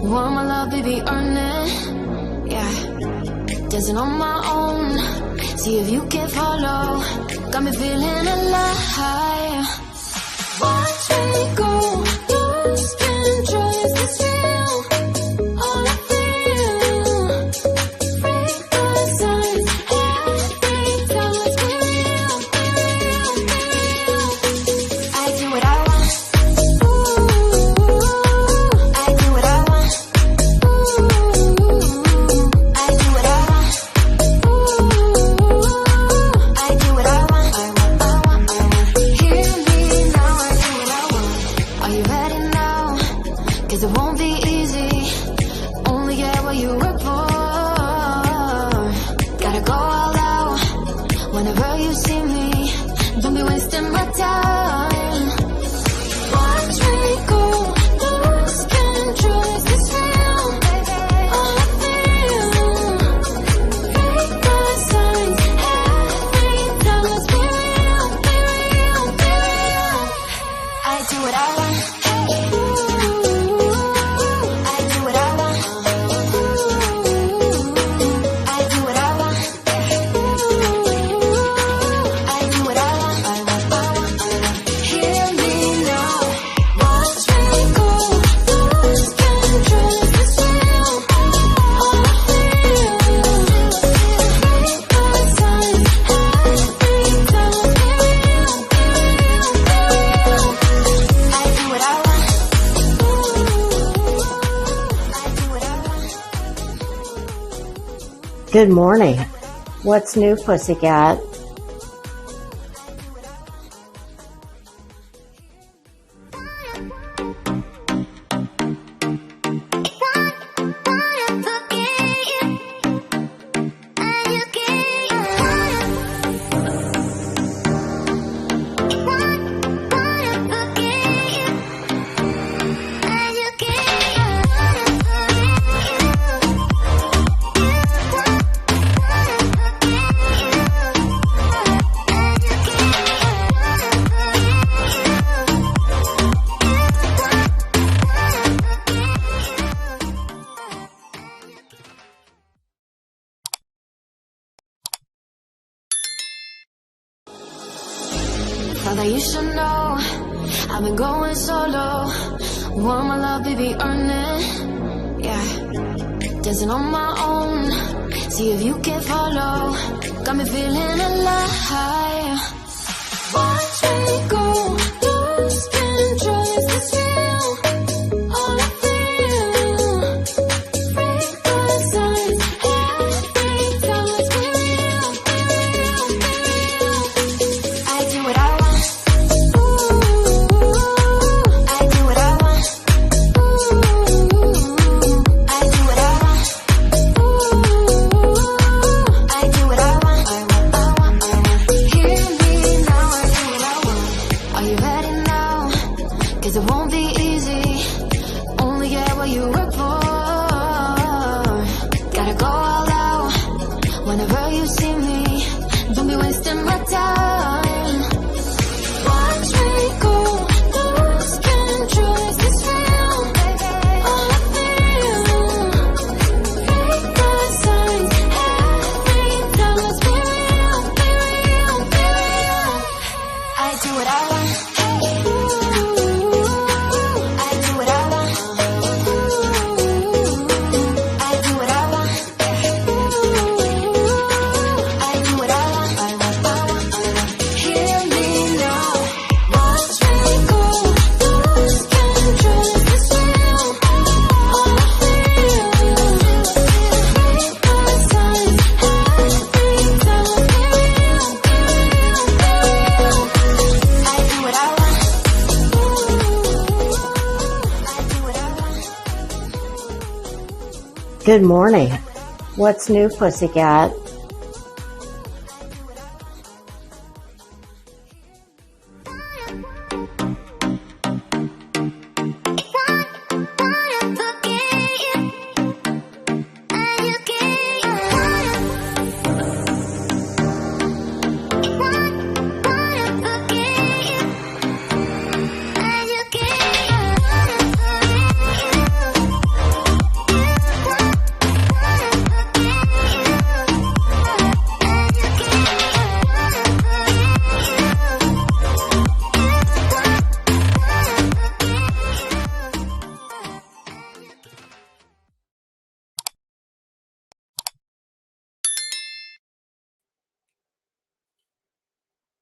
Want my love, baby, earn it. Yeah, dancing on my own. See if you can follow. Got me feeling alive. Watch me go, lose control. Is this real? All I feel. Break the signs. Every time let's be real, be real, be real. I do what I want. Ooh, I do what I want. Ooh, I do what I want. Ooh, I do what I want. I want. Hear me now. I do what I want. Are you ready now? 'Cause it won't be easy. Only get what you work for. Gotta go all out. Whenever you see me, don't be wasting my time. Watch me go, lose control. Is this real? All I feel. Break the signs. Every time let's be real, be real, be real. I do what I want. Ooh, I do what I want. Ooh, I do what I want. Ooh, I do what I want. I want. Hear me now. Watch me go, lose control. Is this real? All I feel. Break the signs. Every time let's be real, be real, be real. I do what I want. Ooh, I do what I want. Good morning. What's new, pussycat? Thought that you should know I've been going solo. Want my love, baby, earn it. Yeah, dancing on my own. See if you can follow. Got me feeling alive. Watch me go, lose control. Is this real? All I feel. Break the signs. Every time let's be real, be real, be real. I do what I want. Ooh, I do what I want. Ooh, I do what I want. Ooh, I do what I want. I want. Hear me now. I do what I want. Are you ready now? 'Cause it won't be easy. Only get what you work for. Gotta go all out. Whenever you see me, don't be wasting my time. Watch me go, lose control. Is this real? All I feel. Break the signs. Every time let's be real, be real, be real. I do what I want. Ooh, I do what I want. Ooh, I do what I want. Ooh, I do what I want. I want. Hear me now. Watch me go, lose control. Is this real? All I feel. Break the signs. Every time let's be real, be real, be real. I do what I want. Ooh, I do what I want. Good morning. What's new, pussycat?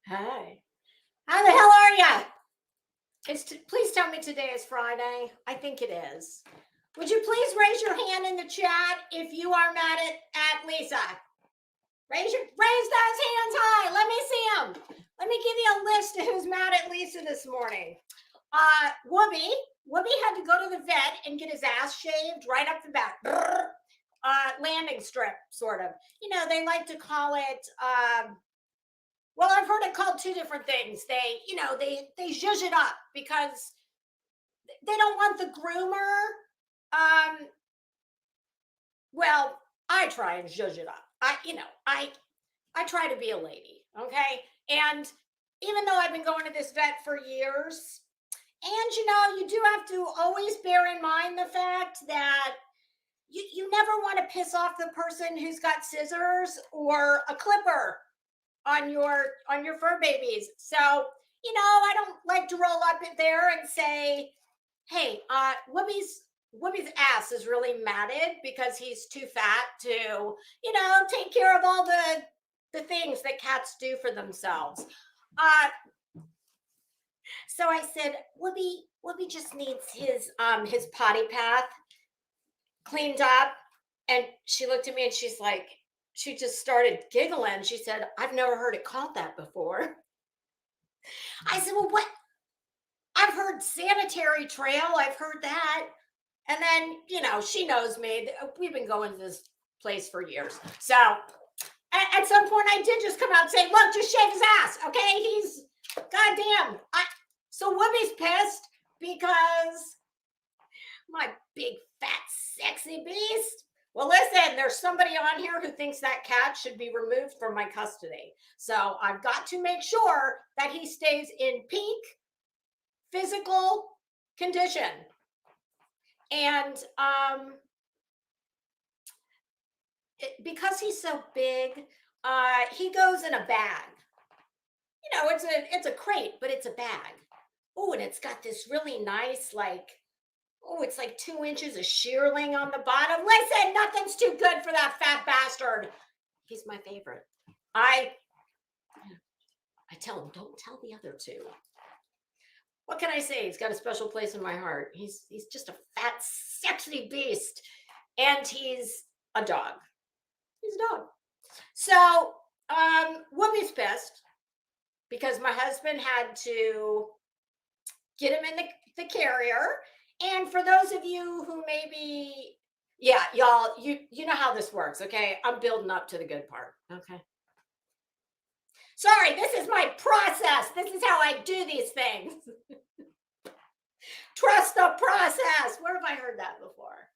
Hey, how the hell are ya? Please tell me today is Friday. I think it is. Would you please raise your hand in the chat if you are mad at Lisa? Raise those hands high. Let me see them. Let me give you a list of who's mad at Lisa this morning. Whoopi had to go to the vet and get his ass shaved right up the back. Landing strip, sort of. You know, they like to call it. Well, I've heard it called two different things. They zhuzh it up because they don't want the groomer. Well, I try and zhuzh it up. I try to be a lady, okay? And even though I've been going to this vet for years, and you do have to always bear in mind the fact that you never want to piss off the person who's got scissors or a clipper on your fur babies. So, I don't like to roll up in there and say, hey, Whoopi's ass is really matted because he's too fat to, take care of all the things that cats do for themselves. So I said, Whoopi just needs his potty path cleaned up. And she looked at me and she's like, she just started giggling. She said, I've never heard it called that before. I said, well, what? I've heard sanitary trail. I've heard that. And then, she knows me. We've been going to this place for years. So at some point I did just come out and say, look, just shave his ass. Okay. He's goddamn. So Whoopi's pissed because my big, fat, sexy beast. Well, listen, there's somebody on here who thinks that cat should be removed from my custody. So I've got to make sure that he stays in peak physical condition. And because he's so big, he goes in a bag. It's a crate, but it's a bag. Oh, and it's got this really nice, it's like 2 inches of shearling on the bottom. Listen, nothing's too good for that fat bastard. He's my favorite. I tell him, don't tell the other two. What can I say? He's got a special place in my heart. He's just a fat, sexy beast. And he's a dog. He's a dog. So, Whoopi's pissed because my husband had to get him in the carrier. And for those of you who maybe, y'all, you know how this works, okay? I'm building up to the good part, okay? Sorry, this is my process. This is how I do these things. Trust the process. Where have I heard that before?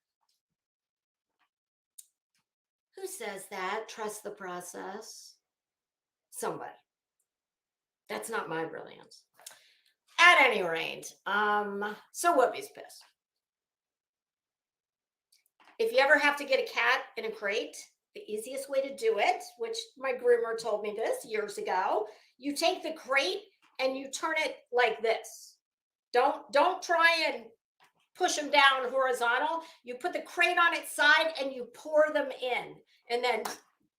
Who says that? Trust the process? Somebody. That's not my brilliance. At any rate, so Whoopi's pissed. If you ever have to get a cat in a crate, the easiest way to do it, which my groomer told me this years ago, you take the crate and you turn it like this. Don't try and push them down horizontal. You put the crate on its side and you pour them in, and then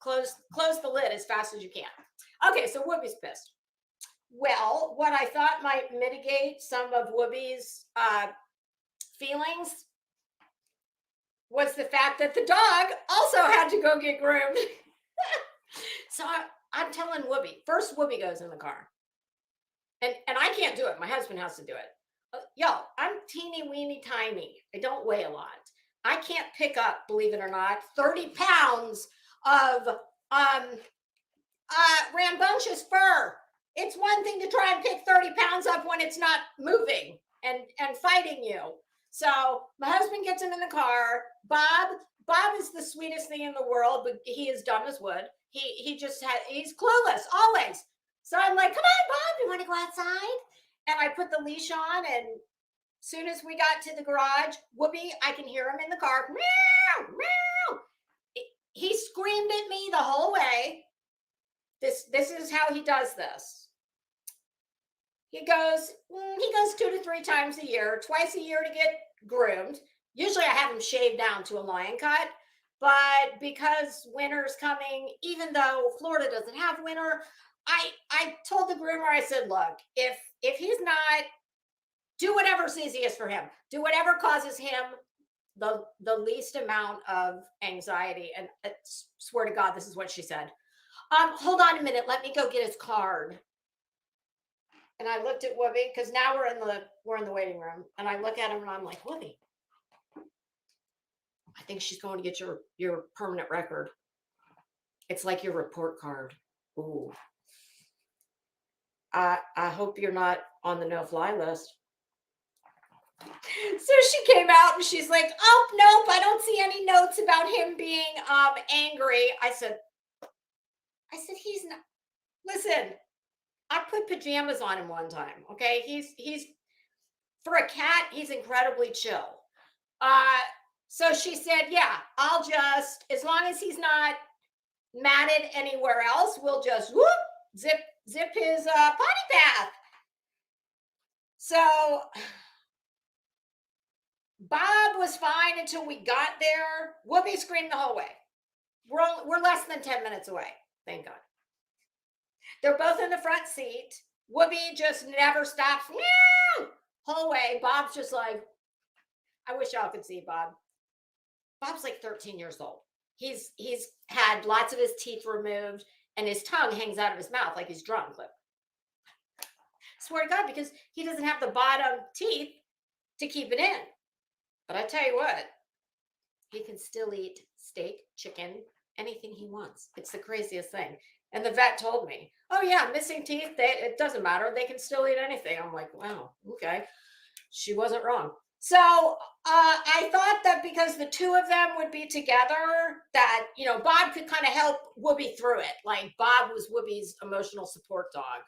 close the lid as fast as you can. Okay, so Whoopi's pissed. Well, what I thought might mitigate some of Whoopi's feelings was the fact that the dog also had to go get groomed. So I'm telling Whoopi, first Whoopi goes in the car. And I can't do it. My husband has to do it. Y'all, I'm teeny weeny tiny. I don't weigh a lot. I can't pick up, believe it or not, 30 pounds of rambunctious fur. It's one thing to try and pick 30 pounds up when it's not moving and fighting you. So my husband gets him in the car. Bob is the sweetest thing in the world, but he is dumb as wood. He's clueless always. So I'm like, come on, Bob, you want to go outside? And I put the leash on, and as soon as we got to the garage, Whoopi, I can hear him in the car. Meow, meow. He screamed at me the whole way. This is how he does this. He goes 2 to 3 times a year, twice a year to get groomed. Usually I have him shaved down to a lion cut, but because winter's coming, even though Florida doesn't have winter, I told the groomer, I said, look, if he's not, do whatever's easiest for him. Do whatever causes him the least amount of anxiety. And swear to God, this is what she said. Hold on a minute. Let me go get his card. And I looked at Whoopi, because now we're in the waiting room. And I look at him and I'm like, Whoopi, I think she's going to get your permanent record. It's like your report card. Ooh. I hope you're not on the no-fly list. So she came out and she's like, oh, nope, I don't see any notes about him being angry. I said, he's not. Listen, I put pajamas on him one time. Okay. He's for a cat, he's incredibly chill. So she said, yeah, I'll just, as long as he's not matted anywhere else, we'll just whoop, zip his potty path. So Bob was fine until we got there. Whoopi screamed the whole way. We're less than 10 minutes away. Thank God. They're both in the front seat. Whoopi just never stops. Meow! Whole way. Bob's just like, I wish y'all could see Bob. Bob's like 13 years old. He's had lots of his teeth removed and his tongue hangs out of his mouth like he's drunk. Like, swear to God, because he doesn't have the bottom teeth to keep it in. But I tell you what, he can still eat steak, chicken, anything he wants. It's the craziest thing. And the vet told me, oh yeah, missing teeth, it doesn't matter. They can still eat anything. I'm like, wow, okay. She wasn't wrong. So I thought that because the two of them would be together, that, Bob could kind of help Whoopi through it. Like Bob was Whoopi's emotional support dog.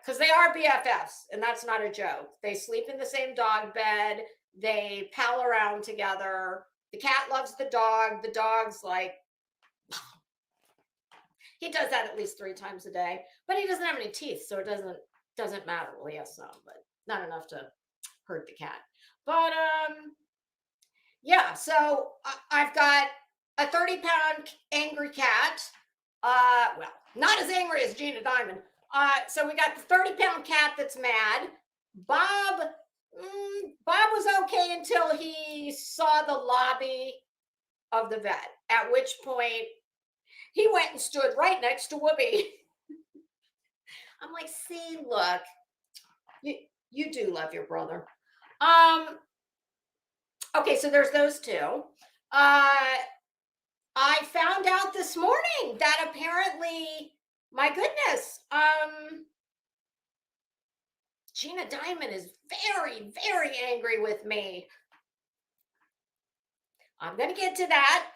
Because they are BFFs, and that's not a joke. They sleep in the same dog bed. They pal around together. The cat loves the dog. The dog's like, he does that at least 3 times a day, but he doesn't have any teeth, so it doesn't matter. Well, he has some, but not enough to hurt the cat. But yeah, so I've got a 30-pound angry cat. Well, not as angry as Gina Diamond. So we got the 30-pound cat that's mad. Bob was okay until he saw the lobby of the vet, at which point he went and stood right next to Whoopi. I'm like, see, look, you do love your brother. Okay, so there's those two. I found out this morning that apparently, my goodness, Gina Diamond is very, very angry with me. I'm going to get to that.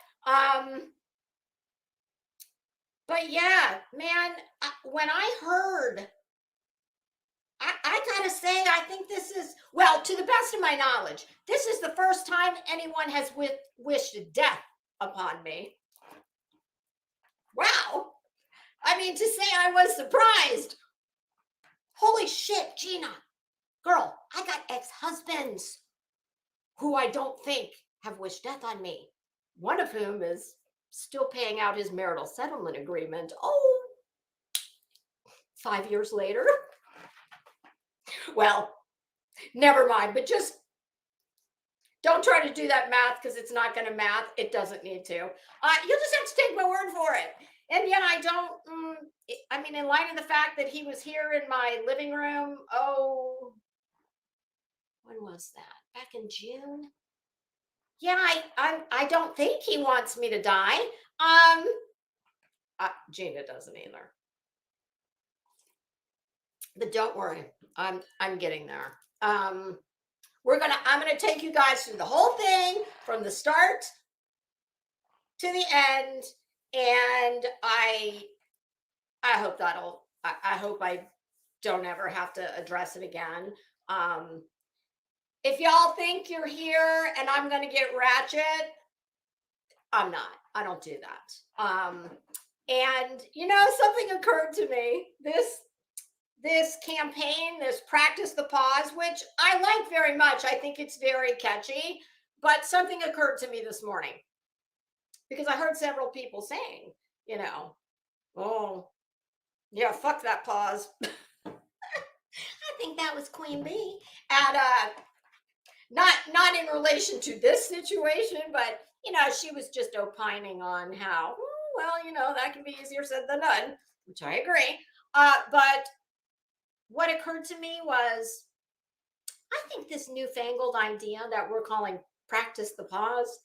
But yeah, man, when I heard, I gotta say, I think this is, well, to the best of my knowledge, this is the first time anyone has wished death upon me. Wow. I mean, to say I was surprised. Holy shit, Gina. Girl, I got ex-husbands who I don't think have wished death on me. One of whom is still paying out his marital settlement agreement. 5 years later. Well, never mind, but just don't try to do that math because it's not going to math. It doesn't need to. You'll just have to take my word for it. And yeah, I don't, I mean, in light of the fact that he was here in my living room, when was that? Back in June? Yeah, I don't think he wants me to die. Gina doesn't either. But don't worry, I'm getting there. I'm gonna take you guys through the whole thing from the start to the end, and I hope I hope I don't ever have to address it again. If y'all think you're here and I'm gonna get ratchet, I'm not. I don't do that. And something occurred to me. This campaign, this practice the pause, which I like very much. I think it's very catchy, but something occurred to me this morning because I heard several people saying, oh, Yeah, fuck that pause. I think that was Queen Bee. And not in relation to this situation, but she was just opining on how, well, that can be easier said than done, which I agree. But what occurred to me was, I think this newfangled idea that we're calling practice the pause,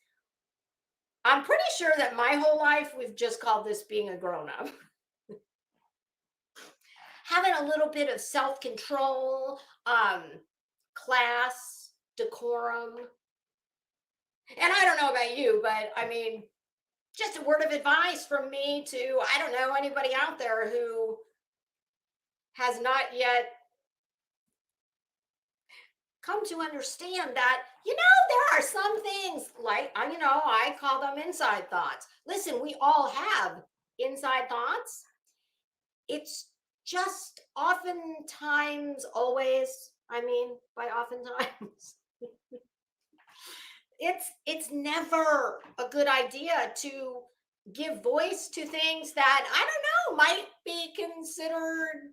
I'm pretty sure that my whole life we've just called this being a grown-up. Having a little bit of self-control, class, decorum. And I don't know about you, but I mean, just a word of advice from me to, I don't know, anybody out there who has not yet come to understand that, there are some things like, I call them inside thoughts. Listen, we all have inside thoughts. It's just oftentimes, always, I mean, by oftentimes, it's never a good idea to give voice to things that, I don't know, might be considered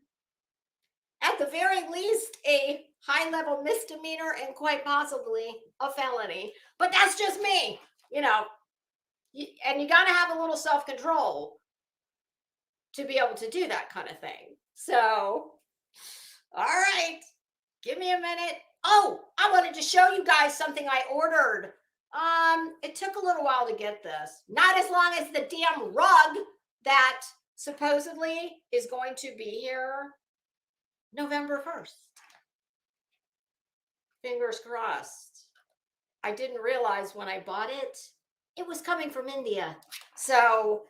at the very least a high level misdemeanor and quite possibly a felony. But that's just me, and you got to have a little self control to be able to do that kind of thing. So, all right, give me a minute. Oh, I wanted to show you guys something I ordered. It took a little while to get this. Not as long as the damn rug that supposedly is going to be here November 1st. Fingers crossed. I didn't realize when I bought it, it was coming from India. So,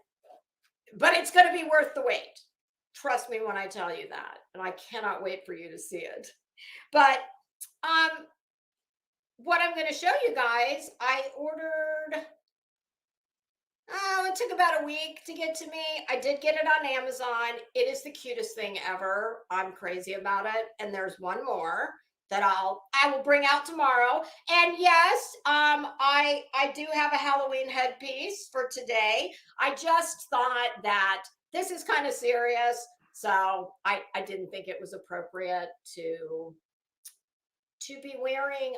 but it's going to be worth the wait. Trust me when I tell you that. And I cannot wait for you to see it. But what I'm going to show you guys, I ordered, it took about a week to get to me. I did get it on Amazon. It is the cutest thing ever. I'm crazy about it. And there's one more that I will bring out tomorrow. And yes, I do have a Halloween headpiece for today. I just thought that this is kind of serious, so I didn't think it was appropriate to be wearing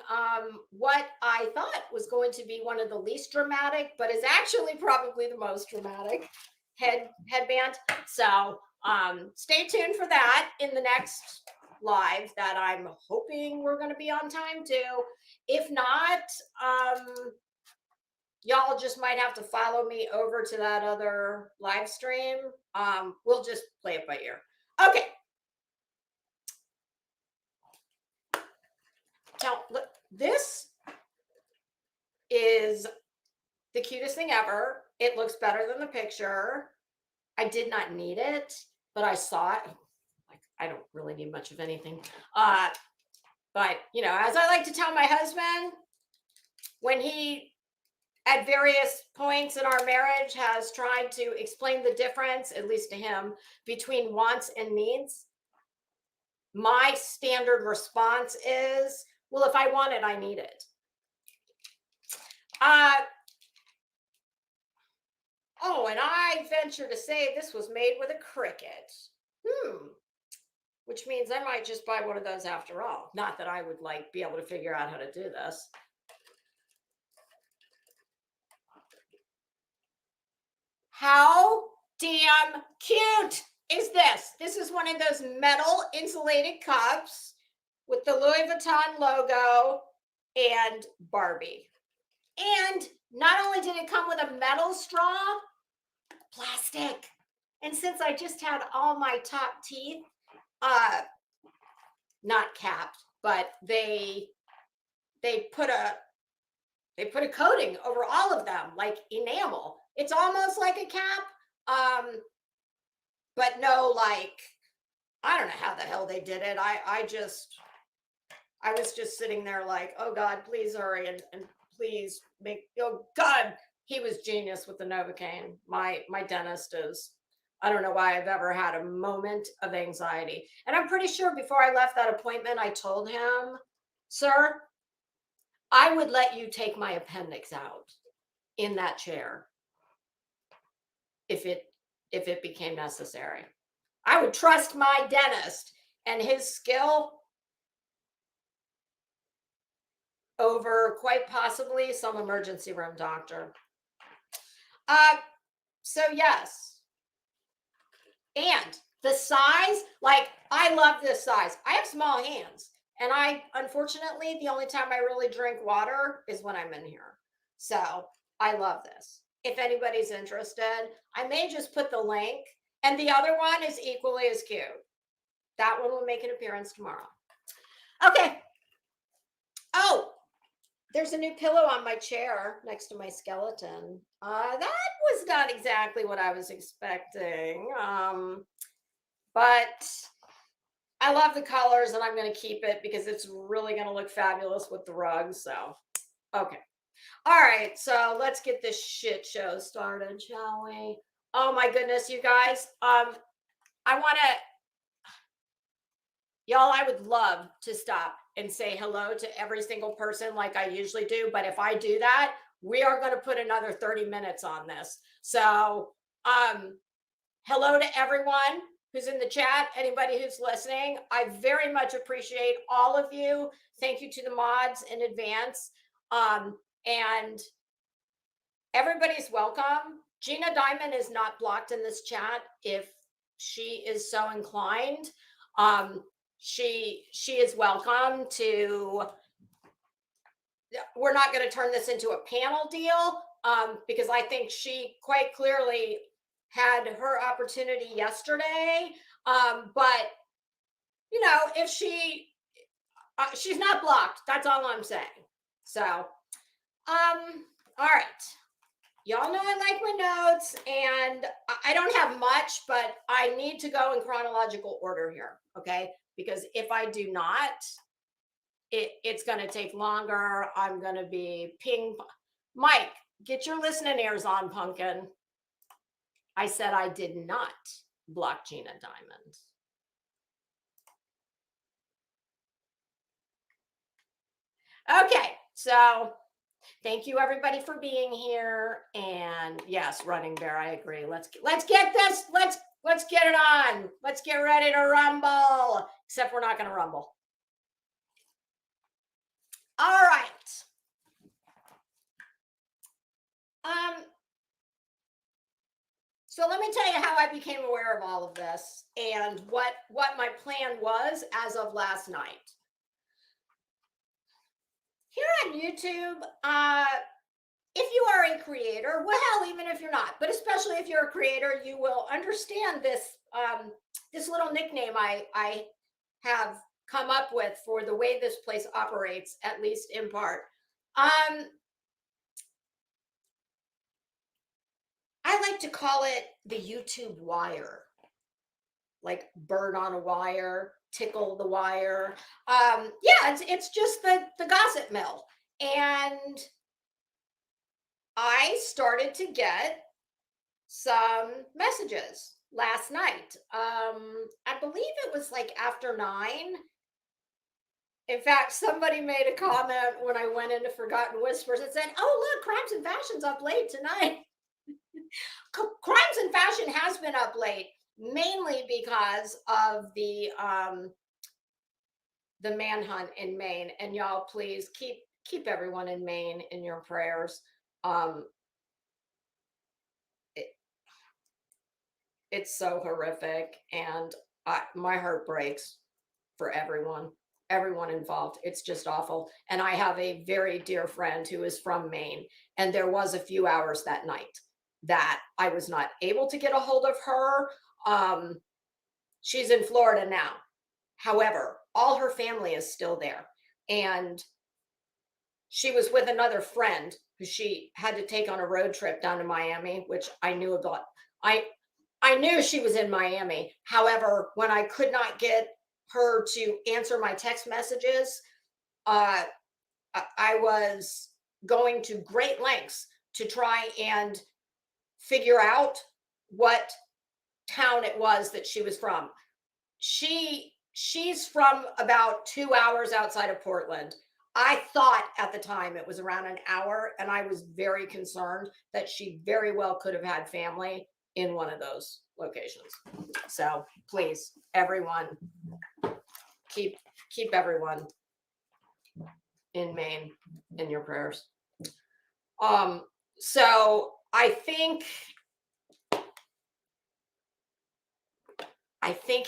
what I thought was going to be one of the least dramatic, but is actually probably the most dramatic headband. So stay tuned for that in the next live that I'm hoping we're going to be on time to. If not, y'all just might have to follow me over to that other live stream. We'll just play it by ear. Okay. Now, look, this is the cutest thing ever. It looks better than the picture. I did not need it, but I saw it. Like, I don't really need much of anything. But, as I like to tell my husband, when he, at various points in our marriage, has tried to explain the difference, at least to him, between wants and needs, my standard response is, well, if I want it, I need it. Oh, and I venture to say this was made with a cricket. Which means I might just buy one of those after all. Not that I would be able to figure out how to do this. How damn cute is this? This is one of those metal insulated cups with the Louis Vuitton logo and Barbie. And not only did it come with a metal straw, plastic. And since I just had all my top teeth, not capped, but they put a coating over all of them, like enamel. It's almost like a cap, but no, I don't know how the hell they did it. I was just sitting there like, oh God, please hurry and please make, oh God, he was genius with the Novocaine. My dentist is, I don't know why I've ever had a moment of anxiety. And I'm pretty sure before I left that appointment, I told him, sir, I would let you take my appendix out in that chair if it became necessary. I would trust my dentist and his skill over quite possibly some emergency room doctor. So yes. And the size, like I love this size. I have small hands. And I, unfortunately, the only time I really drink water is when I'm in here. So I love this. If anybody's interested, I may just put the link. And the other one is equally as cute. That one will make an appearance tomorrow. Okay. Oh, there's a new pillow on my chair next to my skeleton. That was not exactly what I was expecting. But I love the colors and I'm going to keep it because it's really going to look fabulous with the rug. So, okay. All right. So let's get this shit show started, shall we? Oh my goodness, you guys. I want to, y'all, I would love to stop and say hello to every single person like I usually do. But if I do that, we are going to put another 30 minutes on this. So, hello to everyone who's in the chat, anybody who's listening. I very much appreciate all of you. Thank you to the mods in advance. And everybody's welcome. Gina Diamond is not blocked in this chat if she is so inclined. She is welcome to. We're not going to turn this into a panel deal because I think she quite clearly had her opportunity yesterday. But you know, if she's not blocked, that's all I'm saying. So, all right. Y'all know I like my notes and I don't have much, but I need to go in chronological order here. Okay. Because if I do not, it's going to take longer. I'm going to be Mike, get your listening ears on, pumpkin. I said I did not block Gina Diamond. Okay, so thank you everybody for being here. And yes, running bear, I agree. Let's get this. Let's get it on. Let's get ready to rumble. Except we're not going to rumble. All right. So let me tell you how I became aware of all of this and what my plan was as of last night. Here on YouTube, if you are a creator, well, hell, even if you're not, but especially if you're a creator, you will understand this this little nickname I have come up with for the way this place operates, at least in part. I like to call it the YouTube wire, like bird on a wire, tickle the wire. Yeah, it's just the gossip mill. And I started to get some messages last night. I believe it was like after 9. In fact, somebody made a comment when I went into Forgotten Whispers and said, "Oh, look, Crimes and Fashion's up late tonight." Crimes and Fashion has been up late, mainly because of the manhunt in Maine. And y'all, please keep everyone in Maine in your prayers. It's so horrific, and my heart breaks for everyone involved. It's just awful. And I have a very dear friend who is from Maine, and there was a few hours that night that I was not able to get a hold of her. She's in Florida now. However, all her family is still there. And she was with another friend who she had to take on a road trip down to Miami, which I knew about. I knew she was in Miami. However, when I could not get her to answer my text messages, I was going to great lengths to try and figure out what town it was that she was from. She's from about 2 hours outside of Portland. I thought at the time it was around an hour, and I was very concerned that she very well could have had family in one of those locations. So please, everyone, keep everyone in Maine in your prayers. So I think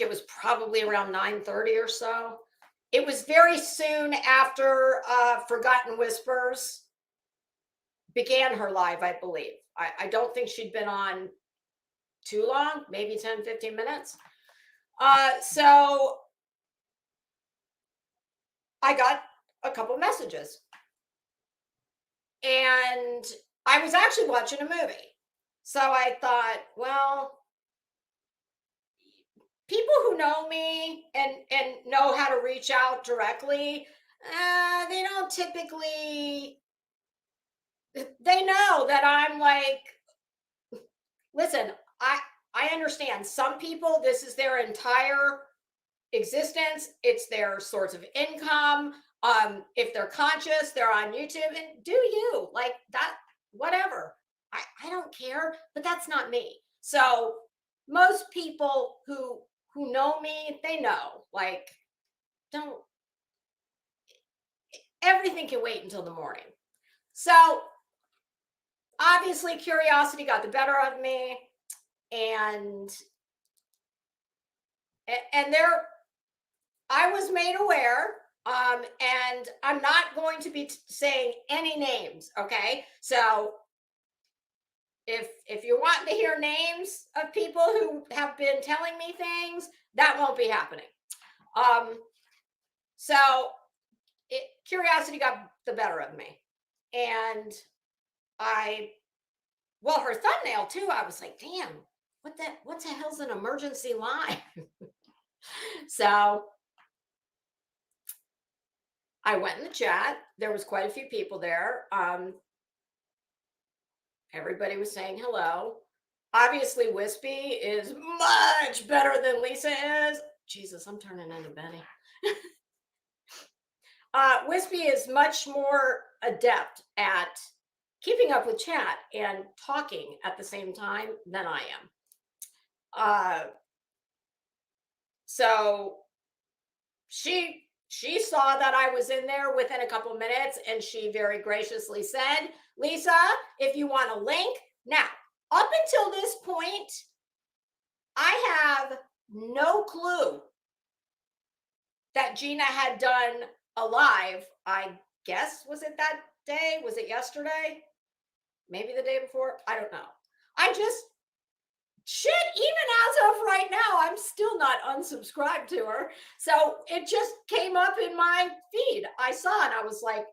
it was probably around 9:30 or so. It was very soon after Forgotten Whispers began her live, I believe. I don't think she'd been on too long, maybe 10, 15 minutes. So I got a couple messages. And I was actually watching a movie. So I thought, well, people who know me and know how to reach out directly, they don't typically, they know that I'm like, listen, I understand some people, this is their entire existence. It's their source of income. If they're conscious, they're on YouTube, and do you like that, whatever. I don't care, but that's not me. So most people who know me, they know, like, don't, everything can wait until the morning. So obviously curiosity got the better of me, and there I was made aware, and I'm not going to be saying any names, okay? So if you want to hear names of people who have been telling me things, that won't be happening. So curiosity got the better of me, and her thumbnail too, I was like, damn, what the hell's an emergency line? So I went in the chat. There was quite a few people there. Everybody was saying hello. Obviously, Wispy is much better than Lisa is. Jesus, I'm turning into Benny. Wispy is much more adept at keeping up with chat and talking at the same time than I am. So she saw that I was in there within a couple minutes, and she very graciously said, Lisa, if you want a link. Now, up until this point, I have no clue that Gina had done a live. I guess, was it that day? Was it yesterday? Maybe the day before? I don't know. Even as of right now, I'm still not unsubscribed to her. So it just came up in my feed. I saw it. I was like,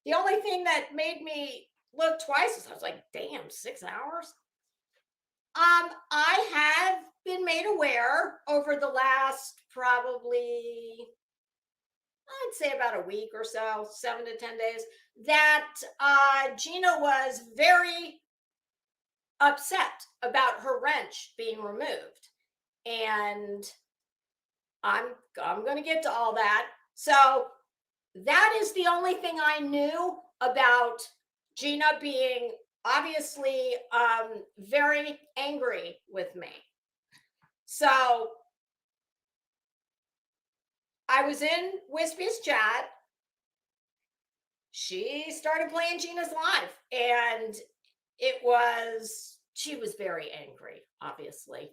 the only thing that made me look twice is I was like, damn, 6 hours. I have been made aware over the last probably, I'd say about a week or so, 7 to 10 days, that Gina was very upset about her wrench being removed. And I'm going to get to all that. So that is the only thing I knew about Gina being obviously very angry with me. So I was in Wispy's chat. She started playing Gina's live, and she was very angry, obviously.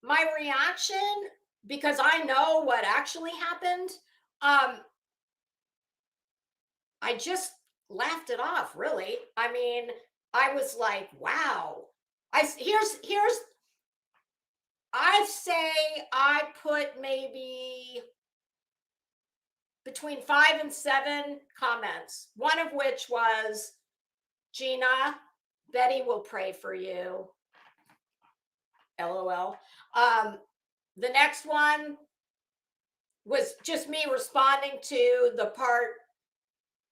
My reaction, because I know what actually happened, I just laughed it off, really. I mean, I was like, wow. I'd say I put maybe between 5 and 7 comments, one of which was, Gina, Betty will pray for you. LOL. The next one was just me responding to the part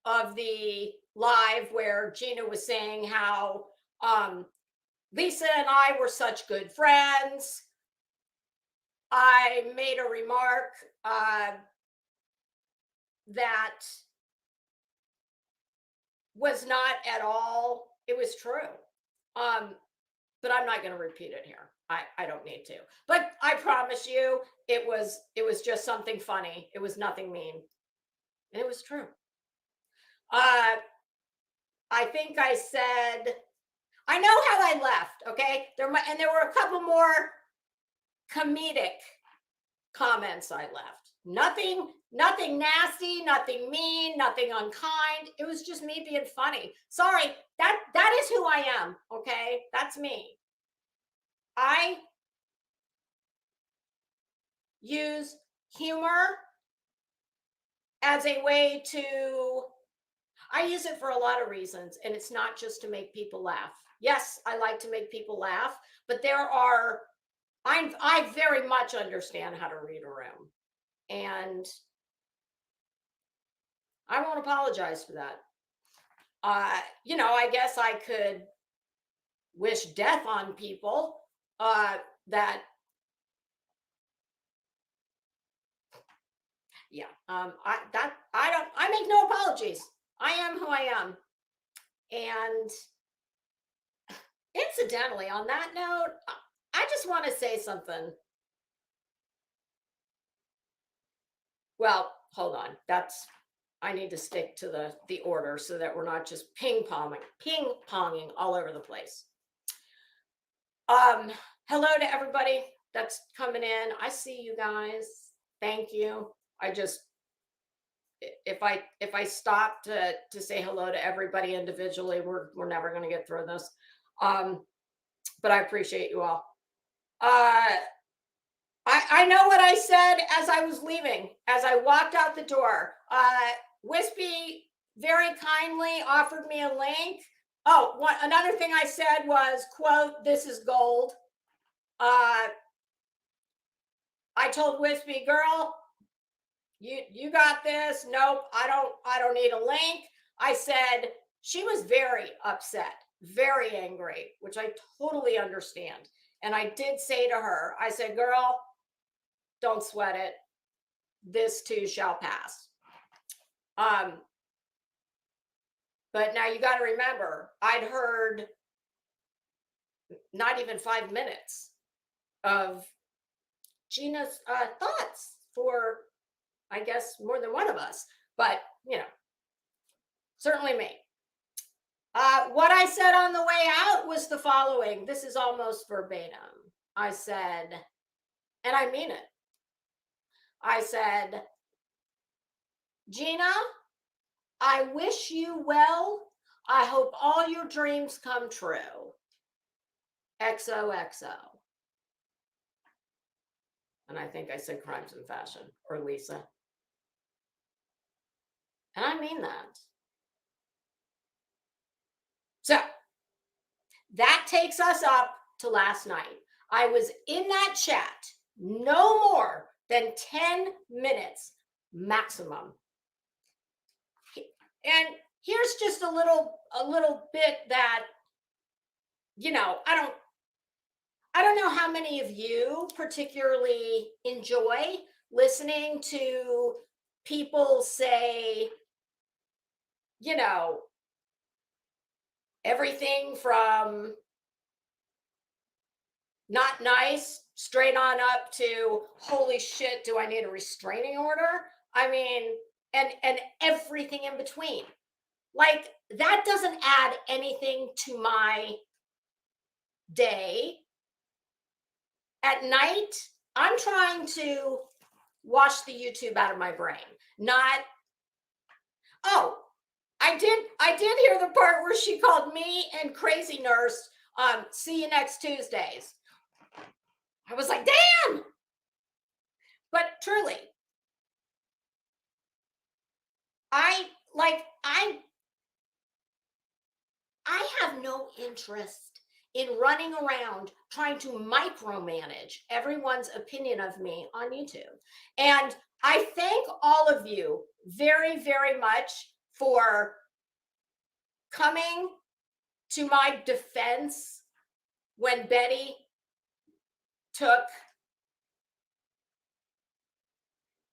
of the live where Gina was saying how Lisa and I were such good friends. I made a remark that was not at all, it was true. But I'm not going to repeat it here. I don't need to. But I promise you, it was just something funny. It was nothing mean. And it was true. I think I said, I know how I left, okay? There were a couple more comedic comments I left. Nothing nasty, nothing mean, nothing unkind. It was just me being funny. Sorry, that is who I am, okay? That's me. I use humor as a way to, I use it for a lot of reasons, and it's not just to make people laugh. Yes, I like to make people laugh, but I very much understand how to read a room, and I won't apologize for that. I guess I could wish death on people that I make no apologies. I am who I am. And incidentally, on that note, I just want to say something. Well, hold on. I need to stick to the order so that we're not just ping-ponging all over the place. Hello to everybody that's coming in. I see you guys. Thank you. If I stop to say hello to everybody individually, we're never going to get through this. But I appreciate you all. I know what I said as I was leaving, as I walked out the door. Wispy very kindly offered me a link. Oh, another thing I said was, quote, "This is gold." I told Wispy, girl, you got this. Nope, I don't need a link. I said, she was very upset, very angry, which I totally understand. And I did say to her, I said, girl, don't sweat it. This too shall pass. But now you got to remember, I'd heard not even 5 minutes of Gina's thoughts for, I guess, more than one of us, but certainly me. What I said on the way out was the following. This is almost verbatim. I said, and I mean it. I said, Gina, I wish you well. I hope all your dreams come true. XOXO. And I think I said Crimes and Fashion, or Lisa. And I mean that. So that takes us up to last night. I was in that chat no more than 10 minutes maximum. And here's just a little bit that, I don't know how many of you particularly enjoy listening to people say, everything from not nice straight on up to holy shit, do I need a restraining order? I mean, and everything in between. Like, that doesn't add anything to my day. At night, I'm trying to wash the YouTube out of my brain. Not, oh, I did hear the part where she called me and Crazy Nurse, see you next Tuesdays. I was like, damn! But truly, I have no interest in running around trying to micromanage everyone's opinion of me on YouTube. And I thank all of you very, very much for coming to my defense when Betty took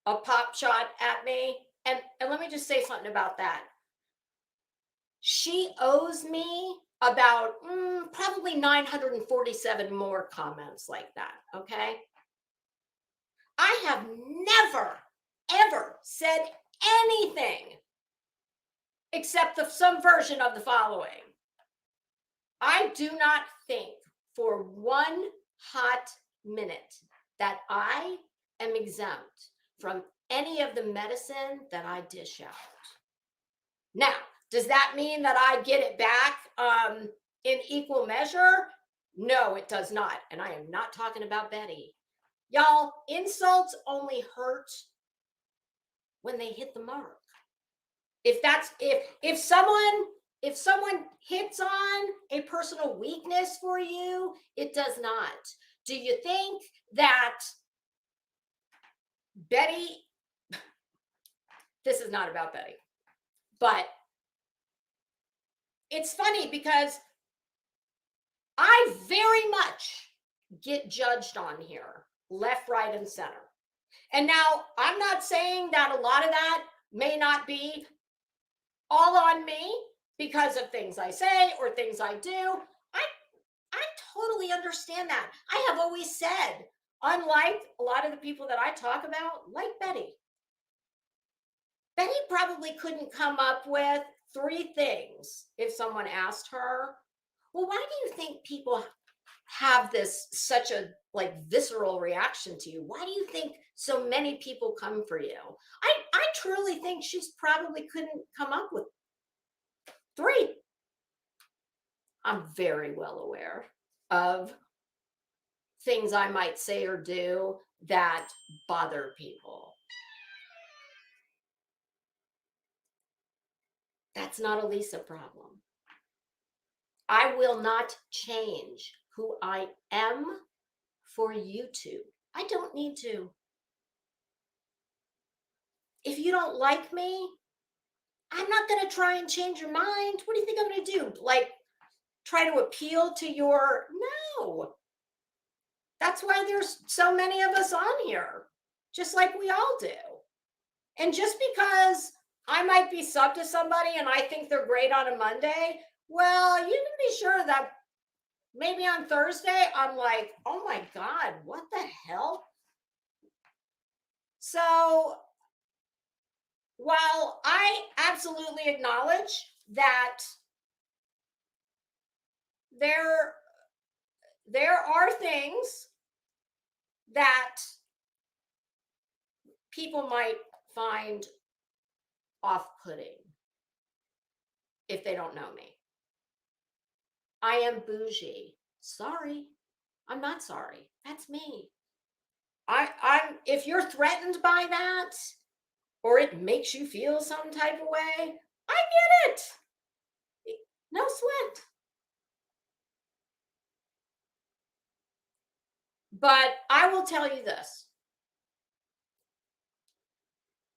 a pop shot at me. And let me just say something about that. she owes me about probably 947 more comments like that. Okay. I have never, ever said anything except some version of the following. I do not think for one hot minute that I am exempt from any of the medicine that I dish out. Now, does that mean that I get it back in equal measure? No, it does not. And I am not talking about Betty. Y'all, insults only hurt when they hit the mark. If someone hits on a personal weakness for you, it does not. Do you think that Betty, this is not about Betty, but it's funny because I very much get judged on here, left, right, and center. And now I'm not saying that a lot of that may not be all on me because of things I say or things I do. I totally understand that. I have always said, unlike a lot of the people that I talk about, like Betty probably couldn't come up with 3 things if someone asked her, well, why do you think people have such a visceral reaction to you? Why do you think so many people come for you? I truly think she's probably couldn't come up with 3. I'm very well aware of things I might say or do that bother people. That's not a Lisa problem. I will not change who I am for YouTube. I don't need to. If you don't like me, I'm not going to try and change your mind. What do you think I'm going to do? Try to appeal to your... No. That's why there's so many of us on here, just like we all do. And just because I might be sub to somebody and I think they're great on a Monday, well, you can be sure that maybe on Thursday, I'm like, oh my God, what the hell? So while I absolutely acknowledge that there are things that people might find off-putting if they don't know me. I am bougie. Sorry. I'm not sorry. That's me. I'm if you're threatened by that or it makes you feel some type of way, I get it. No sweat. But I will tell you this.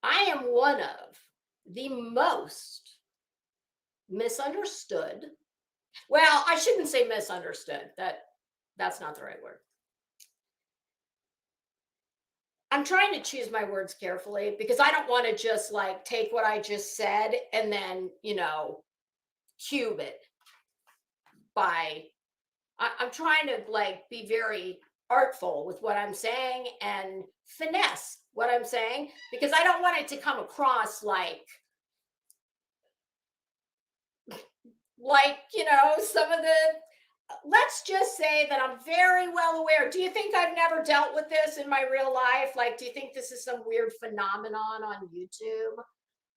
I am one of the most misunderstood. Well, I shouldn't say misunderstood. That's not the right word. I'm trying to choose my words carefully because I don't want to just take what I just said and then, cube it I'm trying to be very artful with what I'm saying and finesse what I'm saying because I don't want it to come across some of the, let's just say that I'm very well aware. Do you think I've never dealt with this in my real life? Do you think this is some weird phenomenon on YouTube?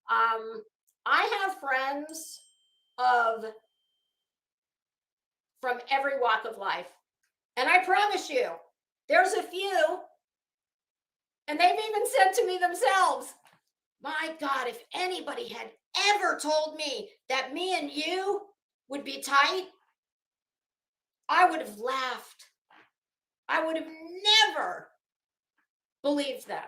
I have friends from every walk of life. And I promise you, there's a few, and they've even said to me themselves, my God, if anybody had ever told me that me and you would be tight, I would have laughed. I would have never believed them.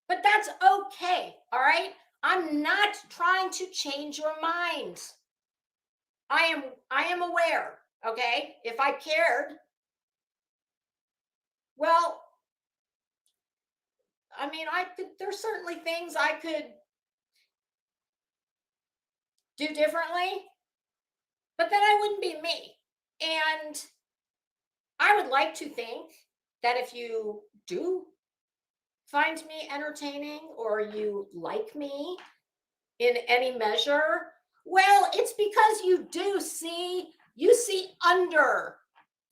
But that's okay, all right? I'm not trying to change your mind. I am aware, okay? If I cared, well, I mean, there's certainly things I could do differently, but then I wouldn't be me. And I would like to think that if you do find me entertaining or you like me in any measure, well, it's because you see under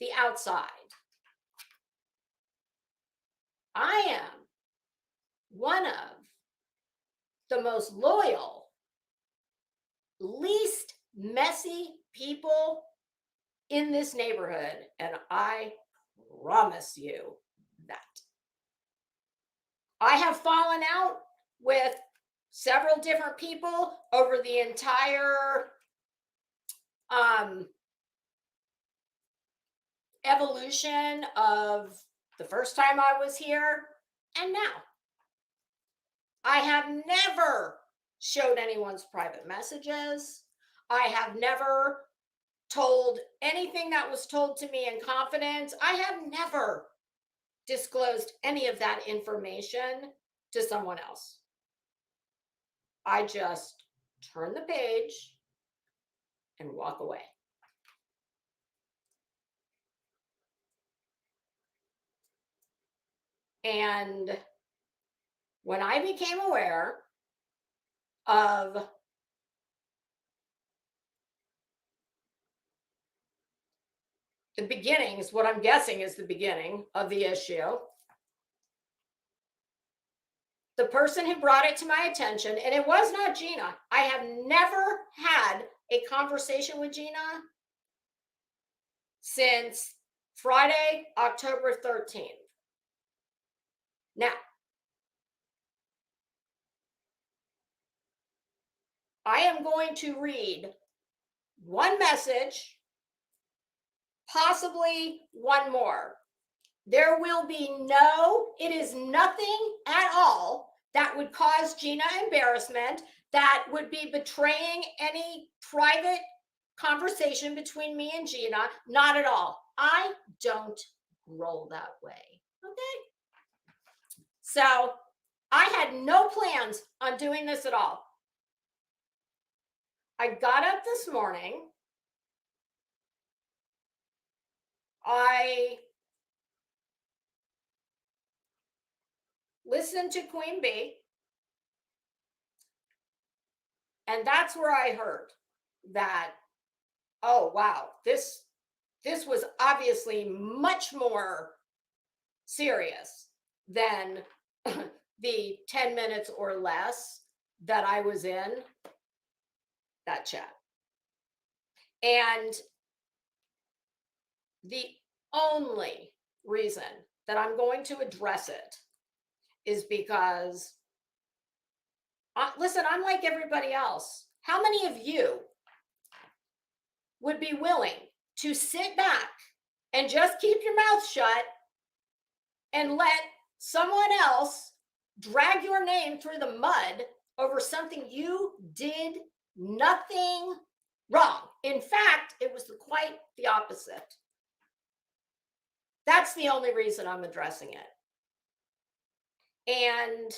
the outside. I am one of the most loyal, least messy people in this neighborhood, and I promise you that. I have fallen out with several different people over the entire evolution of the first time I was here and now. I have never showed anyone's private messages. I have never told anything that was told to me in confidence. I have never disclosed any of that information to someone else. I just turn the page and walk away. And when I became aware of the beginnings, what I'm guessing is the beginning of the issue, the person who brought it to my attention, and it was not Gina. I have never had a conversation with Gina since Friday, October 13th. Now, I am going to read one message, possibly one more. There will be it is nothing at all that would cause Gina embarrassment, that would be betraying any private conversation between me and Gina. Not at all. I don't roll that way. Okay. So I had no plans on doing this at all. I got up this morning. I listened to Queen Bee. And that's where I heard that, oh, wow, this was obviously much more serious than the 10 minutes or less that I was in that chat. And the only reason that I'm going to address it is because, listen, I'm like everybody else. How many of you would be willing to sit back and just keep your mouth shut and let someone else drag your name through the mud over something you did nothing wrong? In fact, it was quite the opposite. That's the only reason I'm addressing it. And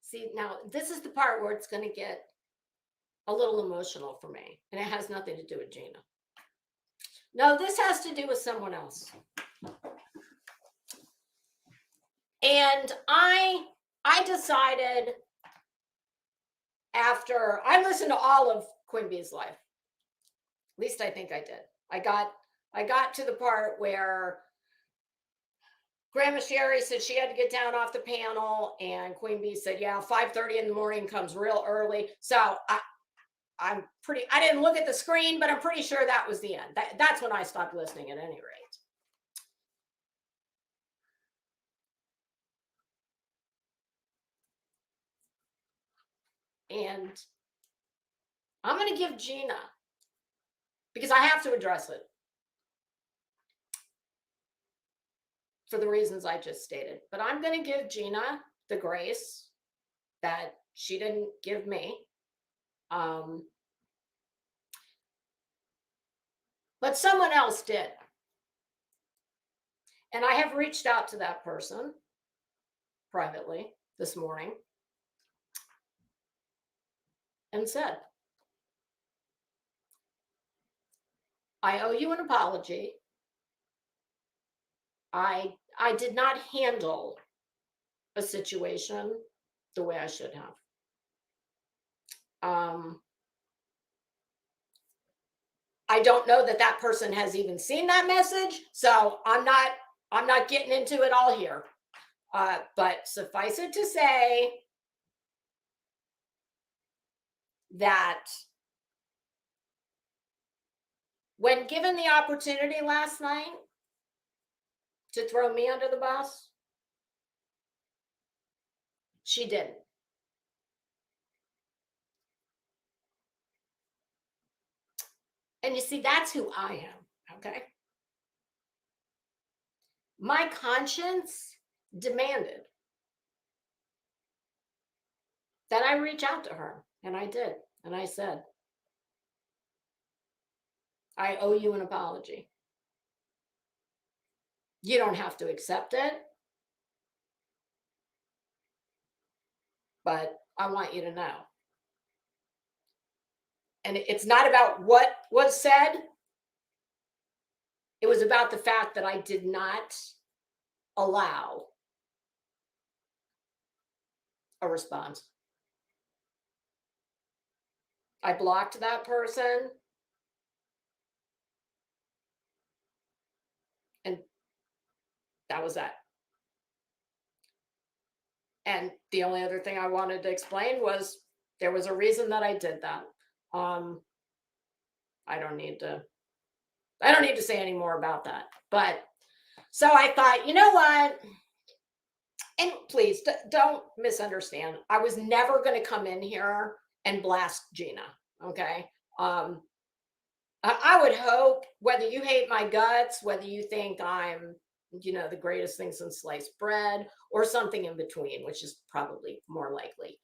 see, now this is the part where it's going to get a little emotional for me, and it has nothing to do with Gina. No, this has to do with someone else. And I decided, after I listened to all of Queen Bee's life, at least I think I did. I got to the part where Grandma Sherry said she had to get down off the panel, and Queen Bee said, yeah, 5:30 in the morning comes real early. So I didn't look at the screen, but I'm pretty sure that was the end. That's when I stopped listening at any rate. And I'm going to give Gina, because I have to address it for the reasons I just stated, but I'm going to give Gina the grace that she didn't give me. But someone else did. And I have reached out to that person privately this morning and said, I owe you an apology. I did not handle a situation the way I should have. I don't know that that person has even seen that message, so I'm not getting into it all here. But suffice it to say that when given the opportunity last night to throw me under the bus, she didn't. And you see, that's who I am, okay? My conscience demanded that I reach out to her, and I did. And I said, I owe you an apology. You don't have to accept it, but I want you to know. And it's not about what was said. It was about the fact that I did not allow a response. I blocked that person, and that was that. And the only other thing I wanted to explain was there was a reason that I did that. I don't need to say any more about that. But so I thought, you know what? And please don't misunderstand. I was never going to come in here and blast Gina. Okay. I would hope, whether you hate my guts, whether you think I'm, the greatest thing since sliced bread, or something in between, which is probably more likely.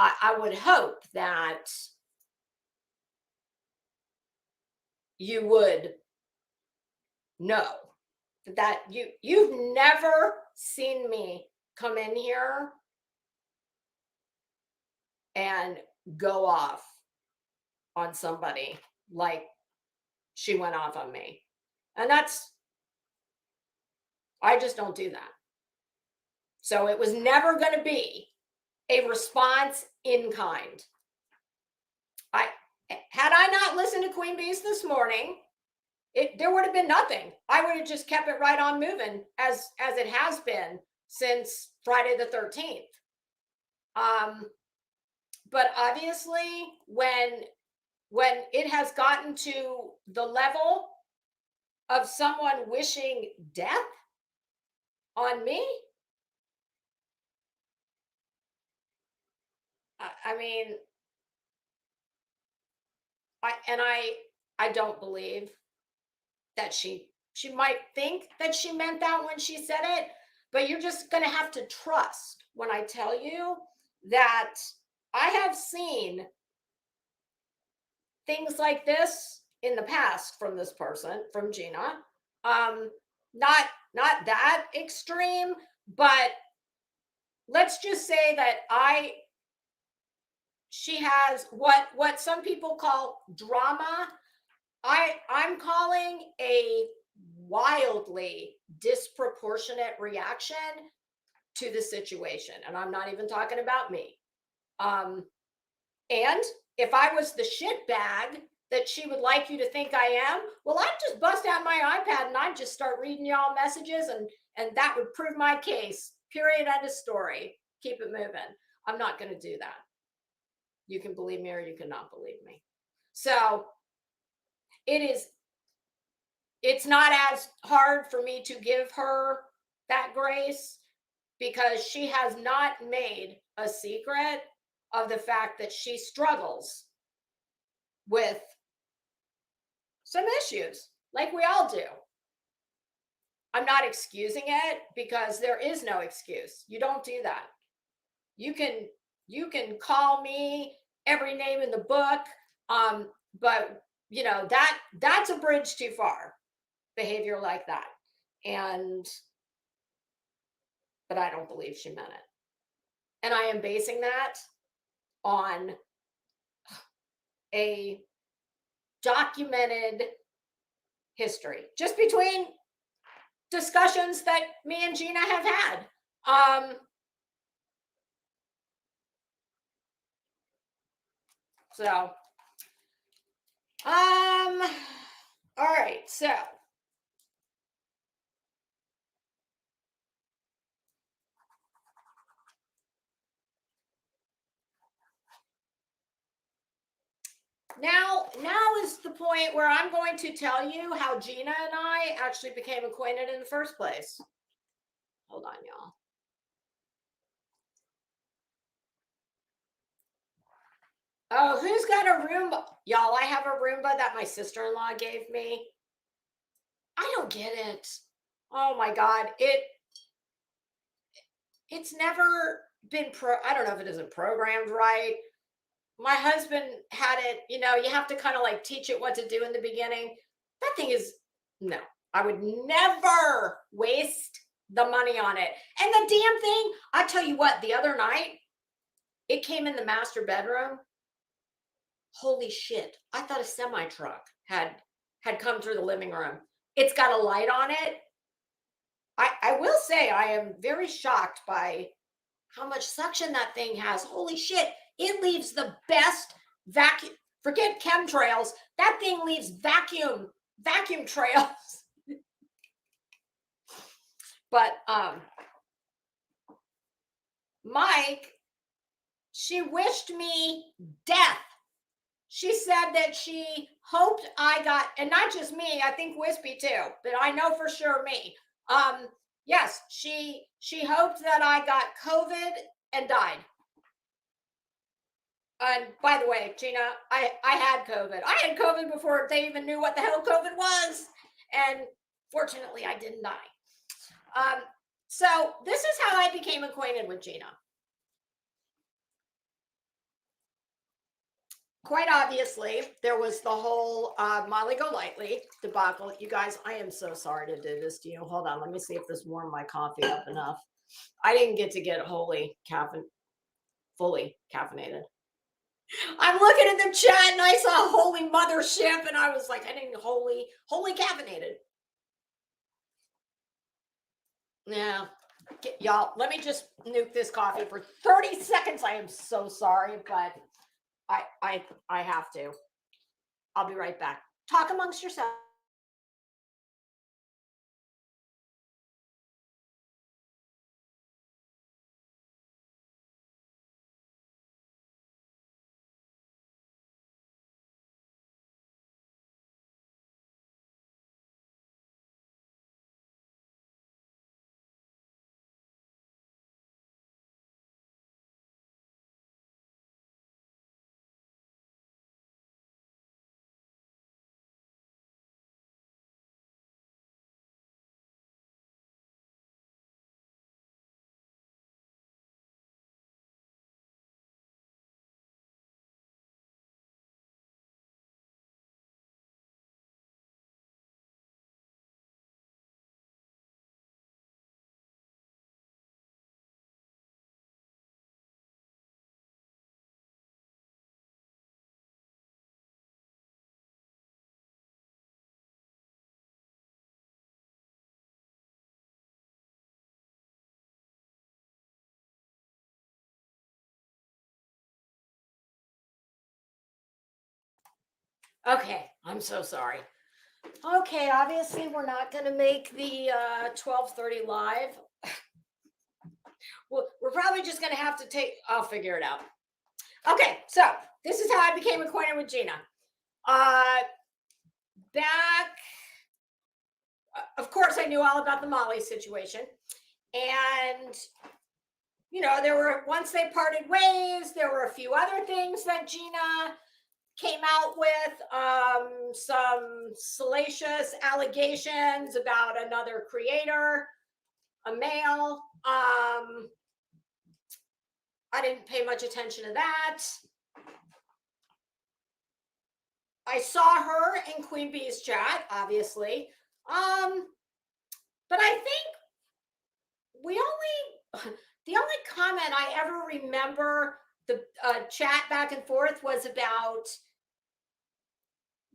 I would hope that you would know that you've never seen me come in here and go off on somebody like she went off on me. And I just don't do that. So it was never going to be a response in kind. Had I not listened to Queen Beast this morning, there would have been nothing. I would have just kept it right on moving as it has been since Friday the 13th. But obviously, when it has gotten to the level of someone wishing death on me, I mean, I don't believe that she might think that she meant that when she said it, but you're just going to have to trust when I tell you that I have seen things like this in the past from this person, from Gina. Not that extreme, but let's just say that she has what some people call drama. I'm calling a wildly disproportionate reaction to the situation. And I'm not even talking about me. And if I was the shit bag that she would like you to think I am, well, I'd just bust out my iPad and I'd just start reading y'all messages, and that would prove my case. Period. End of story. Keep it moving. I'm not going to do that. You can believe me or you cannot believe me. So it's not as hard for me to give her that grace, because she has not made a secret of the fact that she struggles with some issues, like we all do. I'm not excusing it, because there is no excuse. You don't do that. You can call me every name in the book, but that's a bridge too far. Behavior like that. But I don't believe she meant it. And I am basing that on a documented history, just between discussions that me and Gina have had. All right, so now is the point where I'm going to tell you how Gina and I actually became acquainted in the first place. Hold on, y'all. Oh, who's got a Roomba? Y'all, I have a Roomba that my sister-in-law gave me. I don't get it. Oh my God. It's never been I don't know if it isn't programmed right. My husband had it, you have to kind of like teach it what to do in the beginning. That thing is, no, I would never waste the money on it. And the damn thing, I tell you what, the other night, it came in the master bedroom. Holy shit. I thought a semi-truck had come through the living room. It's got a light on it. I will say I am very shocked by how much suction that thing has. Holy shit. It leaves the best vacuum. Forget chemtrails. That thing leaves vacuum trails. But Mike, she wished me death. She said that she hoped I got, and not just me, I think Wispy too, but I know for sure me. Yes, she hoped that I got COVID and died. And by the way, Gina, I had COVID. I had COVID before they even knew what the hell COVID was. And fortunately, I didn't die. So this is how I became acquainted with Gina. Quite obviously, there was the whole Molly Golightly debacle. You guys, I am so sorry to do this to you. Hold on, let me see if this warmed my coffee up enough. I didn't get to get fully caffeinated. I'm looking at the chat and I saw holy mothership and I was like, I didn't holy caffeinated. Yeah. Y'all, let me just nuke this coffee for 30 seconds. I am so sorry, but I have to. I'll be right back. Talk amongst yourselves. Okay, I'm so sorry. Okay, obviously we're not going to make the 12:30 live. Well, we're probably just going to have to I'll figure it out. Okay, so this is how I became acquainted with Gina. Back, of course, I knew all about the Molly situation. And, once they parted ways, there were a few other things that Gina came out with, some salacious allegations about another creator, a male. I didn't pay much attention to that. I saw her in Queen Bee's chat, obviously. But I think the only comment I ever remember the chat back and forth was about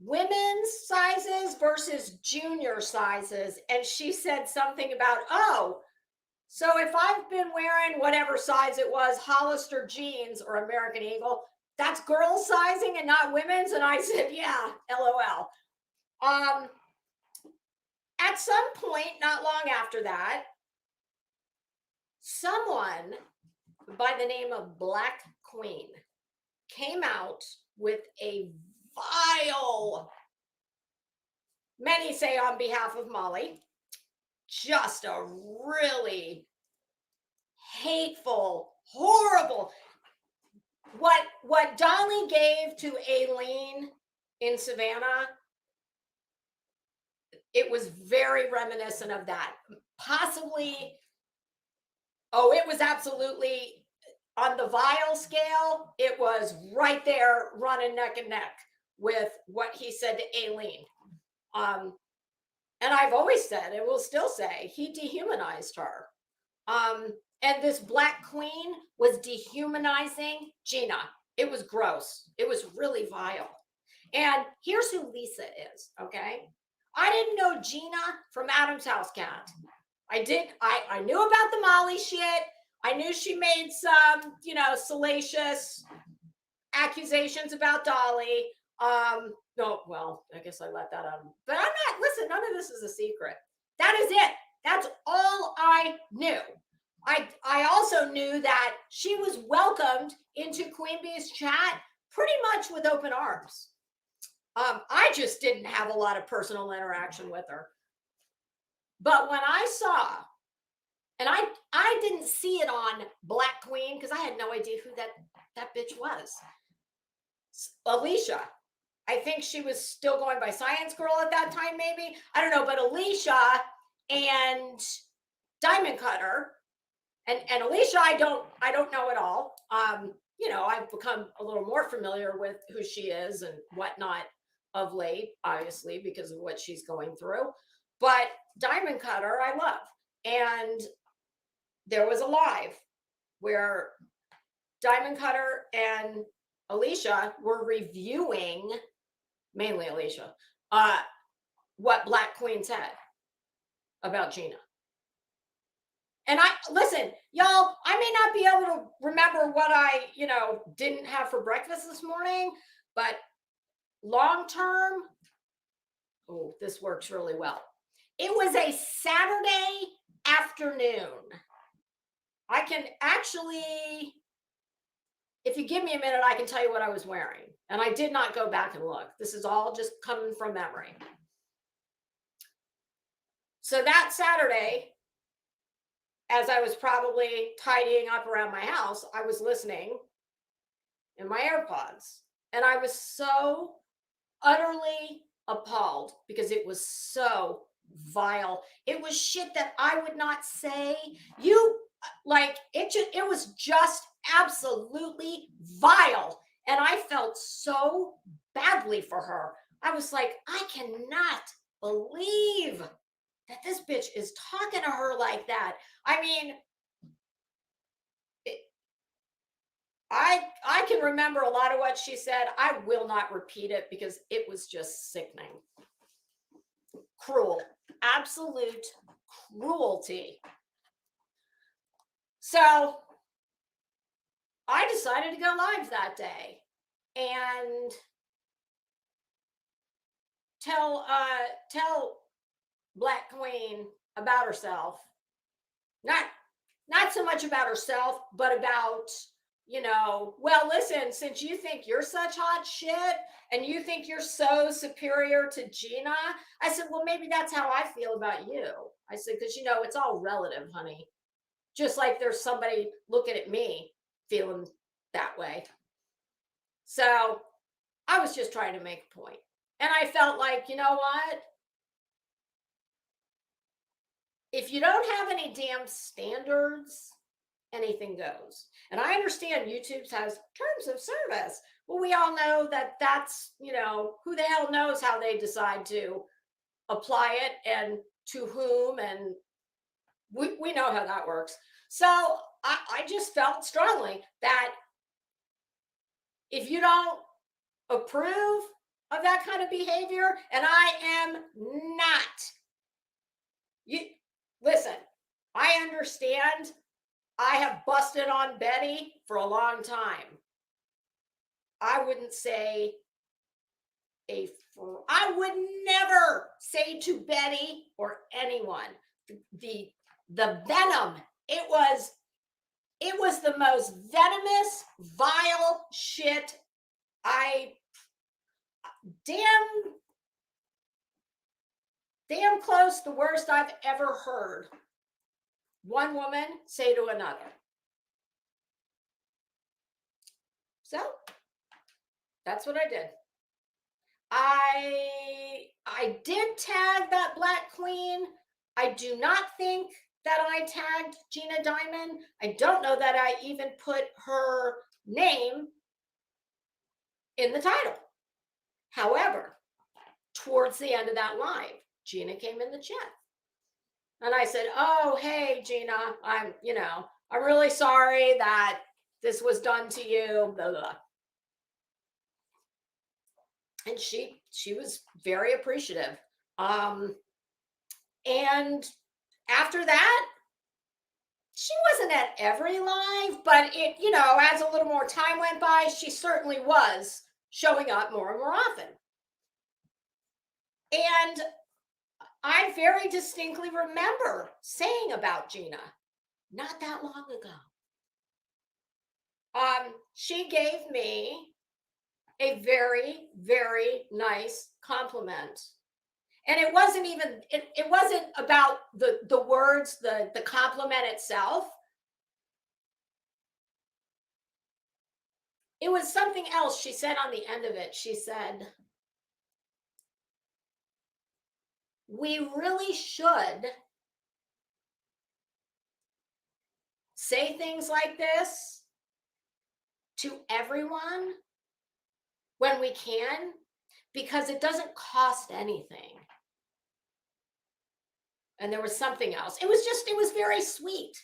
women's sizes versus junior sizes. And she said something about, oh, so if I've been wearing whatever size it was, Hollister jeans or American Eagle, that's girl sizing and not women's. And I said, yeah, LOL. At some point, not long after that, someone by the name of Black Queen came out with a vile, many say on behalf of Molly, just a really hateful, horrible. What Dolly gave to Aileen in Savannah, it was very reminiscent of that. Possibly, it was absolutely on the vile scale. It was right there running neck and neck with what he said to Aileen. And I've always said, and will still say, he dehumanized her. And this Black Queen was dehumanizing Gina. It was gross. It was really vile. And here's who Lisa is, okay? I didn't know Gina from Adam's House Cat. I knew about the Molly shit. I knew she made some, salacious accusations about Dolly. No, well, I guess I let that out. But listen, none of this is a secret. That is it. That's all I knew. I also knew that she was welcomed into Queen Bee's chat pretty much with open arms. I just didn't have a lot of personal interaction with her. But when I saw, and I didn't see it on Black Queen because I had no idea who that bitch was. Alicia. I think she was still going by Science Girl at that time, maybe. I don't know, but Alicia and Diamond Cutter, and Alicia, I don't know at all. I've become a little more familiar with who she is and whatnot of late, obviously, because of what she's going through. But Diamond Cutter, I love. And there was a live where Diamond Cutter and Alicia were reviewing, mainly Alicia, what Black Queen said about Gina. And listen, y'all, I may not be able to remember what I, didn't have for breakfast this morning, but long term, this works really well. It was a Saturday afternoon. I can actually, if you give me a minute, I can tell you what I was wearing. And I did not go back and look. This is all just coming from memory. So that Saturday, as I was probably tidying up around my house, I was listening in my AirPods. And I was so utterly appalled because it was so vile. It was shit that I would not say. It was just absolutely vile. And I felt so badly for her. I was like, I cannot believe that this bitch is talking to her like that. I mean, I can remember a lot of what she said. I will not repeat it because it was just sickening. Cruel. Absolute cruelty. So I decided to go live that day and tell Black Queen about herself. Not so much about herself, but about, well, listen, since you think you're such hot shit and you think you're so superior to Gina, I said, well, maybe that's how I feel about you. I said, because, it's all relative, honey. Just like there's somebody looking at me feeling that way. So I was just trying to make a point. And I felt like, you know what? If you don't have any damn standards, anything goes. And I understand YouTube has terms of service. Well, we all know that that's, who the hell knows how they decide to apply it. And to whom, and we know how that works. So I just felt strongly that if you don't approve of that kind of behavior, and I am not, you listen, I understand. I have busted on Betty for a long time. I wouldn't say I would never say to Betty or anyone the venom. It was the most venomous, vile shit. Damn close the worst I've ever heard one woman say to another. So that's what I did. I did tag that Black Queen. I do not think that I tagged Gina Diamond. I don't know that I even put her name in the title. However, towards the end of that live, Gina came in the chat. And I said, oh, hey, Gina, I'm really sorry that this was done to you, blah, blah. And she was very appreciative. And after that, she wasn't at every live, but it, as a little more time went by, she certainly was showing up more and more often. And I very distinctly remember saying about Gina not that long ago. She gave me a very, very nice compliment. And it wasn't even, it wasn't about the words, the compliment itself. It was something else she said on the end of it. She said, we really should say things like this to everyone when we can, because it doesn't cost anything. And there was something else. It was very sweet.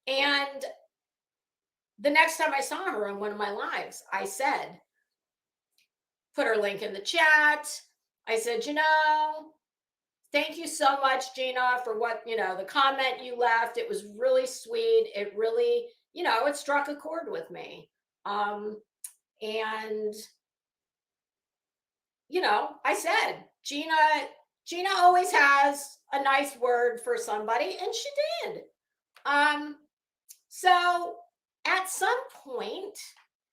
And the next time I saw her on one of my lives, I said, put her link in the chat. I said, thank you so much, Gina, for what, the comment you left. It was really sweet. It really, it struck a chord with me. And, I said, Gina always has a nice word for somebody, and she did. So at some point,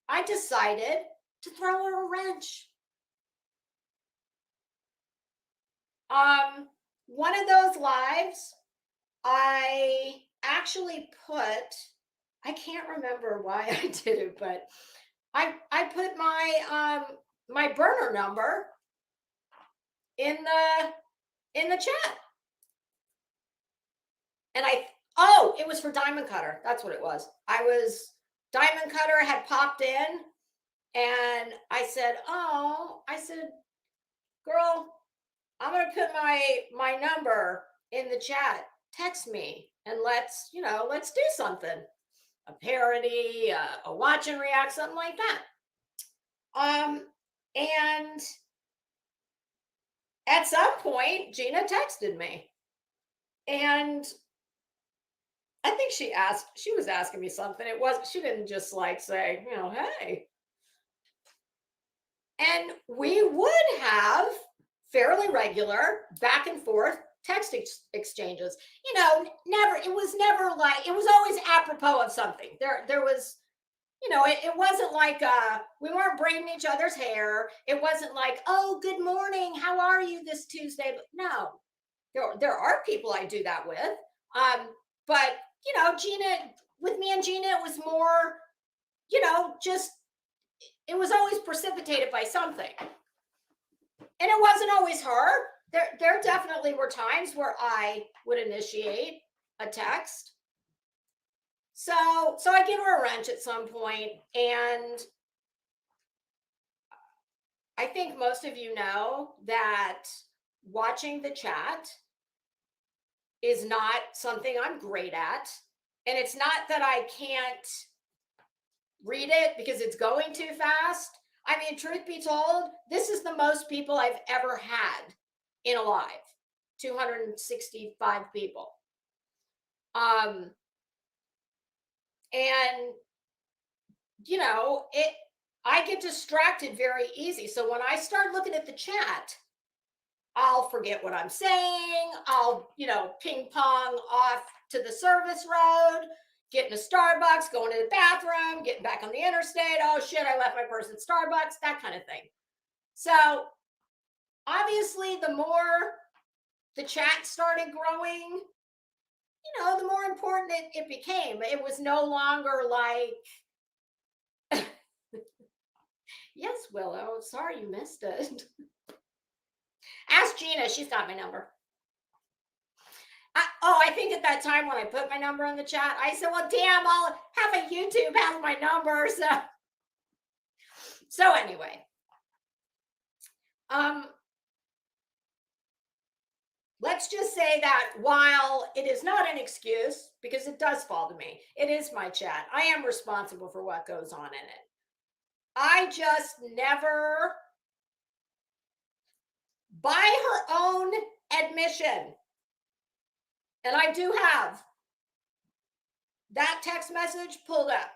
I decided to throw her a wrench. One of those lives, I actually put, I can't remember why I did it, but I put my burner number in the chat. And it was for Diamond Cutter. That's what it was. Diamond Cutter had popped in, and I said, girl, I'm going to put my number in the chat. Text me and let's do something. A parody, a watch and react, something like that. And at some point, Gina texted me. And I think she was asking me something. She didn't just say, hey. And we would have fairly regular back and forth text exchanges. It was always apropos of something. There was, it wasn't like we weren't braiding each other's hair. It wasn't like, oh, good morning, how are you this Tuesday? But no, there are people I do that with. But Gina, with me and Gina, it was more, just, it was always precipitated by something. And it wasn't always her. There definitely were times where I would initiate a text. So I give her a wrench at some point, and I think most of you know that watching the chat is not something I'm great at. And it's not that I can't read it because it's going too fast. I mean, truth be told, this is the most people I've ever had in a live, 265 people. And you know, I get distracted very easy. So when I start looking at the chat, I'll forget what I'm saying. I'll, ping pong off to the service road, getting to Starbucks, going to the bathroom, getting back on the interstate. Oh shit, I left my purse at Starbucks, that kind of thing. So obviously, the more the chat started growing, the more important it became. It was no longer like, yes, Willow, sorry you missed it. Ask Gina, she's got my number. I think at that time when I put my number in the chat, I said, well, damn, I'll have a YouTube has my number. So anyway, let's just say that while it is not an excuse, because it does fall to me, it is my chat. I am responsible for what goes on in it. I just never, by her own admission, and I do have that text message pulled up.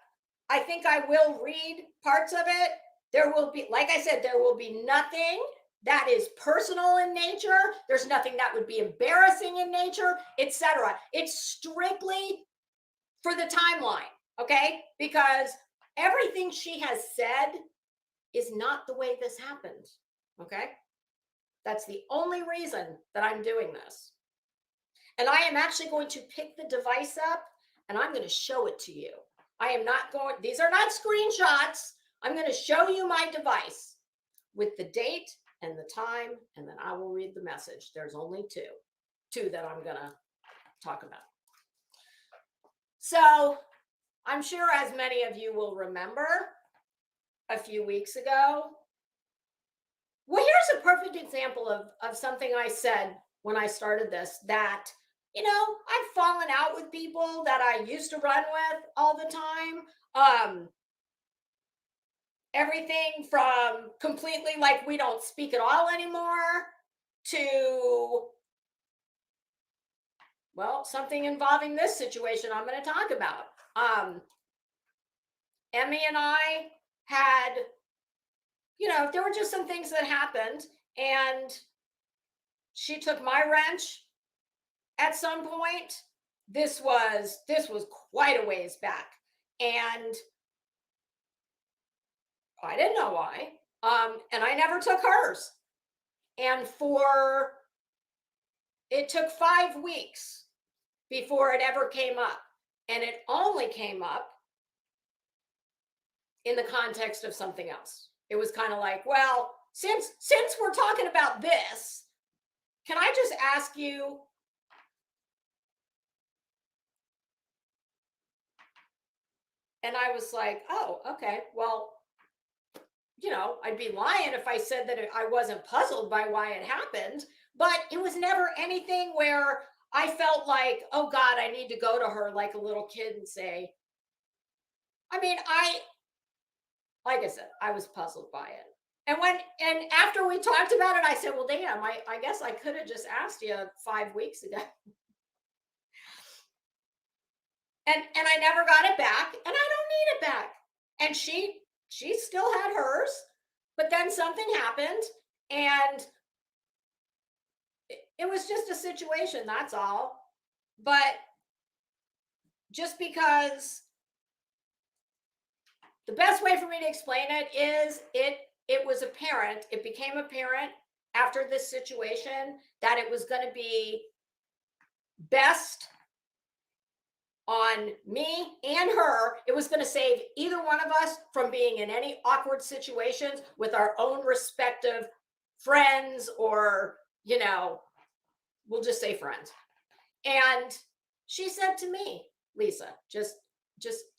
I think I will read parts of it. There will be, like I said, there will be nothing that is personal in nature. There's nothing that would be embarrassing in nature, etc. It's strictly for the timeline, okay? Because everything she has said is not the way this happened, okay? That's the only reason that I'm doing this. And I am actually going to pick the device up and I'm going to show it to you. I am not going, these are not screenshots. I'm going to show you my device with the date and the time, and then I will read the message. There's only two that I'm going to talk about. So I'm sure as many of you will remember a few weeks ago. Well, here's a perfect example of something I said when I started this, that I've fallen out with people that I used to run with all the time. Everything from completely like we don't speak at all anymore to, well, something involving this situation I'm going to talk about. Emmy and I had, there were just some things that happened, and she took my wrench at some point. This was quite a ways back, and I didn't know why. And I never took hers. And it took 5 weeks before it ever came up. And it only came up in the context of something else. It was kind of like, well, since we're talking about this, can I just ask you, and I was like, oh, okay, well, I'd be lying if I said that I wasn't puzzled by why it happened, but it was never anything where I felt like, oh God, I need to go to her like a little kid and say, I mean, like I said, I was puzzled by it. And after we talked about it, I said, well, damn, I guess I could have just asked you 5 weeks ago. And I never got it back, and I don't need it back. And she still had hers, but then something happened, and it was just a situation, that's all. But just because the best way for me to explain it is it was apparent, it became apparent after this situation that it was going to be best on me and her. It was going to save either one of us from being in any awkward situations with our own respective friends, or, we'll just say friends. And she said to me, Lisa, just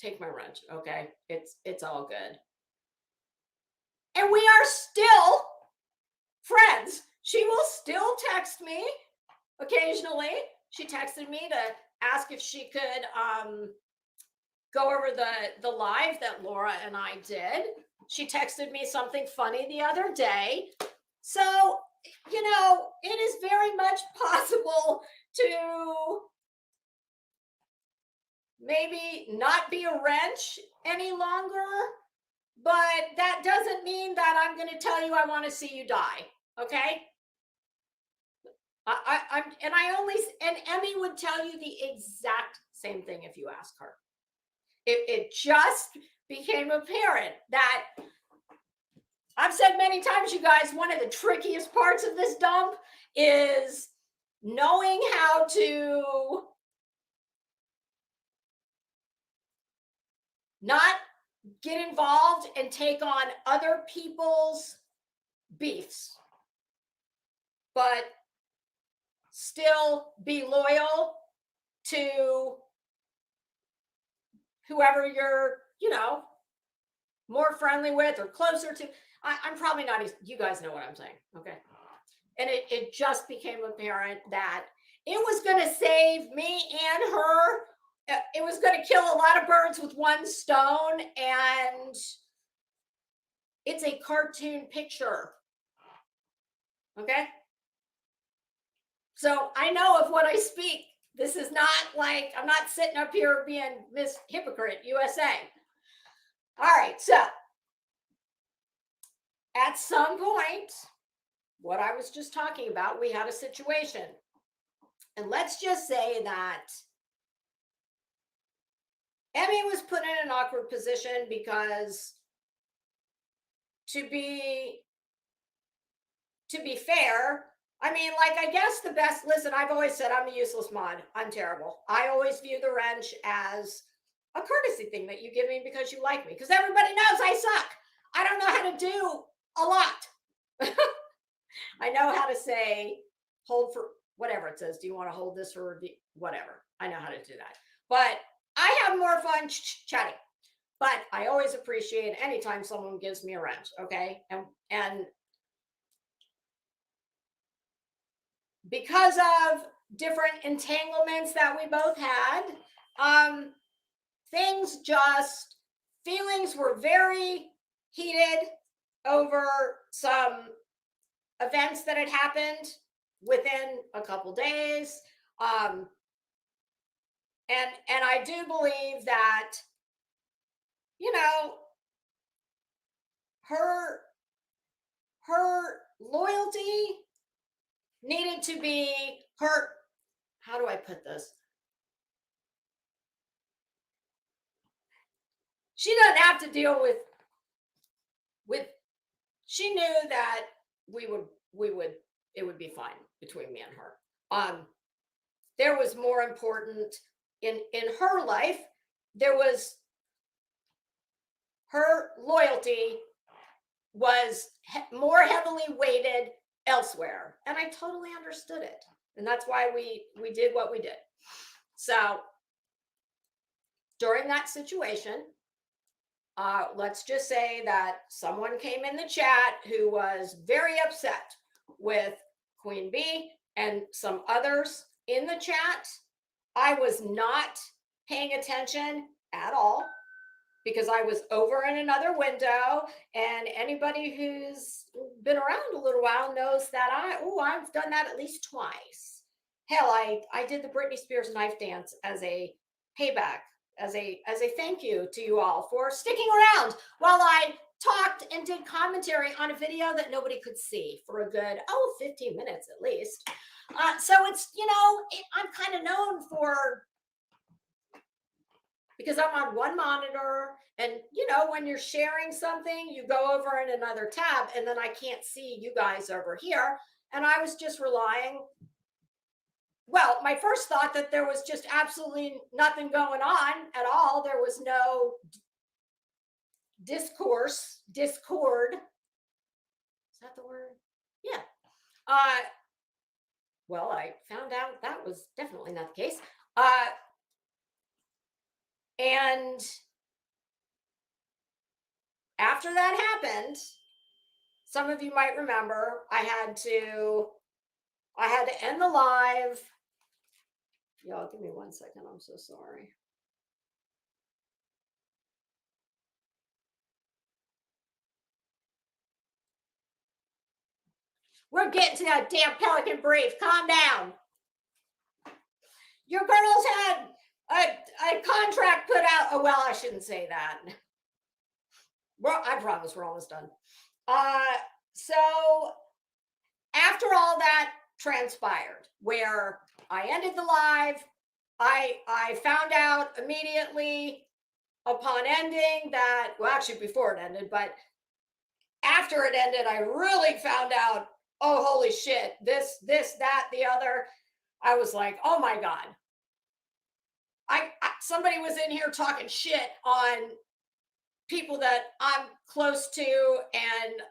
take my wrench, okay? It's all good. And we are still friends. she will still text me occasionally. She texted me to ask if she could go over the live that Laura and I did. She texted me something funny the other day. So, you know, it is very much possible to maybe not be a wrench any longer, but that doesn't mean that I'm going to tell you I want to see you die. Okay. And Emmy would tell you the exact same thing if you ask her. It just became apparent that I've said many times, you guys, one of the trickiest parts of this dump is knowing how to not get involved and take on other people's beefs, but still be loyal to whoever you're, you know, more friendly with or closer to. I'm probably not, you guys know what I'm saying, okay? And it just became apparent that it was going to save me and her. It was going to kill a lot of birds with one stone, and it's a cartoon picture, okay? So I know of what I speak. This is not like, I'm not sitting up here being Miss Hypocrite USA. All right, so at some point, what I was just talking about, we had a situation. And let's just say that Emmy was put in an awkward position because to be fair, I mean, like, I guess the best, listen, I've always said I'm a useless mod. I'm terrible. I always view the wrench as a courtesy thing that you give me because you like me, because everybody knows I suck. I don't know how to do a lot. I know how to say, hold for whatever it says. Do you want to hold this for whatever? I know how to do that. But I have more fun chatting. But I always appreciate anytime someone gives me a wrench, okay? And because of different entanglements that we both had, feelings were very heated over some events that had happened within a couple days. And I do believe that, you know, her loyalty needed to be her, how do I put this? She doesn't have to deal with she knew that it would be fine between me and her. There was more important in her life. There was her loyalty was more heavily weighted elsewhere, and I totally understood it, and that's why we did what we did. So during that situation, let's just say that someone came in the chat who was very upset with Queen Bee and some others in the chat. I was not paying attention at all because I was over in another window, and anybody who's been around a little while knows that I've done that at least twice. Hell, I did the Britney Spears knife dance as a payback, as a thank you to you all for sticking around while I talked and did commentary on a video that nobody could see for a good 15 minutes at least. So it's, you know, I'm kind of known for, because I'm on one monitor, and you know, when you're sharing something, you go over in another tab, and then I can't see you guys over here. And I was just relying, well, my first thought that there was just absolutely nothing going on at all. There was no discord. Is that the word? Yeah. Well, I found out that was definitely not the case. And after that happened, some of you might remember I had to end the live. Y'all give me 1 second. I'm so sorry. We're getting to that damn Pelican brief. Calm down. Your girls had a contract put out. Oh, well, I shouldn't say that. Well, I promise we're almost done. So after all that transpired, where I ended the live, I found out immediately upon ending that, well, actually before it ended, but after it ended, I really found out, oh, holy shit, this, that, the other. I was like, oh my God. Somebody was in here talking shit on people that I'm close to and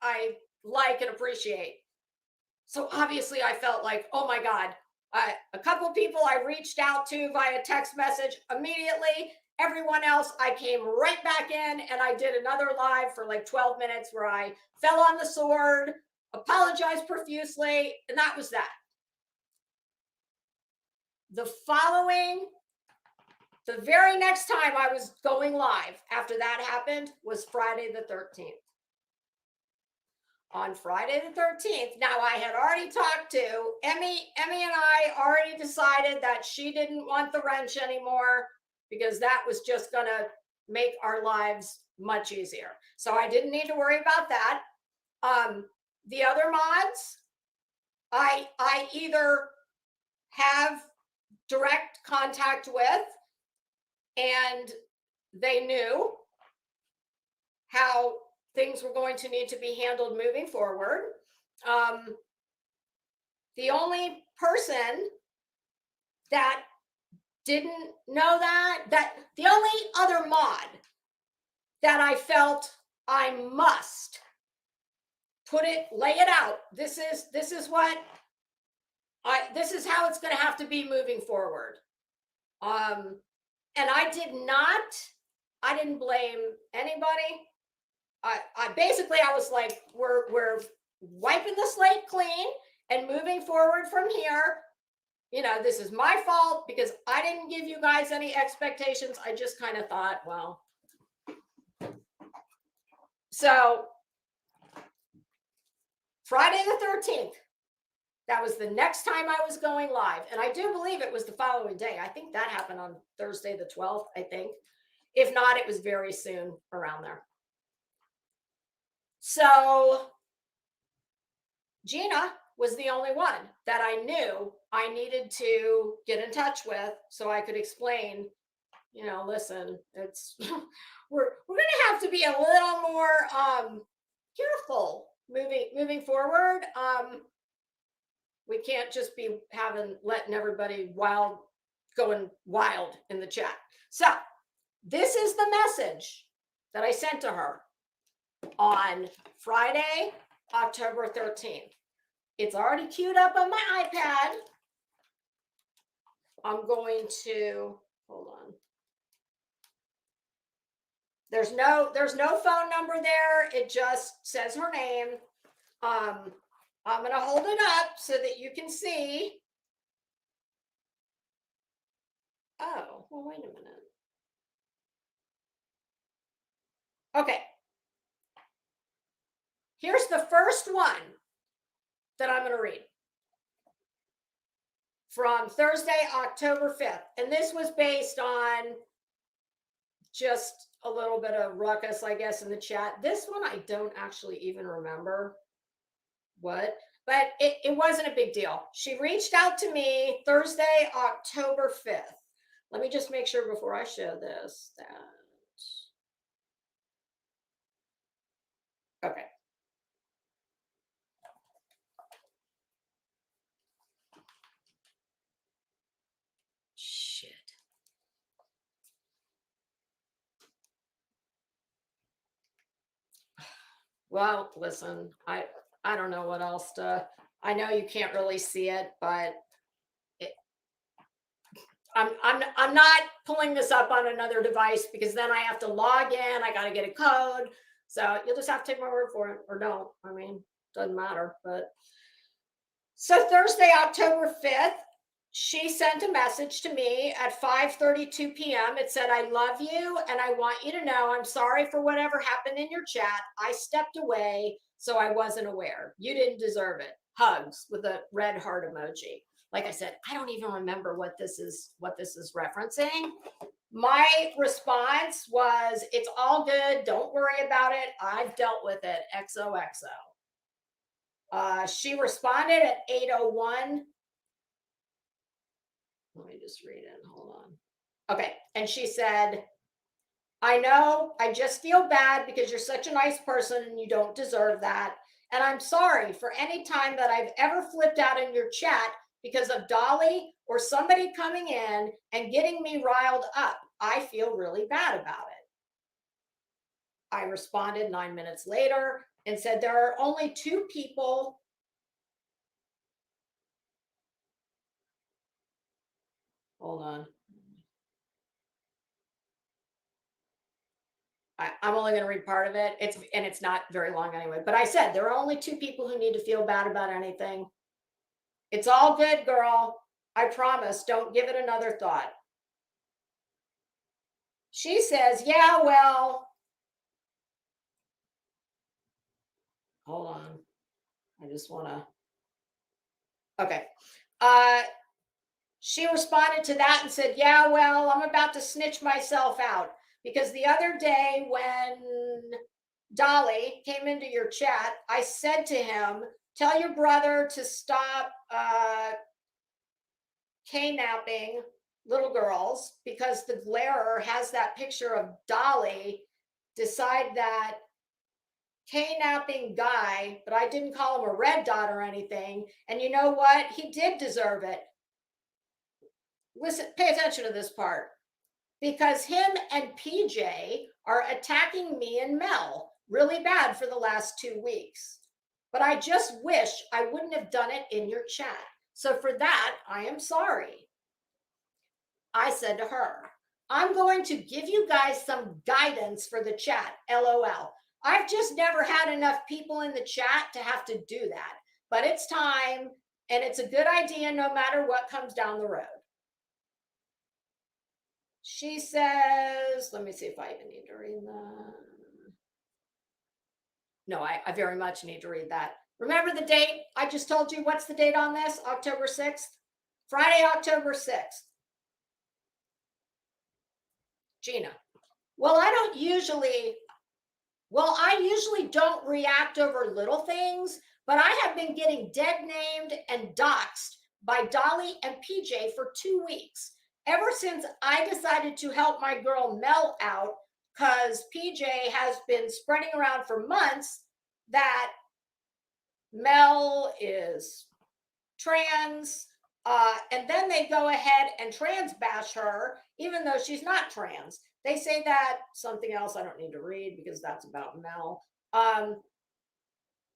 I like and appreciate. So obviously I felt like, oh my God, a couple of people I reached out to via text message immediately. Everyone else, I came right back in and I did another live for like 12 minutes where I fell on the sword, apologized profusely, and that was that. The very next time I was going live after that happened was Friday the 13th. On Friday the 13th, now I had already talked to Emmy and I already decided that she didn't want the wrench anymore because that was just going to make our lives much easier. So I didn't need to worry about that. The other mods, I either have direct contact with and they knew how things were going to need to be handled moving forward. The only person that didn't know that the only other mod that I felt I must lay it out. This is how it's going to have to be moving forward. And I didn't blame anybody. I basically, I was like, we're wiping the slate clean and moving forward from here. You know, this is my fault because I didn't give you guys any expectations. I just kind of thought, well, so Friday the 13th, that was the next time I was going live. And I do believe it was the following day. I think that happened on Thursday the 12th, I think. If not, it was very soon around there. So Gina was the only one that I knew I needed to get in touch with so I could explain, you know, listen, it's we're going to have to be a little more careful moving forward. We can't just be letting everybody going wild in the chat. So this is the message that I sent to her on Friday, October 13th. It's already queued up on my iPad. I'm going to, hold on. There's no phone number there. It just says her name. I'm going to hold it up so that you can see. Oh, well, wait a minute. Okay. Here's the first one that I'm going to read from Thursday, October 5th. And this was based on just a little bit of ruckus, I guess, in the chat. This one, I don't actually even remember but it wasn't a big deal. She reached out to me Thursday, October 5th. Let me just make sure before I show this that. Okay. Shit. Well, listen, I don't know what else to, I know you can't really see it, but I'm not pulling this up on another device because then I have to log in. I got to get a code. So you'll just have to take my word for it, or don't. I mean, doesn't matter. But so Thursday, October 5th, she sent a message to me at 5:32 p.m. It said, "I love you, and I want you to know I'm sorry for whatever happened in your chat. I stepped away, so I wasn't aware. You didn't deserve it. Hugs," with a red heart emoji. Like I said, I don't even remember what this is referencing. My response was, "It's all good. Don't worry about it. I've dealt with it. XOXO." She responded at 8:01. Let me just read it. Hold on. Okay. And she said, "I know, I just feel bad because you're such a nice person and you don't deserve that. And I'm sorry for any time that I've ever flipped out in your chat because of Dolly or somebody coming in and getting me riled up. I feel really bad about it." I responded 9 minutes later and said, "There are only two people." Hold on. I'm only going to read part of it. It's not very long anyway. But I said there are only two people who need to feel bad about anything. It's all good, girl. I promise. Don't give it another thought. She says, "Yeah, well." Hold on. I just want to. Okay. She responded to that and said, "Yeah, well, I'm about to snitch myself out because the other day when Dolly came into your chat, I said to him, 'Tell your brother to stop kidnapping little girls,' because the Glairer has that picture of Dolly. Decide that kidnapping guy, but I didn't call him a red dot or anything. And you know what? He did deserve it." Listen, pay attention to this part. "Because him and PJ are attacking me and Mel really bad for the last 2 weeks. But I just wish I wouldn't have done it in your chat. So for that, I am sorry." I said to her, "I'm going to give you guys some guidance for the chat. LOL. I've just never had enough people in the chat to have to do that. But it's time, and it's a good idea no matter what comes down the road." She says, let me see if I even need to read that. No, I very much need to read that. Remember the date? I just told you. What's the date on this? October 6th? Friday, October 6th. Gina. I usually don't react over little things, but I have been getting dead named and doxxed by Dolly and PJ for 2 weeks. Ever since I decided to help my girl Mel out, because PJ has been spreading around for months that Mel is trans, and then they go ahead and trans bash her, even though she's not trans. They say that something else I don't need to read because that's about Mel.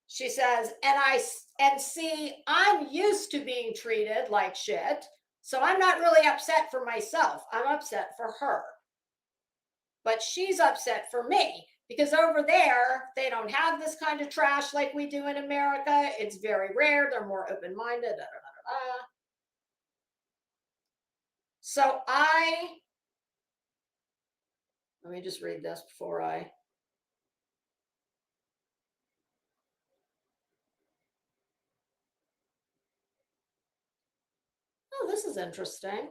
She says, and see, I'm used to being treated like shit, so I'm not really upset for myself. I'm upset for her. But she's upset for me because over there, they don't have this kind of trash like we do in America. It's very rare. They're more open-minded. So let me just read this before I. Oh, this is interesting.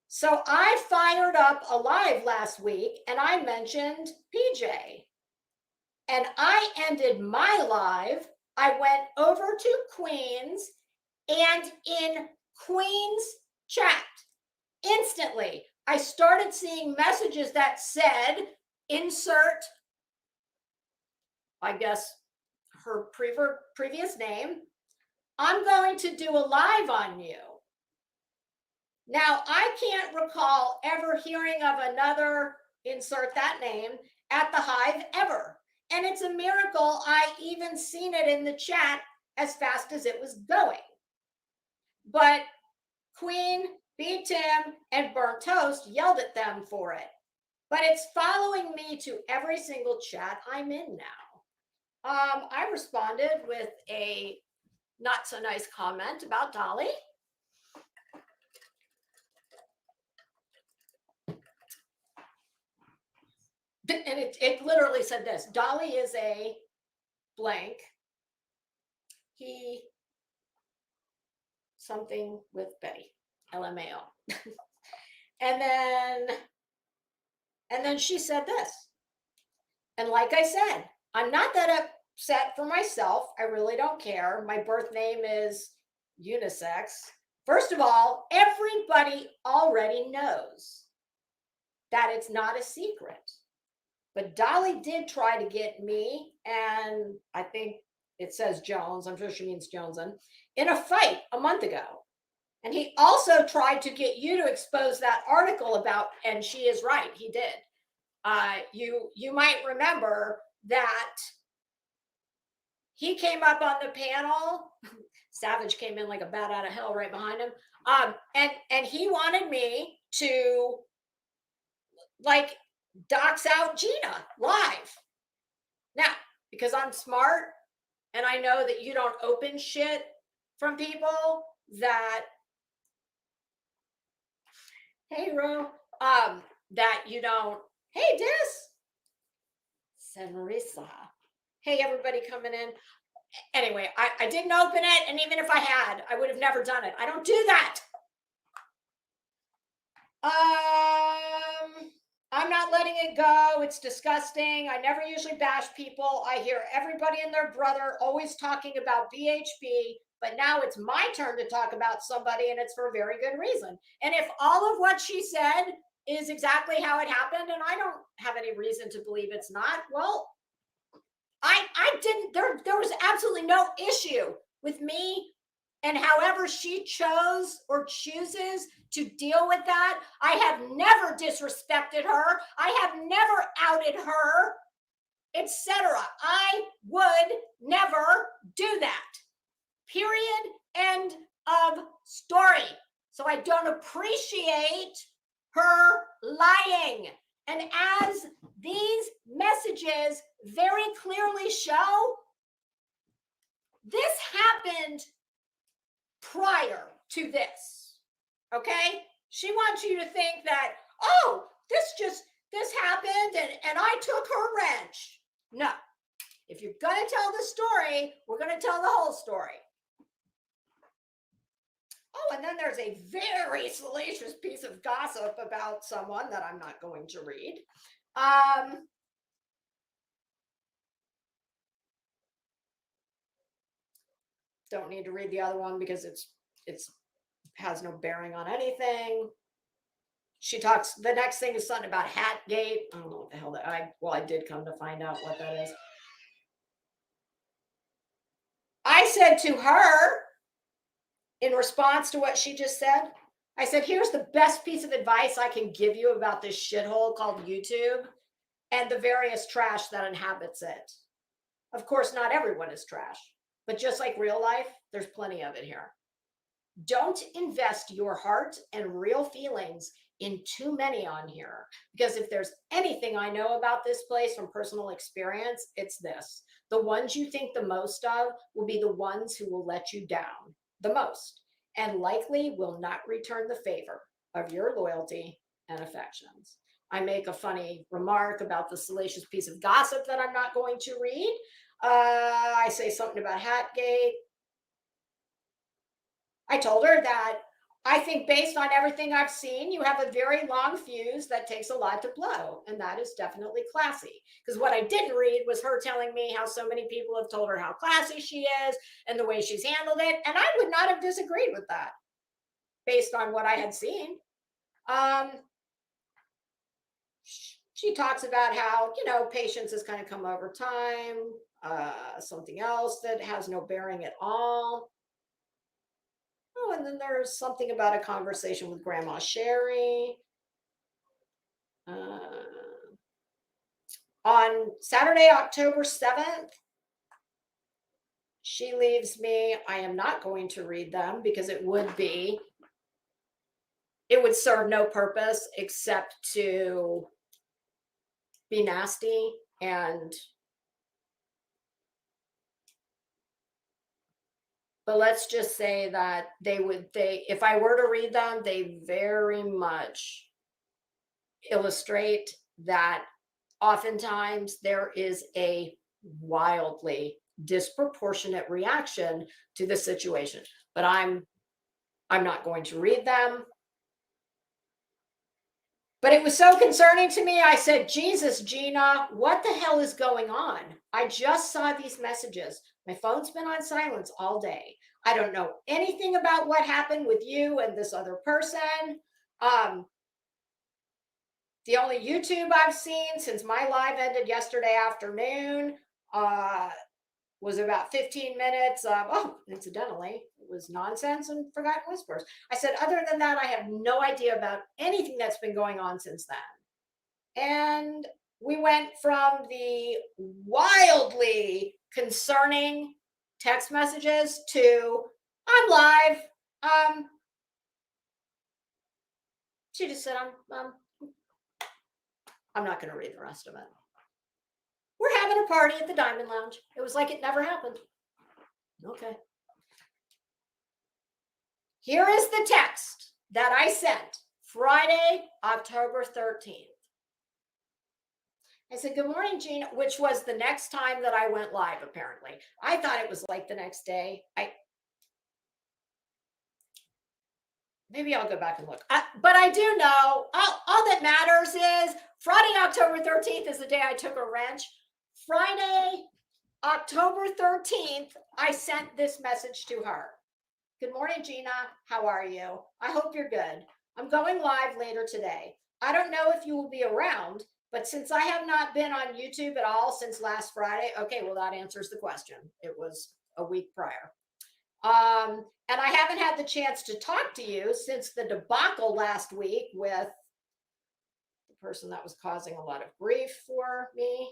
So I fired up a live last week and I mentioned PJ. And I ended my live. I went over to Queen's, and in Queen's chat, instantly, I started seeing messages that said, insert, I guess, her previous name. I'm going to do a live on you. Now, I can't recall ever hearing of another, insert that name, at the Hive ever. And it's a miracle I even seen it in the chat as fast as it was going. But Queen, B. Tim, and Burnt Toast yelled at them for it. but it's following me to every single chat I'm in now. I responded with a not so nice comment about Dolly. And it literally said this: Dolly is a blank. He something with Betty, LMAO. and then she said this. And like I said, I'm not that upset for myself. I really don't care. My birth name is unisex. First of all, everybody already knows that it's not a secret. But Dolly did try to get me, and I think it says Jones, I'm sure she means Joneson, in a fight a month ago. And he also tried to get you to expose that article about, and she is right, he did. You might remember that he came up on the panel. Savage came in like a bat out of hell right behind him. And he wanted me to like dox out Gina live. Now, because I'm smart and I know that you don't open shit from people that, hey, Ro, that you don't, hey, Dis, Senrisa. Hey, everybody coming in. Anyway, I didn't open it, and even if I had, I would have never done it. I don't do that. I'm not letting it go. It's disgusting. I never usually bash people. I hear everybody and their brother always talking about BHB, but now it's my turn to talk about somebody, and it's for a very good reason. And if all of what she said is exactly how it happened, and I don't have any reason to believe it's not, well, I didn't, there was absolutely no issue with me and however she chose or chooses to deal with that. I have never disrespected her. I have never outed her, etc. I would never do that. Period. End of story. So I don't appreciate her lying. And as these messages very clearly show, this happened prior to this, okay? She wants you to think that, oh, this happened and I took her wrench. No. If you're going to tell the story, we're going to tell the whole story. Oh, and then there's a very salacious piece of gossip about someone that I'm not going to read. Don't need to read the other one because it's has no bearing on anything. She talks, the next thing is something about Hatgate. I don't know what the hell that, I did come to find out what that is. I said to her, in response to what she just said, I said, here's the best piece of advice I can give you about this shithole called YouTube and the various trash that inhabits it. Of course, not everyone is trash, but just like real life, there's plenty of it here. Don't invest your heart and real feelings in too many on here, because if there's anything I know about this place from personal experience, it's this. The ones you think the most of will be the ones who will let you down the most and likely will not return the favor of your loyalty and affections. I make a funny remark about the salacious piece of gossip that I'm not going to read. I say something about Hatgate. I told her that I think based on everything I've seen, you have a very long fuse that takes a lot to blow. And that is definitely classy. Because what I didn't read was her telling me how so many people have told her how classy she is and the way she's handled it. And I would not have disagreed with that based on what I had seen. She talks about how, patience has kind of come over time. Something else that has no bearing at all. Oh, and then there's something about a conversation with Grandma Sherry. On Saturday, October 7th, she leaves me. I am not going to read them because it would serve no purpose except to be nasty, but let's just say that if I were to read them, they very much illustrate that oftentimes there is a wildly disproportionate reaction to the situation. But I'm not going to read them. But it was so concerning to me. I said, Jesus, Gina, what the hell is going on? I just saw these messages. My phone's been on silence all day. I don't know anything about what happened with you and this other person. The only YouTube I've seen since my live ended yesterday afternoon was about 15 minutes of, oh, incidentally, it was nonsense and forgotten whispers. I said, other than that, I have no idea about anything that's been going on since then. And we went from the wildly concerning text messages to, I'm live. She just said, I'm not going to read the rest of it. We're having a party at the Diamond Lounge. It was like it never happened. Okay. Here is the text that I sent Friday, October 13th. I said, good morning, Gina, which was the next time that I went live, apparently. I thought it was like the next day. Maybe I'll go back and look. But I do know, all that matters is Friday, October 13th is the day I took a wrench. Friday, October 13th, I sent this message to her. Good morning, Gina. How are you? I hope you're good. I'm going live later today. I don't know if you will be around, but since I have not been on YouTube at all since last Friday, okay, well, that answers the question. It was a week prior. And I haven't had the chance to talk to you since the debacle last week with the person that was causing a lot of grief for me.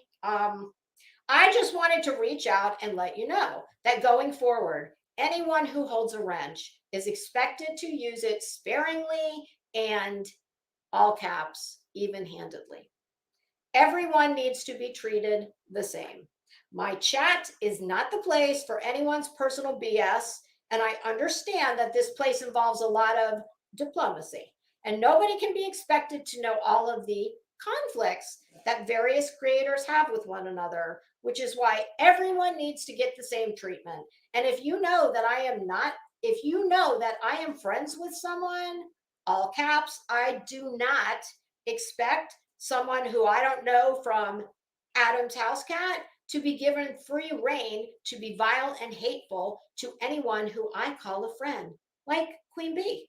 I just wanted to reach out and let you know that going forward, anyone who holds a wrench is expected to use it sparingly and, all caps, even-handedly. Everyone needs to be treated the same. My chat is not the place for anyone's personal BS, and I understand that this place involves a lot of diplomacy, and nobody can be expected to know all of the conflicts that various creators have with one another, which is why everyone needs to get the same treatment. And if you know that I am friends with someone, all caps, I do not expect someone who I don't know from Adam's house cat to be given free reign to be vile and hateful to anyone who I call a friend, like Queen Bee.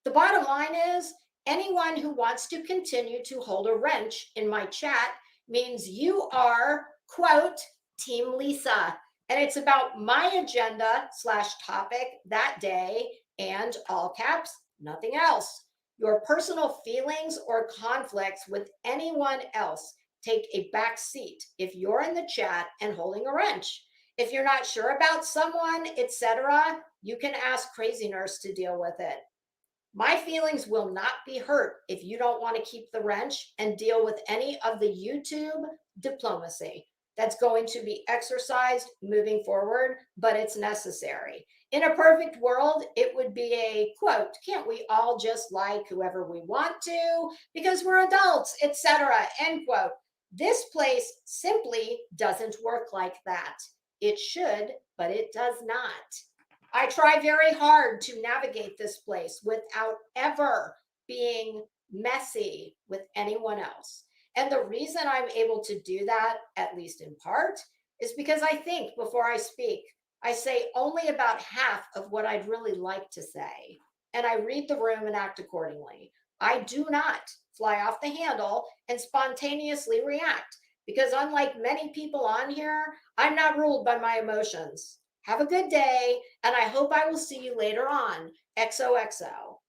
The bottom line is, anyone who wants to continue to hold a wrench in my chat means you are, quote, Team Lisa. And it's about my agenda / topic that day, and all caps, nothing else. Your personal feelings or conflicts with anyone else take a back seat if you're in the chat and holding a wrench. If you're not sure about someone, etc., you can ask Crazy Nurse to deal with it. My feelings will not be hurt if you don't want to keep the wrench and deal with any of the YouTube diplomacy that's going to be exercised moving forward, but it's necessary. In a perfect world, it would be a, quote, can't we all just like whoever we want to because we're adults, etc., end quote. This place simply doesn't work like that. It should, but it does not. I try very hard to navigate this place without ever being messy with anyone else. And the reason I'm able to do that, at least in part, is because I think before I speak. I say only about half of what I'd really like to say, and I read the room and act accordingly. I do not fly off the handle and spontaneously react, because unlike many people on here, I'm not ruled by my emotions. Have a good day, and I hope I will see you later on. XOXO.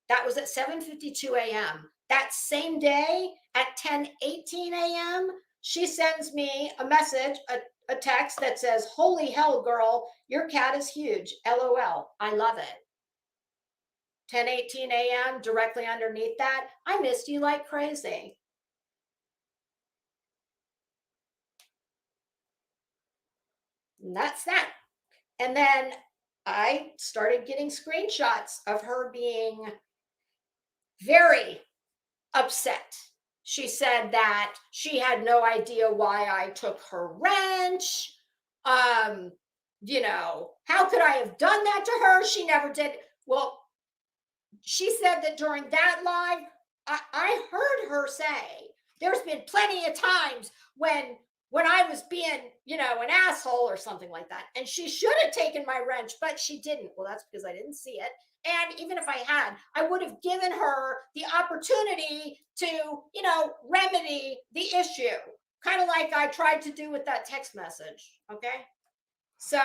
That was at 7:52 a.m. That same day at 10:18 a.m., she sends me a message, a text that says, holy hell, girl, your cat is huge. LOL. I love it. 10:18 a.m., directly underneath that, I missed you like crazy. And that's that. And then I started getting screenshots of her being very upset. She said that she had no idea why I took her wrench. You know, how could I have done that to her? She never did. Well, she said that during that live, I heard her say there's been plenty of times when I was being, you know, an asshole or something like that. And she should have taken my wrench, but she didn't. Well, that's because I didn't see it. And even if I had, I would have given her the opportunity to, you know, remedy the issue, kind of like I tried to do with that text message. Okay. So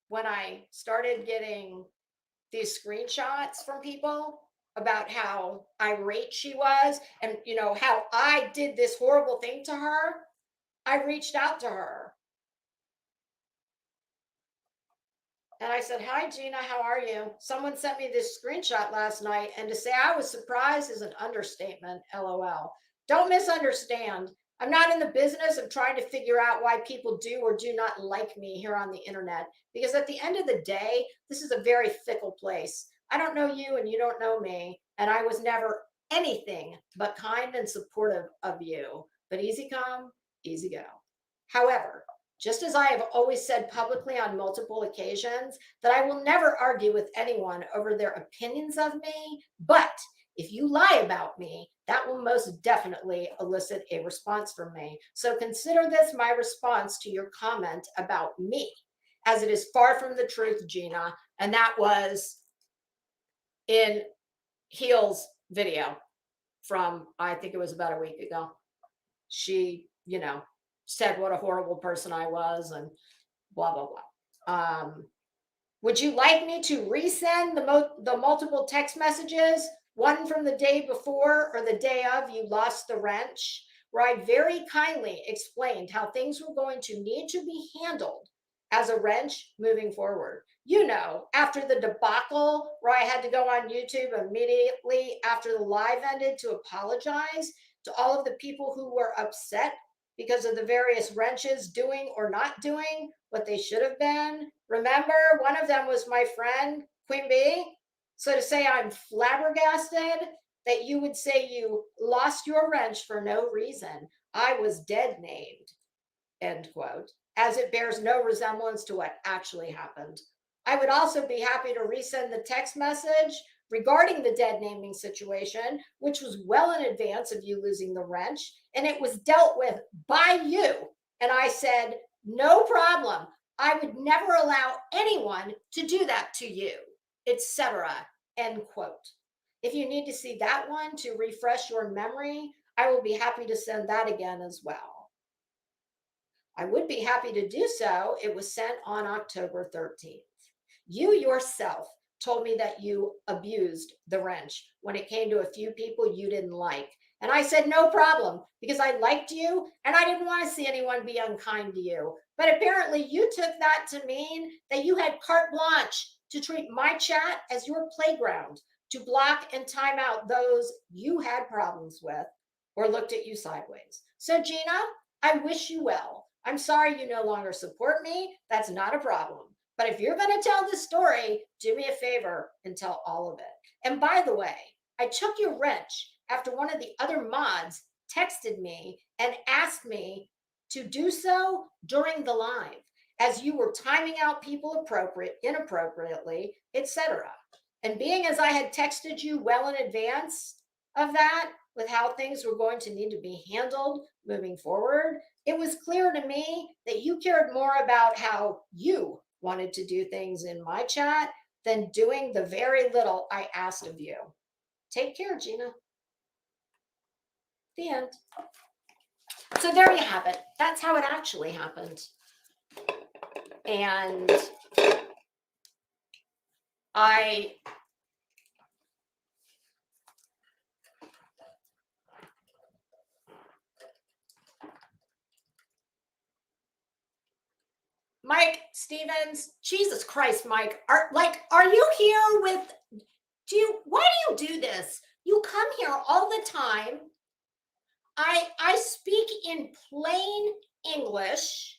when I started getting these screenshots from people about how irate she was and, you know, how I did this horrible thing to her, I reached out to her. And I said, "Hi, Gina, how are you? Someone sent me this screenshot last night, and to say I was surprised is an understatement, LOL. Don't misunderstand. I'm not in the business of trying to figure out why people do or do not like me here on the internet, because at the end of the day, this is a very fickle place. I don't know you and you don't know me, and I was never anything but kind and supportive of you. But easy come, easy go. However, just as I have always said publicly on multiple occasions that I will never argue with anyone over their opinions of me, but if you lie about me, that will most definitely elicit a response from me. So consider this my response to your comment about me, as it is far from the truth, Gina." And that was in Heel's video from, I think it was about a week ago. She, you know, said what a horrible person I was and blah, blah, blah. Would you like me to resend the multiple text messages, one from the day before or the day of you lost the wrench, where I very kindly explained how things were going to need to be handled as a wrench moving forward? You know, after the debacle where I had to go on YouTube immediately after the live ended to apologize to all of the people who were upset because of the various wrenches doing or not doing what they should have been. Remember, one of them was my friend, Queen Bee. So to say I'm flabbergasted that you would say you lost your wrench for no reason, I was dead named, end quote, as it bears no resemblance to what actually happened. I would also be happy to resend the text message regarding the dead naming situation, which was well in advance of you losing the wrench, and it was dealt with by you. And I said, no problem. I would never allow anyone to do that to you, etc. End quote. If you need to see that one to refresh your memory, I will be happy to send that again as well. I would be happy to do so. It was sent on October 13th. You yourself told me that you abused the wrench when it came to a few people you didn't like. And I said, no problem, because I liked you and I didn't want to see anyone be unkind to you. But apparently you took that to mean that you had carte blanche to treat my chat as your playground, to block and time out those you had problems with or looked at you sideways. So Gina, I wish you well. I'm sorry you no longer support me. That's not a problem. But if you're going to tell this story, do me a favor and tell all of it. And by the way, I took your wrench after one of the other mods texted me and asked me to do so during the live, as you were timing out people inappropriately, etc. And being as I had texted you well in advance of that, with how things were going to need to be handled moving forward, it was clear to me that you cared more about how you wanted to do things in my chat than doing the very little I asked of you. Take care, Gina. The end. So there you have it. That's how it actually happened. And Mike Stevens, Jesus Christ, Mike, are you here with, why do you do this? You come here all the time I speak in plain English.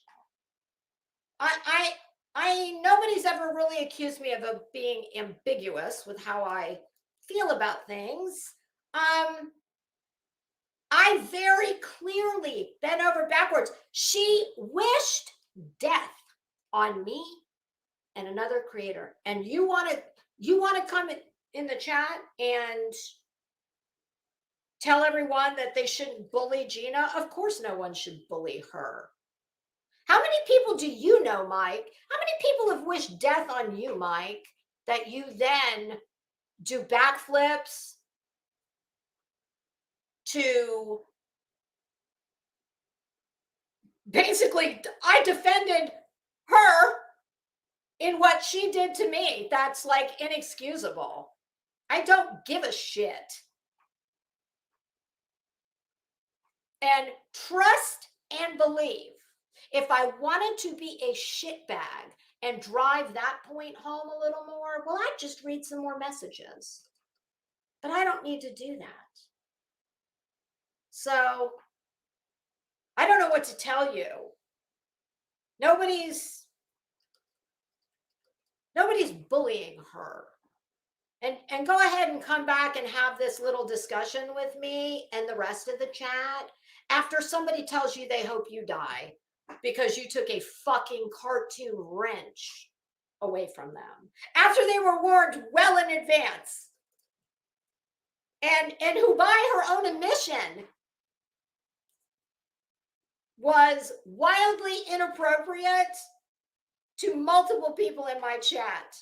Nobody's ever really accused me of being ambiguous with how I feel about things. I very clearly bent over backwards. She wished death on me and another creator. And you want to come in the chat and tell everyone that they shouldn't bully Gina? Of course no one should bully her. How many people do you know, Mike? How many people have wished death on you, Mike, that you then do backflips to basically, I defended her in what she did to me? That's like inexcusable. I don't give a shit. And trust and believe. If I wanted to be a shitbag and drive that point home a little more, well, I'd just read some more messages. But I don't need to do that. So I don't know what to tell you. Nobody's bullying her. And go ahead and come back and have this little discussion with me and the rest of the chat after somebody tells you they hope you die because you took a fucking cartoon wrench away from them after they were warned well in advance, and who by her own admission was wildly inappropriate to multiple people in my chat.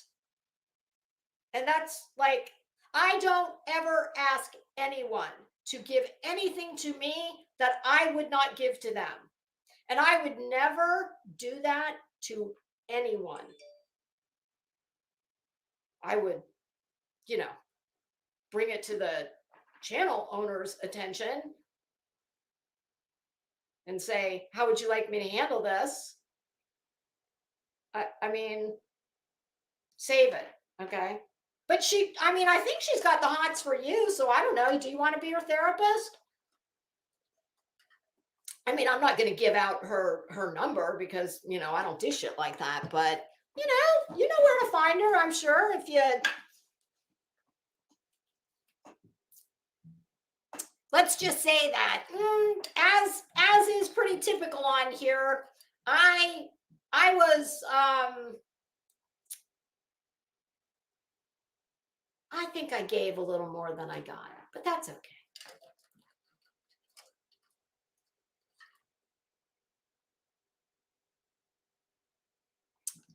And that's like, I don't ever ask anyone to give anything to me that I would not give to them. And I would never do that to anyone. I would, bring it to the channel owner's attention and say, how would you like me to handle this? I mean, save it, okay? But I think she's got the hots for you, so I don't know. Do you want to be her therapist? I mean, I'm not going to give out her number because, I don't do shit like that, but you know where to find her, I'm sure, if you... Let's just say that, as is pretty typical on here, I was, I think I gave a little more than I got, but that's okay.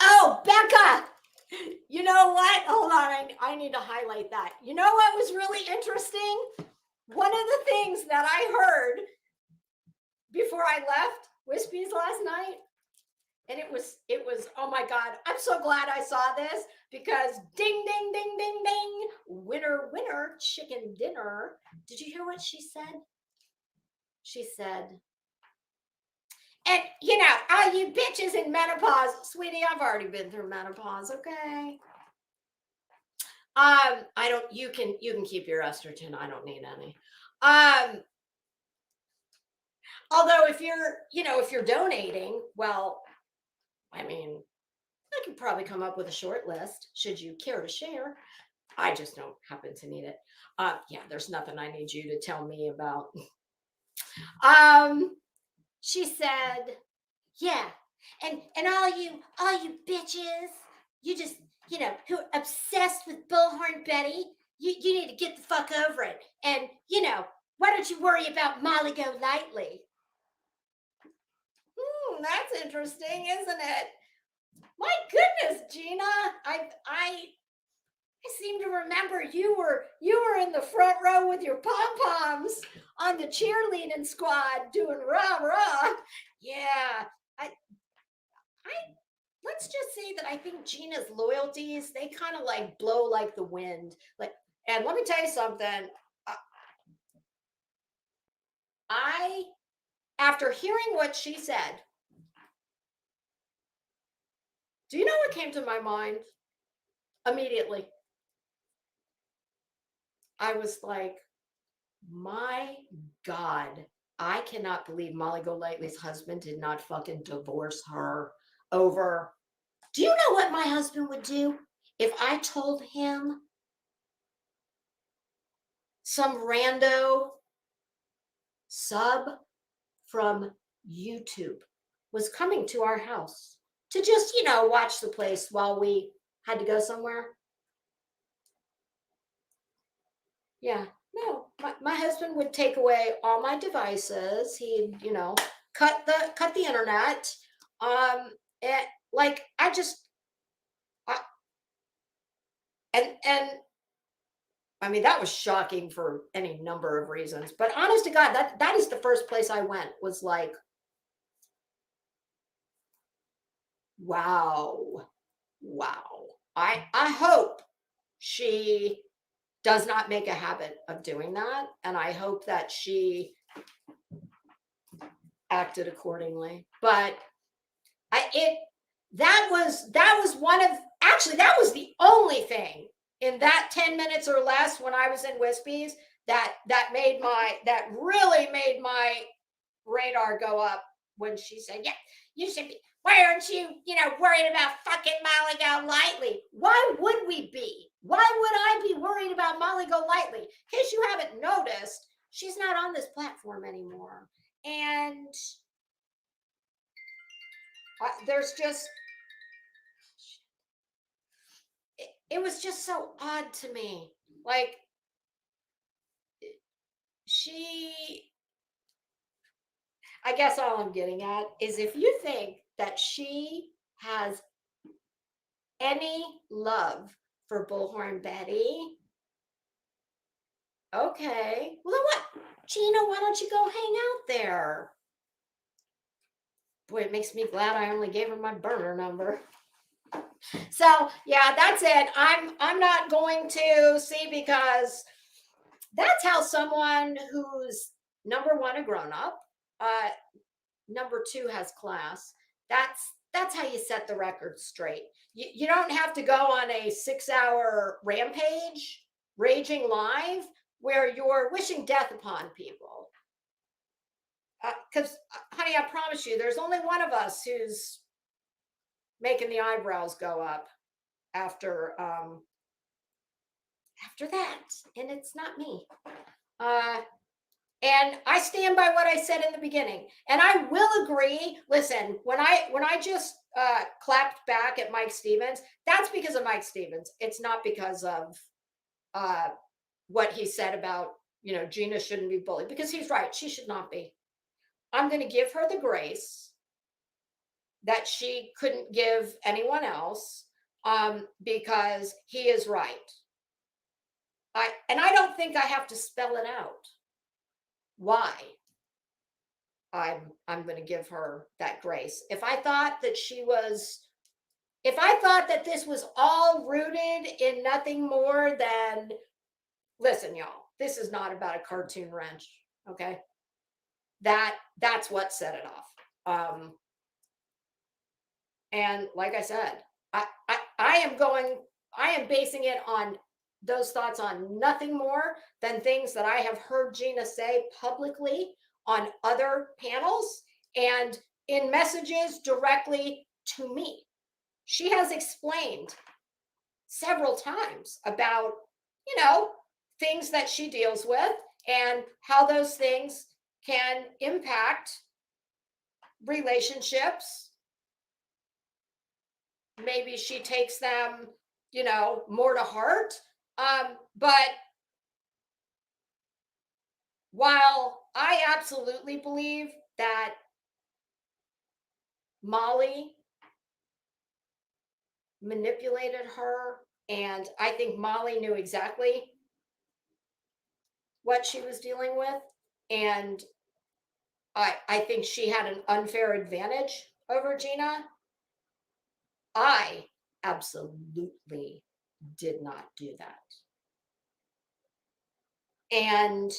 Oh, Becca, you know what? Hold on, I need to highlight that. You know what was really interesting? One of the things that I heard before I left Wispy's last night, and it was, oh my God, I'm so glad I saw this because ding, ding, ding, ding, ding, winner, winner, chicken dinner. Did you hear what she said? She said, and all you bitches in menopause, sweetie, I've already been through menopause, okay? You can keep your estrogen. I don't need any. Although if you're donating, well, I mean, I could probably come up with a short list should you care to share. I just don't happen to need it. Yeah, there's nothing I need you to tell me about. She said, yeah, and all you bitches, you just, who are obsessed with Bullhorn Betty, you need to get the fuck over it. And, why don't you worry about Molly Golightly? That's interesting, isn't it? My goodness, Gina, I seem to remember you were in the front row with your pom-poms on the cheerleading squad doing rah-rah. Yeah, I let's just say that I think Gina's loyalties, they kind of like blow like the wind. Like, and let me tell you something. After hearing what she said, do you know what came to my mind immediately? I was like, my God, I cannot believe Molly Golightly's husband did not fucking divorce her over. Do you know what my husband would do if I told him some rando sub from YouTube was coming to our house to just, watch the place while we had to go somewhere? Yeah, no, my husband would take away all my devices. He'd, cut the internet. And like I, and I mean, that was shocking for any number of reasons. But honest to God, that is the first place I went, was like, wow. I hope she does not make a habit of doing that, and I hope that she acted accordingly. But that was one of, actually, that was the only thing in that 10 minutes or less when I was in Wispies that really made my radar go up, when she said, yeah, you should be, why aren't you, worried about fucking Molly Golightly? Why would we be? Why would I be worried about Molly Golightly? In case you haven't noticed, she's not on this platform anymore. And there's just, it was just so odd to me. Like, I guess all I'm getting at is, if you think that she has any love for Bullhorn Betty, okay, well then what? Gina, why don't you go hang out there? Boy, it makes me glad I only gave her my burner number. So yeah, that's it. I'm not going to see, because that's how someone who's, number one, a grown-up, number two, has class, that's how you set the record straight. You don't have to go on a 6-hour rampage, raging live, where you're wishing death upon people. Because, honey, I promise you, there's only one of us who's making the eyebrows go up after that, and it's not me. And I stand by what I said in the beginning. And I will agree. Listen, when I just clapped back at Mike Stevens, that's because of Mike Stevens. It's not because of what he said about, Gina shouldn't be bullied, because he's right. She should not be. I'm going to give her the grace that she couldn't give anyone else, because he is right. I don't think I have to spell it out why I'm going to give her that grace. If I thought that this was all rooted in nothing more than, listen, y'all, this is not about a cartoon wrench, okay? That's what set it off. And like I said, I am basing it on those thoughts on nothing more than things that I have heard Gina say publicly on other panels and in messages directly to me. She has explained several times about, things that she deals with and how those things can impact relationships. Maybe she takes them, more to heart. But while I absolutely believe that Molly manipulated her, and I think Molly knew exactly what she was dealing with, and I think she had an unfair advantage over Gina, I absolutely did not do that. And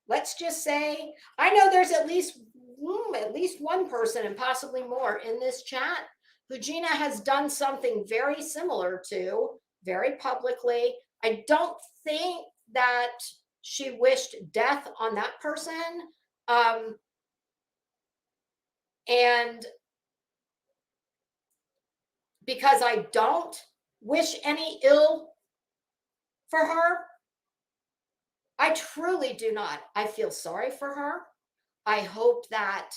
let's just say, I know there's at least one person, and possibly more, in this chat who Gina has done something very similar to, very publicly. I don't think that she wished death on that person, And because I don't wish any ill for her, I truly do not. I feel sorry for her. I hope that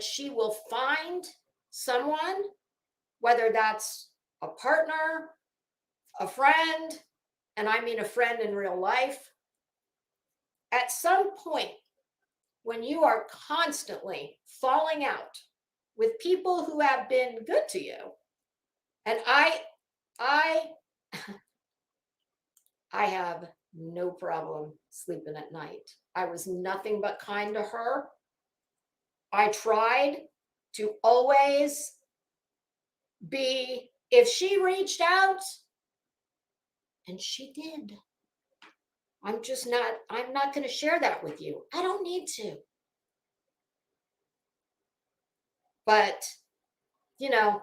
she will find someone, whether that's a partner, a friend, and I mean a friend in real life. At some point, when you are constantly falling out with people who have been good to you, and I have no problem sleeping at night. I was nothing but kind to her. I tried to always be, if she reached out, and she did, I'm not going to share that with you. I don't need to. But, you know,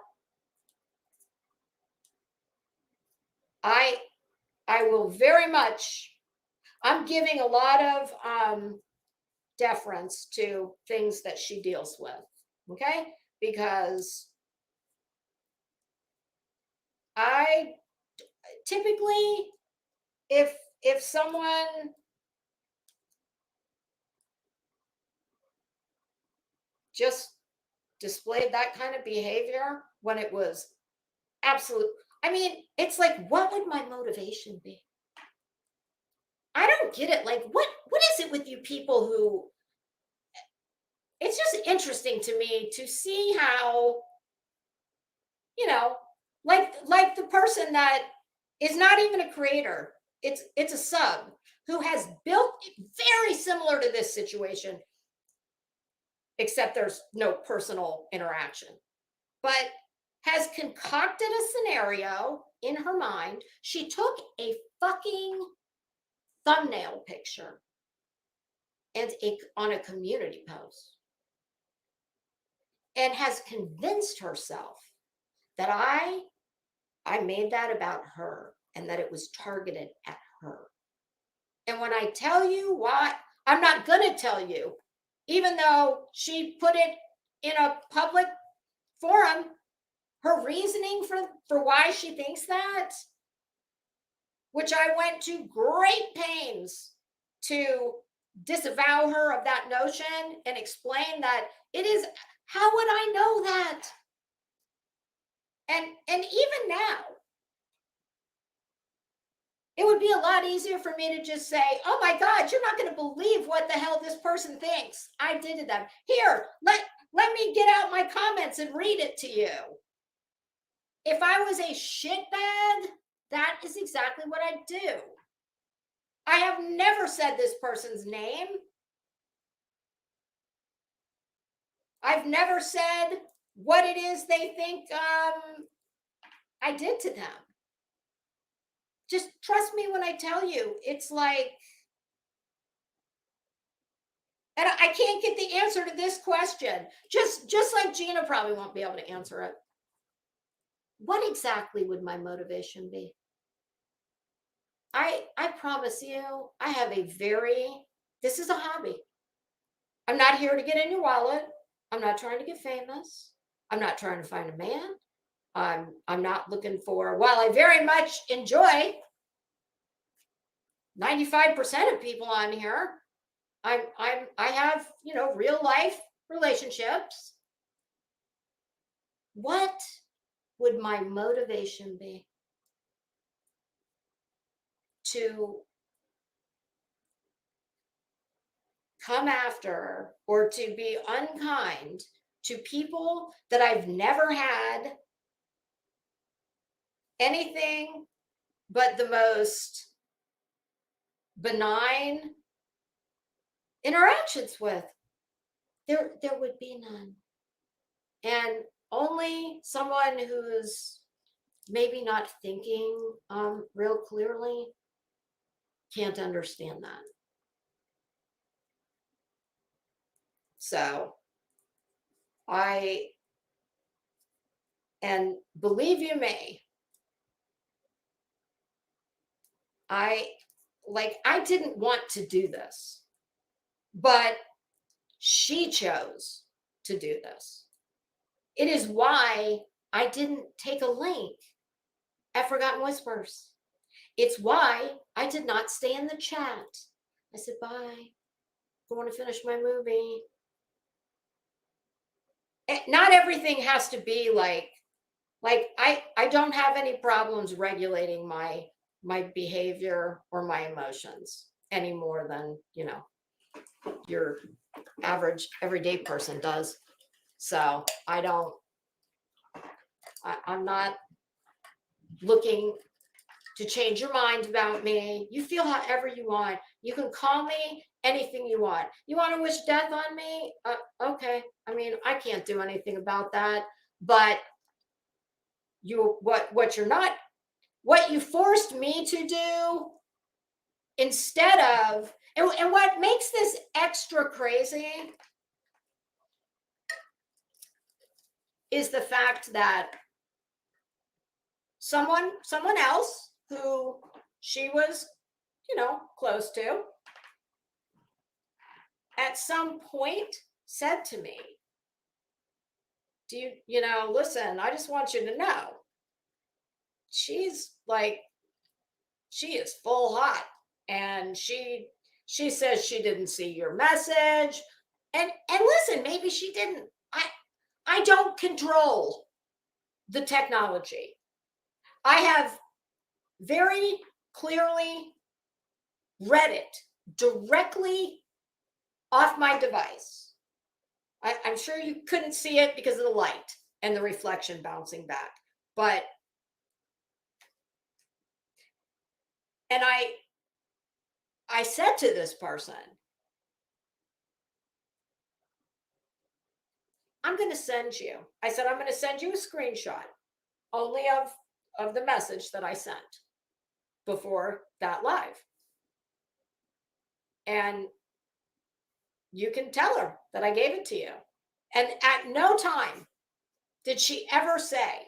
I will very much, I'm giving a lot of deference to things that she deals with. Okay? Because I typically, if someone just displayed that kind of behavior when it was absolute, I mean, it's like, what would my motivation be? I don't get it. Like, what is it with you people who, it's just interesting to me to see how, you know, like the person that is not even a creator, it's a sub who has built very similar to this situation, except there's no personal interaction, but has concocted a scenario in her mind. She took a fucking thumbnail picture and on a community post, and has convinced herself that I made that about her and that it was targeted at her. And when I tell you why, I'm not going to tell you, even though she put it in a public forum, her reasoning for why she thinks that, which I went to great pains to disavow her of that notion and explain that it is, how would I know that? And even now, it would be a lot easier for me to just say, oh my God, you're not going to believe what the hell this person thinks I did to them. Here, let me get out my comments and read it to you. If I was a shitbag, that is exactly what I do. I have never said this person's name. I've never said what it is they think I did to them. Just trust me when I tell you, it's like, and I can't get the answer to this question. Just like Gina probably won't be able to answer it. What exactly would my motivation be? I promise you, I have this is a hobby. I'm not here to get in your wallet. I'm not trying to get famous. I'm not trying to find a man. I'm not looking for, while I very much enjoy 95% of people on here, I have, real life relationships. What would my motivation be? To come after or to be unkind to people that I've never had anything but the most benign interactions with? There would be none. And only someone who's maybe not thinking real clearly can't understand that. So and believe you me, I like I didn't want to do this, but she chose to do this. It is why I didn't take a link at Forgotten Whispers. It's why I did not stay in the chat. I said, bye. I want to finish my movie. Not everything has to be like I don't have any problems regulating my behavior or my emotions any more than, you know, your average everyday person does. So I'm not looking to change your mind about me. You feel however you want. You can call me anything you want. You want to wish death on me? Okay. I mean, I can't do anything about that. But what you forced me to do instead of, and what makes this extra crazy is the fact that someone else who she was, you know, close to, at some point said to me, you know, listen, I just want you to know, she's like, she is full hot, and she says she didn't see your message, and listen, maybe she didn't. I don't control the technology. I have very clearly read it directly off my device. I'm sure you couldn't see it because of the light and the reflection bouncing back. But, and I said to this person, I'm going to send you, I said, I'm going to send you a screenshot only of the message that I sent before that live. And you can tell her that I gave it to you. And at no time did she ever say,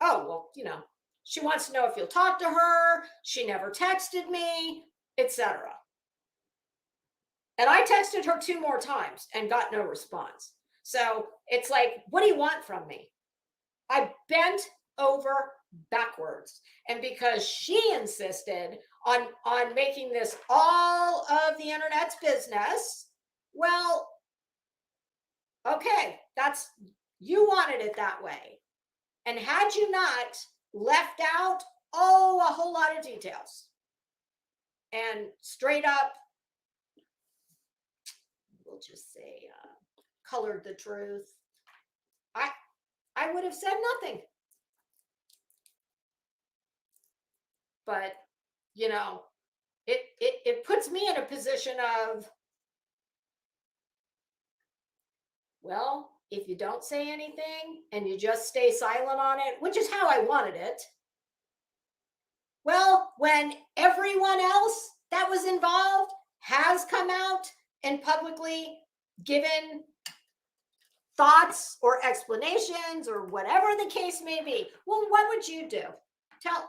oh, well, you know, she wants to know if you'll talk to her. She never texted me, etc. And I texted her 2 more times and got no response. So it's like, what do you want from me? I bent over backwards. And because she insisted on making this all of the internet's business, well, okay, you wanted it that way. And had you not left out, a whole lot of details and straight up, we'll just say, colored the truth, I would have said nothing. But, you know, it puts me in a position of, well, if you don't say anything and you just stay silent on it, which is how I wanted it, well, when everyone else that was involved has come out and publicly given thoughts or explanations or whatever the case may be, well, what would you do?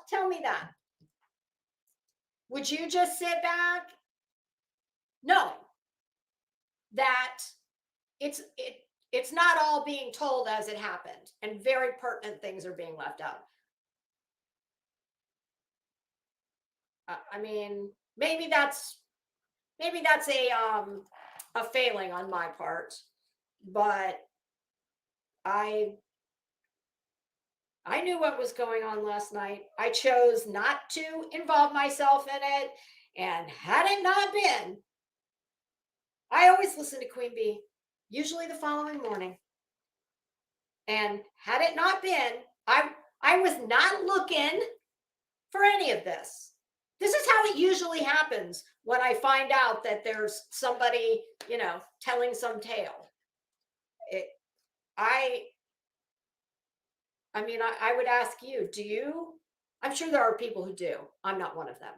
Tell me that. Would you just sit back knowing that it's not all being told as it happened and very pertinent things are being left out? I mean, maybe that's a failing on my part, but I knew what was going on last night. I chose not to involve myself in it, and had it not been, I always listen to Queen Bee, usually the following morning. And had it not been, I was not looking for any of this. This is how it usually happens when I find out that there's somebody, you know, telling some tale. I mean, I would ask you, do you? I'm sure there are people who do. I'm not one of them.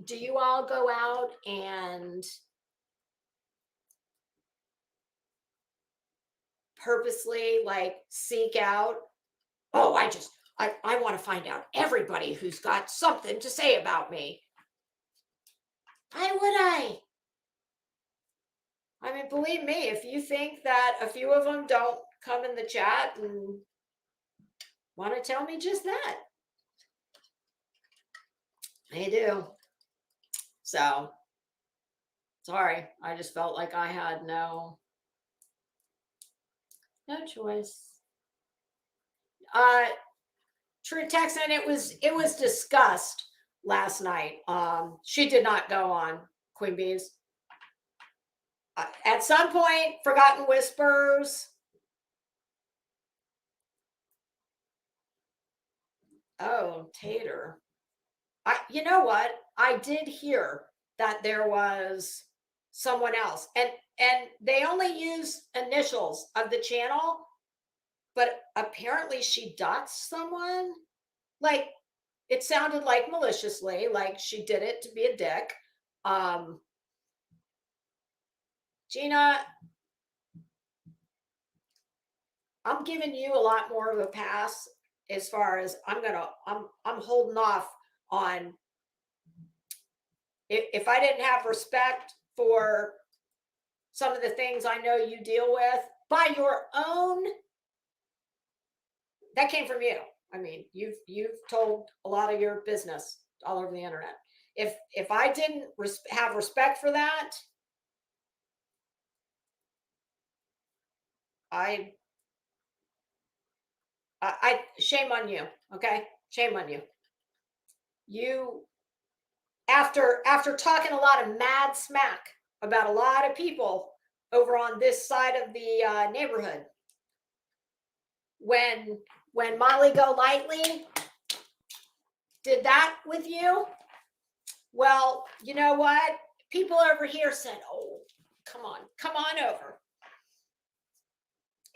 Do you all go out and purposely like seek out, oh, I want to find out everybody who's got something to say about me? Why would I? I mean, believe me, if you think that a few of them don't come in the chat and want to tell me just that, they do. So, sorry, I just felt like I had no choice. True Texan, it was discussed last night. She did not go on Queen Bees. At some point, Forgotten Whispers. Oh, Tater. You know what? I did hear that there was someone else, and they only use initials of the channel, but apparently she doxed someone. Like, it sounded like maliciously, like she did it to be a dick. Gina, I'm giving you a lot more of a pass as far as I'm holding off on. If I didn't have respect for some of the things I know you deal with by your own, that came from you. I mean, you've told a lot of your business all over the internet. If I didn't have respect for that, I shame on you. Okay, shame on you. You, after talking a lot of mad smack about a lot of people over on this side of the neighborhood, when Molly Go Lightly did that with you, well, you know what? People over here said, "Oh, come on over."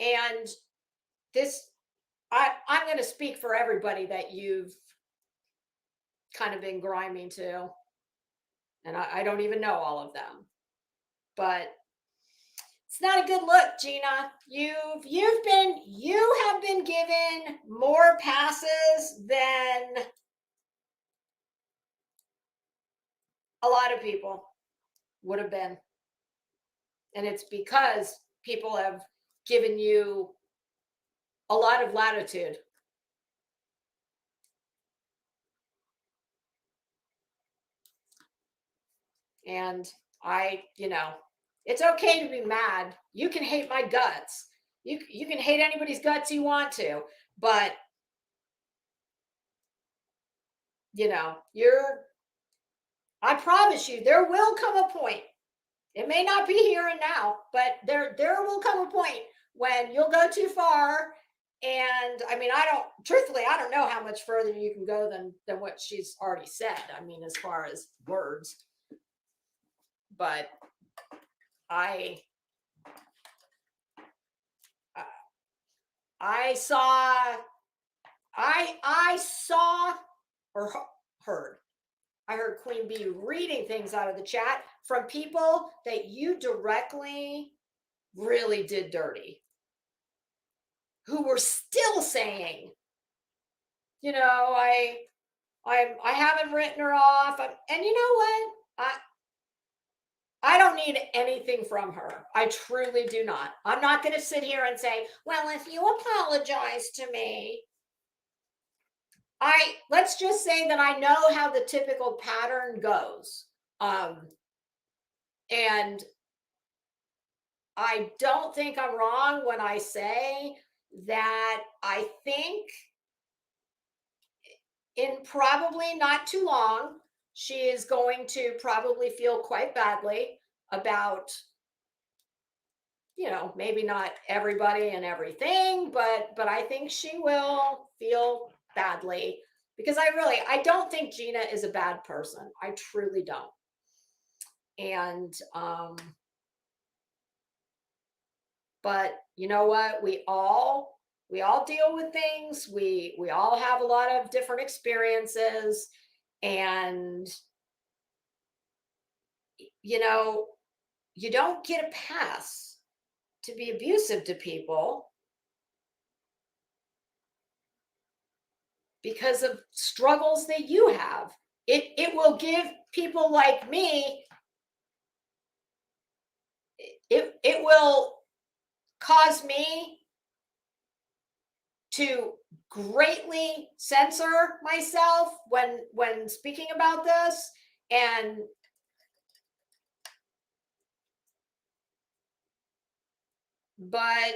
And this, I'm going to speak for everybody that you've kind of been grimy to, and I don't even know all of them, but it's not a good look, Gina. You have been given more passes than a lot of people would have been, and it's because people have given you a lot of latitude. And it's okay to be mad. You can hate my guts. You can hate anybody's guts you want to, but I promise you, there will come a point. It may not be here and now, but there will come a point when you'll go too far. And I mean, truthfully, I don't know how much further you can go than what she's already said. I mean, as far as words, but I saw or heard. I heard Queen Bee reading things out of the chat from people that you directly really did dirty, who were still saying, I haven't written her off. And you know what? I don't need anything from her. I truly do not. I'm not going to sit here and say, well, if you apologize to me, let's just say that I know how the typical pattern goes. And I don't think I'm wrong when I say that I think in probably not too long, she is going to probably feel quite badly about, maybe not everybody and everything, but I think she will feel badly, because I don't think Gina is a bad person. I truly don't. And but you know what? We all deal with things. We all have a lot of different experiences, and you don't get a pass to be abusive to people because of struggles that you have. It will give people like me it will cause me to greatly censor myself when speaking about this. And but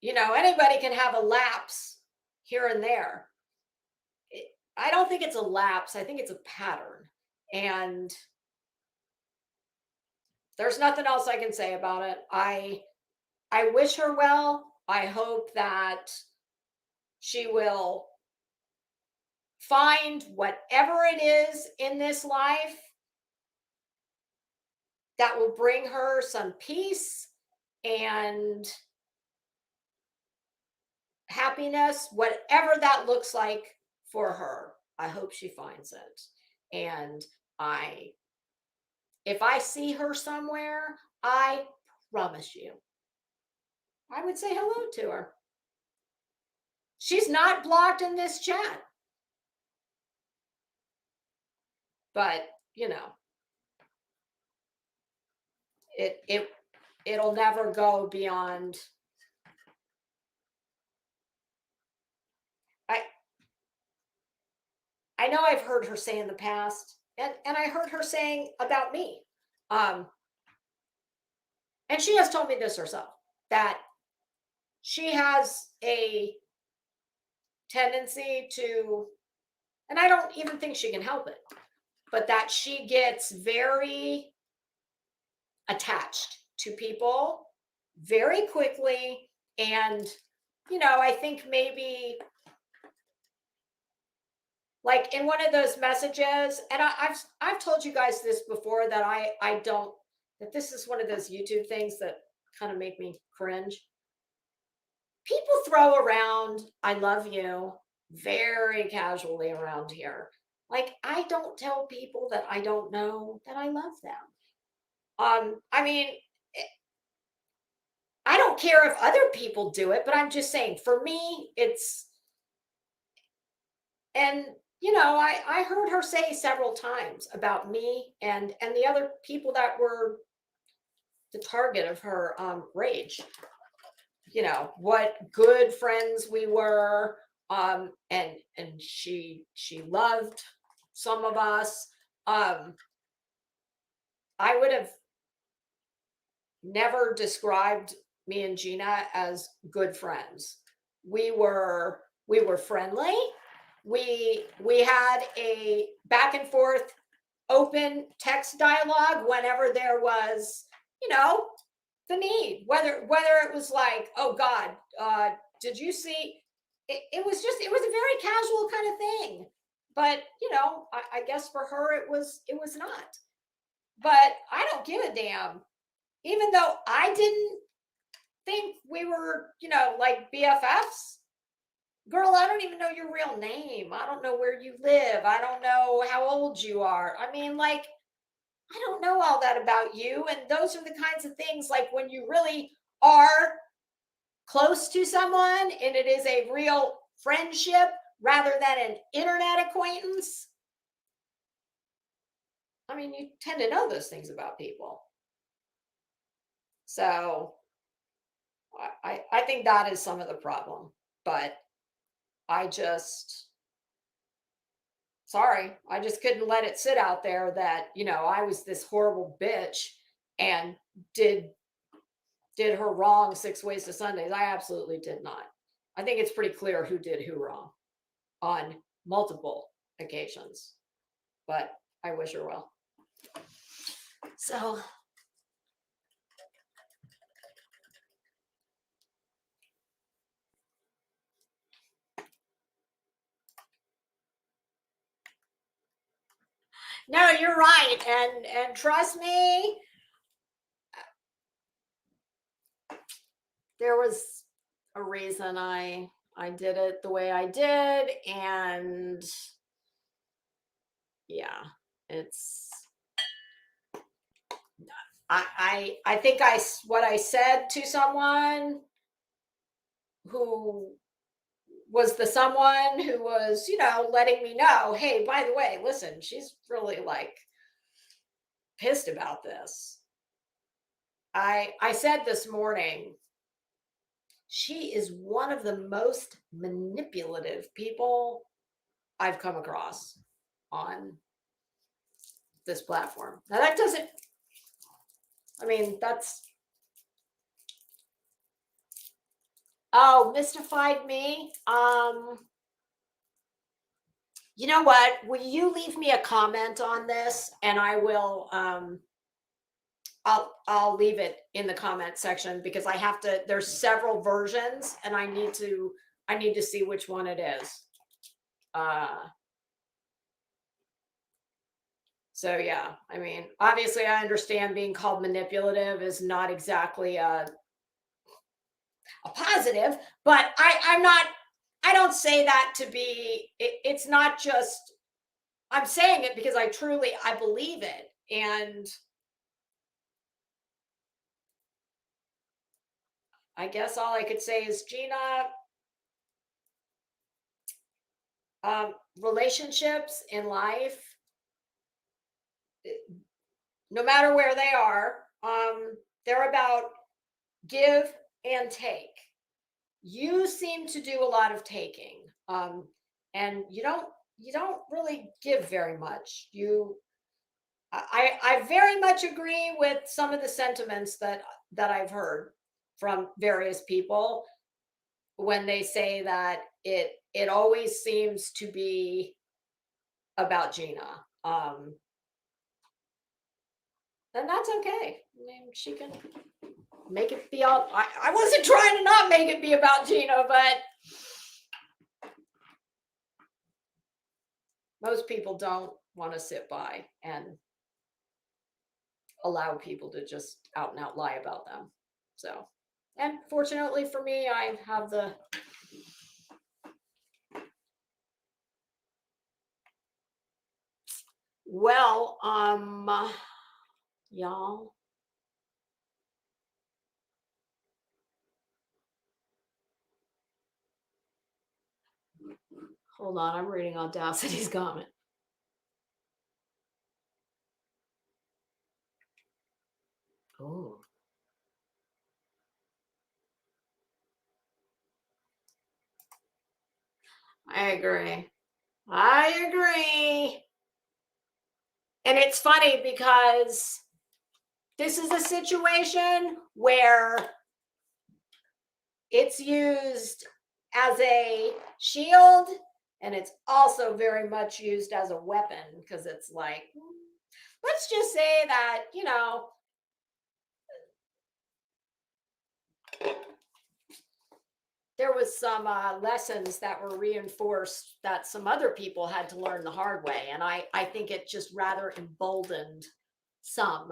anybody can have a lapse here and there. I don't think it's a lapse. I think it's a pattern. And there's nothing else I can say about it. I wish her well. I hope that she will find whatever it is in this life that will bring her some peace and happiness, whatever that looks like for her. I hope she finds it. And if I see her somewhere, I promise you, I would say hello to her. She's not blocked in this chat. But, it'll never go beyond. I know I've heard her say in the past, and I heard her saying about me. And she has told me this herself, that she has a tendency to, and I don't even think she can help it, but that she gets very attached to people very quickly. And, I think maybe like in one of those messages, and I've told you guys this before, that I don't, that this is one of those YouTube things that kind of make me cringe. People throw around "I love you" very casually around here. Like, I don't tell people that I don't know that I love them. I mean, I don't care if other people do it, but I'm just saying, for me, it's, and I heard her say several times about me and the other people that were the target of her rage. What good friends we were, and she loved some of us. I would have never described me and Gina as good friends. We were friendly. We had a back and forth open text dialogue whenever there was, the need, whether it was like, oh God, did you see, it was a very casual kind of thing. But, I guess for her, it was not. But I don't give a damn. Even though I didn't think we were, like BFFs, girl, I don't even know your real name. I don't know where you live. I don't know how old you are. I mean, like, I don't know all that about you. And those are the kinds of things, like, when you really are close to someone and it is a real friendship rather than an internet acquaintance. I mean, you tend to know those things about people. So I think that is some of the problem. But I just couldn't let it sit out there that, I was this horrible bitch and did her wrong 6 ways to Sundays. I absolutely did not. I think it's pretty clear who did who wrong on multiple occasions, but I wish her well. So no, you're right. And trust me, there was a reason I did it the way I did. And yeah, it's, I think what I said to someone who was the someone who was, letting me know, hey, by the way, listen, she's really like pissed about this. I said this morning, she is one of the most manipulative people I've come across on this platform. Now that doesn't, I mean, that's, oh, mystified me. You know what? Will you leave me a comment on this, and I will I'll leave it in the comment section, because I have to, there's several versions and I need to see which one it is. So yeah, I mean, obviously I understand being called manipulative is not exactly a positive, but I don't say that to be, it's not just, I'm saying it because I believe it. And I guess all I could say is, Gina, relationships in life, no matter where they are, they're about give and take. You seem to do a lot of taking, and you don't really give very much. I very much agree with some of the sentiments that I've heard from various people when they say that it always seems to be about Gina. And that's okay. I mean, she can make it be all, I wasn't trying to not make it be about Gina, but most people don't want to sit by and allow people to just out and out lie about them. So, and fortunately for me, I have the well, y'all. Hold on, I'm reading Audacity's comment. Oh. I agree. I agree. And it's funny because this is a situation where it's used as a shield, and it's also very much used as a weapon, because it's like, let's just say that, there was some lessons that were reinforced that some other people had to learn the hard way. And I think it just rather emboldened some.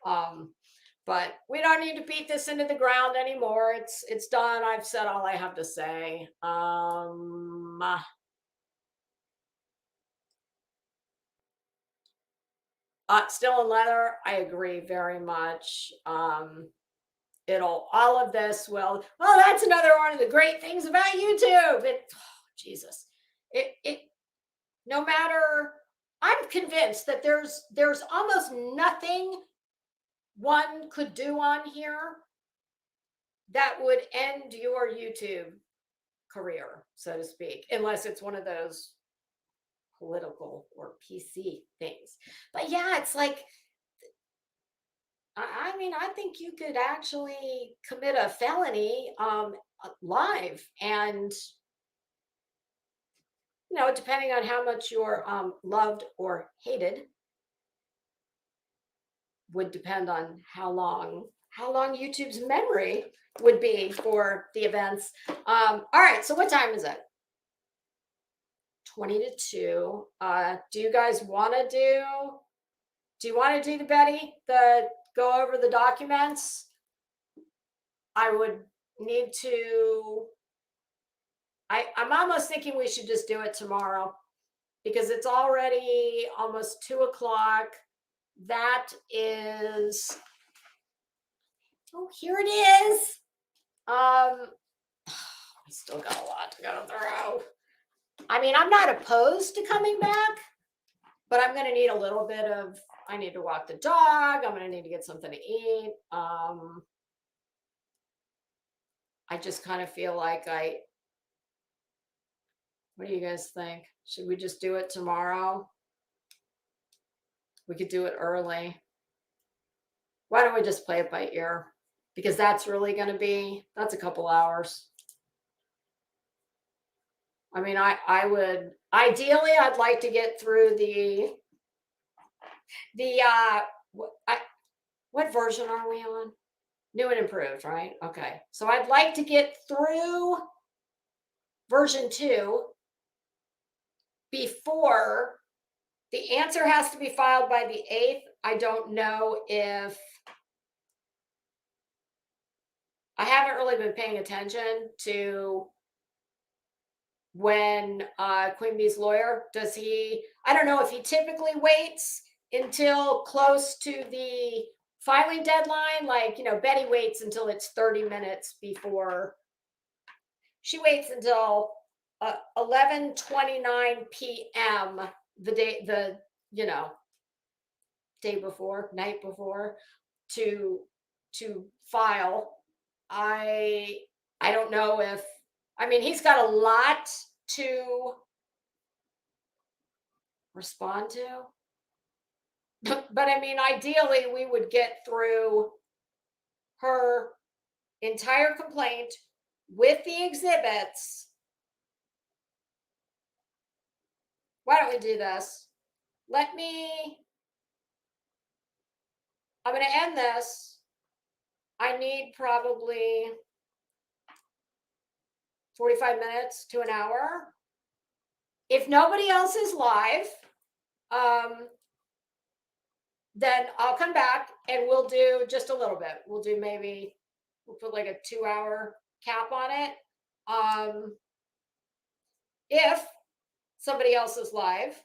But we don't need to beat this into the ground anymore. It's done. I've said all I have to say. Still in leather, I agree very much. All of this will, well, that's another one of the great things about YouTube. Jesus, no matter, I'm convinced that there's almost nothing one could do on here that would end your YouTube career, so to speak, unless it's one of those political or PC things. But yeah, it's like, I mean, I think you could actually commit a felony live, and depending on how much you're loved or hated, would depend on how long YouTube's memory would be for the events. All right, so what time is it? 20 to 2. Do you guys want to do the Betty, go over the documents? I would need to, I'm almost thinking we should just do it tomorrow, because it's already almost 2:00. That is, oh, here it is. We still got a lot to go through. I mean, I'm not opposed to coming back, but I'm going to need a little bit of, I need to walk the dog. I'm going to need to get something to eat. I just kind of feel like what do you guys think? Should we just do it tomorrow? We could do it early. Why don't we just play it by ear? Because that's really going to be, that's a couple hours. I mean, I would, ideally, I'd like to get through what version are we on? New and improved, right? Okay. So I'd like to get through version 2 before the answer has to be filed by the 8th. I don't know if, I haven't really been paying attention to when Queen Bee's lawyer, does he, I don't know if he typically waits until close to the filing deadline. Like, you know, Betty waits until it's 30 minutes before. She waits until 11:29 p.m. the day, day before, night before, to file. I don't know if, I mean, he's got a lot to respond to. But I mean, ideally, we would get through her entire complaint with the exhibits. Why don't we do this? I'm going to end this. I need probably 45 minutes to an hour. If nobody else is live, then I'll come back and we'll do just a little bit. We'll put like a 2-hour cap on it. If somebody else is live,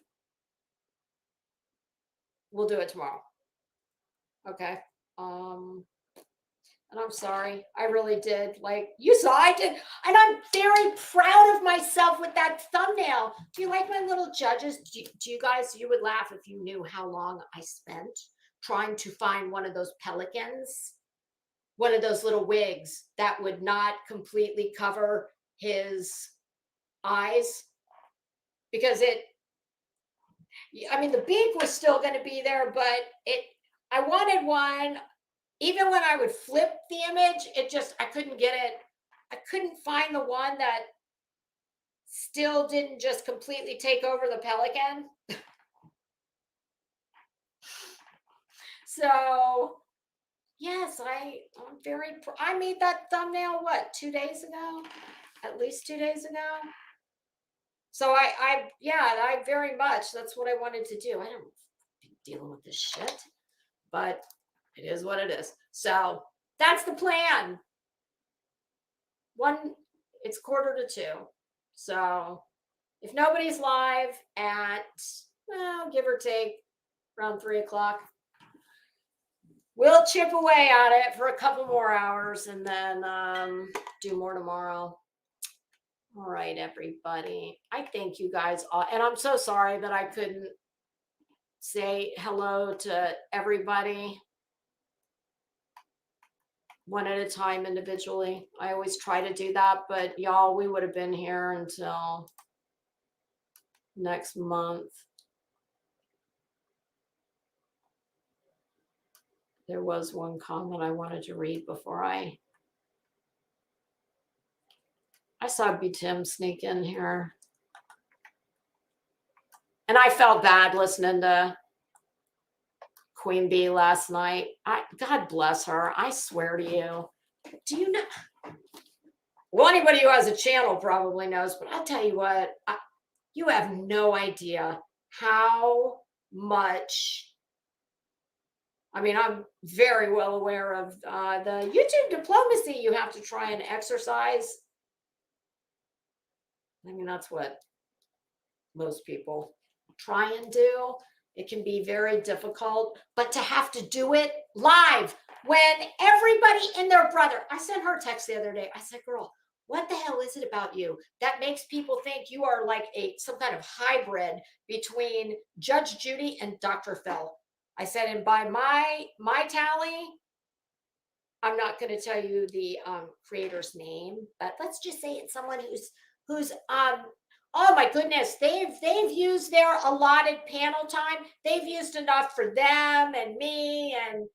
we'll do it tomorrow. Okay. And I'm sorry, I really did. Like you saw, I did. And I'm very proud of myself with that thumbnail. Do you like my little judges? Do you guys, you would laugh if you knew how long I spent trying to find one of those pelicans, one of those little wigs that would not completely cover his eyes. Because I mean, the beak was still going to be there, but I wanted one. Even when I would flip the image, I couldn't get it. I couldn't find the one that still didn't just completely take over the pelican. So, yes, I'm very, I made that thumbnail, 2 days ago? At least 2 days ago? So I very much, that's what I wanted to do. I don't be dealing with this shit, but it is what it is. So that's the plan. It's 1:45. So if nobody's live at, give or take around 3:00, we'll chip away at it for a couple more hours and then do more tomorrow. All right, everybody. I thank you guys all. And I'm so sorry that I couldn't say hello to everybody one at a time individually. I always try to do that, but y'all, we would have been here until next month. There was one comment I wanted to read before I saw B. Tim sneak in here. And I felt bad listening to Queen Bee last night. God bless her. I swear to you. Do you know? Well, anybody who has a channel probably knows, but I'll tell you what, you have no idea how much. I mean, I'm very well aware of the YouTube diplomacy you have to try and exercise. I mean, that's what most people try and do. It can be very difficult, but to have to do it live when everybody and their brother, I sent her a text the other day. I said, girl, what the hell is it about you that makes people think you are like some kind of hybrid between Judge Judy and Dr. Phil? I said, and by my tally, I'm not going to tell you the creator's name, but let's just say it's someone who's oh my goodness, they've used their allotted panel time. They've used enough for them and me and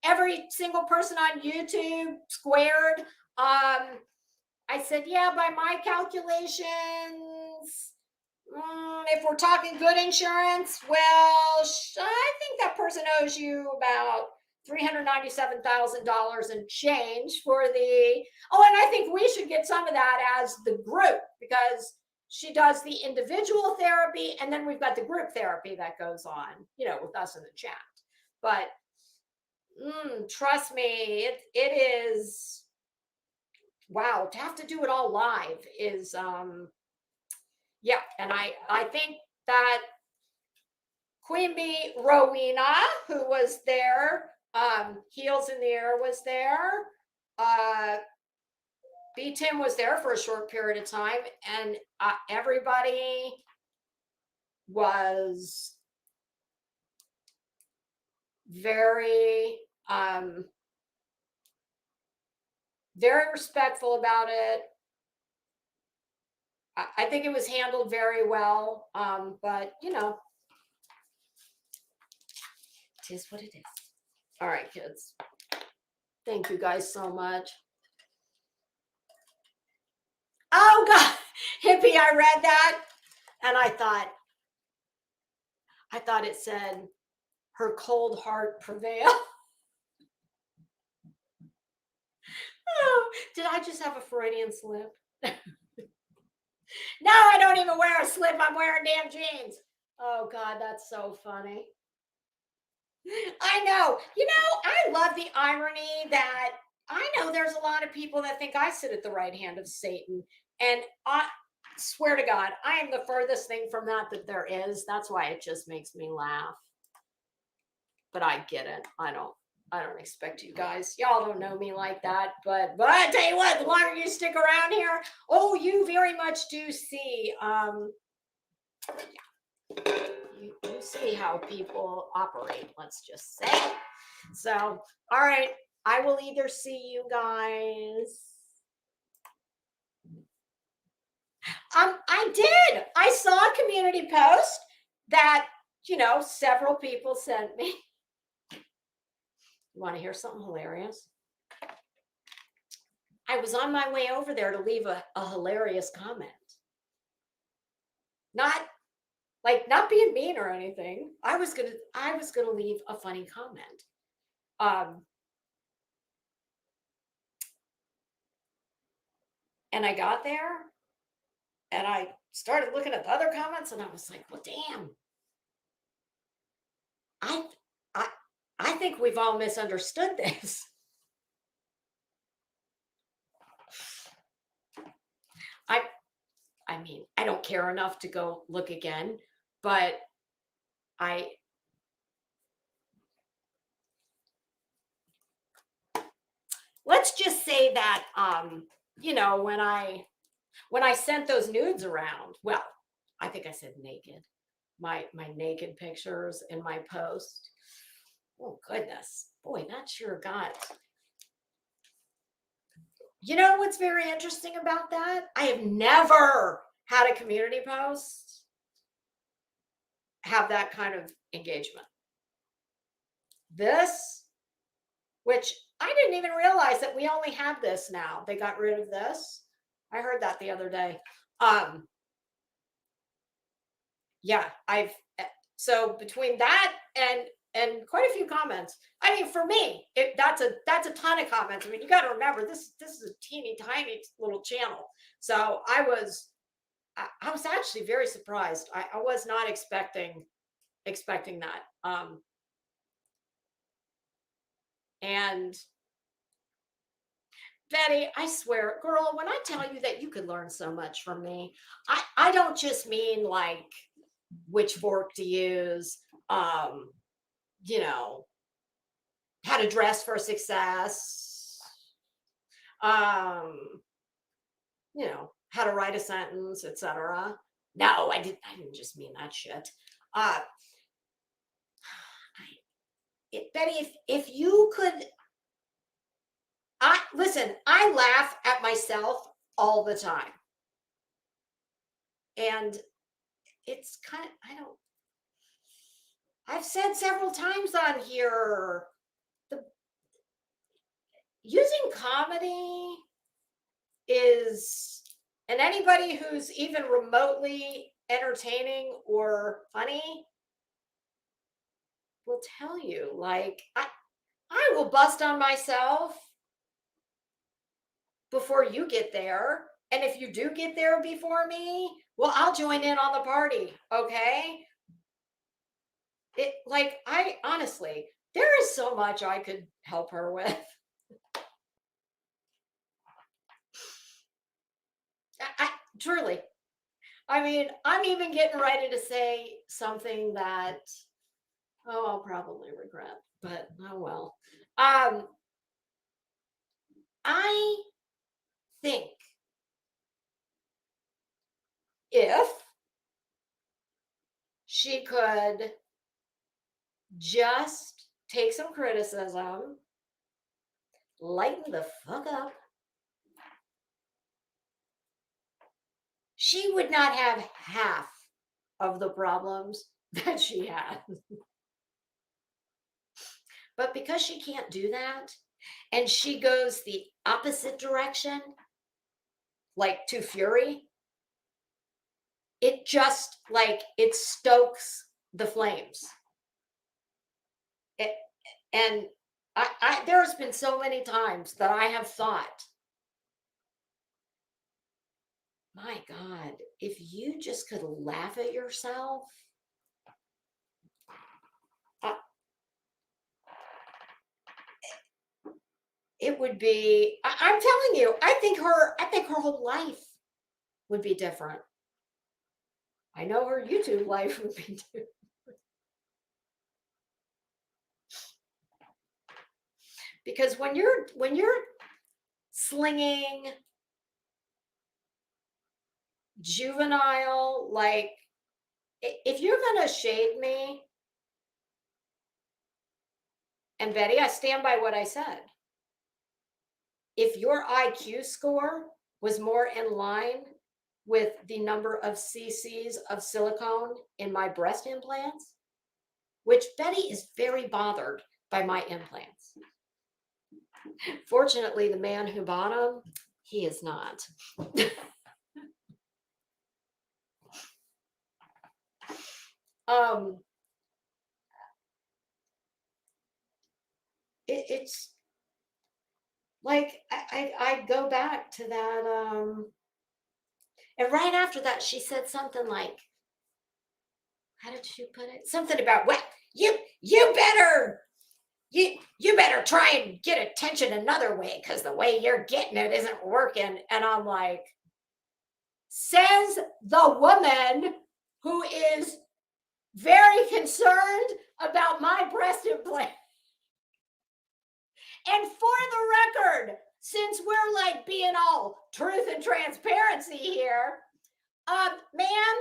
every single person on YouTube squared. I said, yeah, by my calculations, if we're talking good insurance, well, I think that person owes you about $397,000 and change for the, oh, and I think we should get some of that as the group, because she does the individual therapy and then we've got the group therapy that goes on, with us in the chat. But trust me, it is, wow, to have to do it all live is yeah. And I think that Queen Bee Rowena, who was there, Heels in the Air was there, B Tim was there for a short period of time, and everybody was very very respectful about it. I think it was handled very well, but it is what it is. All right, kids. Thank you guys so much. Oh God, Hippie, I read that and I thought it said, her cold heart prevail. Oh, did I just have a Freudian slip? No, I don't even wear a slip. I'm wearing damn jeans. Oh God, that's so funny. I know. I love the irony that I know there's a lot of people that think I sit at the right hand of Satan. And I swear to God, I am the furthest thing from that there is. That's why it just makes me laugh. But I get it. I don't expect you guys. Y'all don't know me like that. But I tell you what, the longer you stick around here, you very much do see you see how people operate, let's just say. So, all right, I will either see you guys. I did. I saw a community post that, several people sent me. You want to hear something hilarious? I was on my way over there to leave a hilarious comment. Not being mean or anything. I was gonna leave a funny comment. And I got there and I started looking at the other comments and I was like, well, damn. I think we've all misunderstood this. I mean, I don't care enough to go look again, but let's just say that when I sent those nudes around, well, I think I said naked, my naked pictures in my post. Oh goodness, boy, that sure got. You know what's very interesting about that? I have never had a community post have that kind of engagement. This, which I didn't even realize that we only have this now. They got rid of this. I heard that the other day. Yeah, so between that and quite a few comments. I mean, for me, that's a ton of comments. I mean, you got to remember this is a teeny tiny little channel. So I was actually very surprised. I was not expecting that. And Betty, I swear, girl, when I tell you that you could learn so much from me, I don't just mean like which fork to use, how to dress for success, how to write a sentence, etc. No, I didn't just mean that shit. Betty, if you could, listen, I laugh at myself all the time. And it's kind of, I've said several times on here, using comedy is, and anybody who's even remotely entertaining or funny will tell you, like, I will bust on myself before you get there. And if you do get there before me, well, I'll join in on the party. Okay. I honestly, there is so much I could help her with. Truly. I mean, I'm even getting ready to say something that, I'll probably regret, but oh well. I think if she could just take some criticism, lighten the fuck up, she would not have half of the problems that she had. But because she can't do that, and she goes the opposite direction, like to fury, it just it stokes the flames. And there's been so many times that I have thought, my God, if you just could laugh at yourself, it would be, I'm telling you, I think her whole life would be different. I know her YouTube life would be different. Because when you're slinging juvenile, like, if you're gonna shade me, and Betty, I stand by what I said. If your IQ score was more in line with the number of cc's of silicone in my breast implants, which Betty is very bothered by my implants. Fortunately, the man who bought them, he is not. It's like I go back to that, and right after that, she said something like, how did she put it? Something about, well, you better try and get attention another way, because the way you're getting it isn't working. And I'm like, says the woman who is very concerned about my breast implant. And for the record, since we're being all truth and transparency here, ma'am,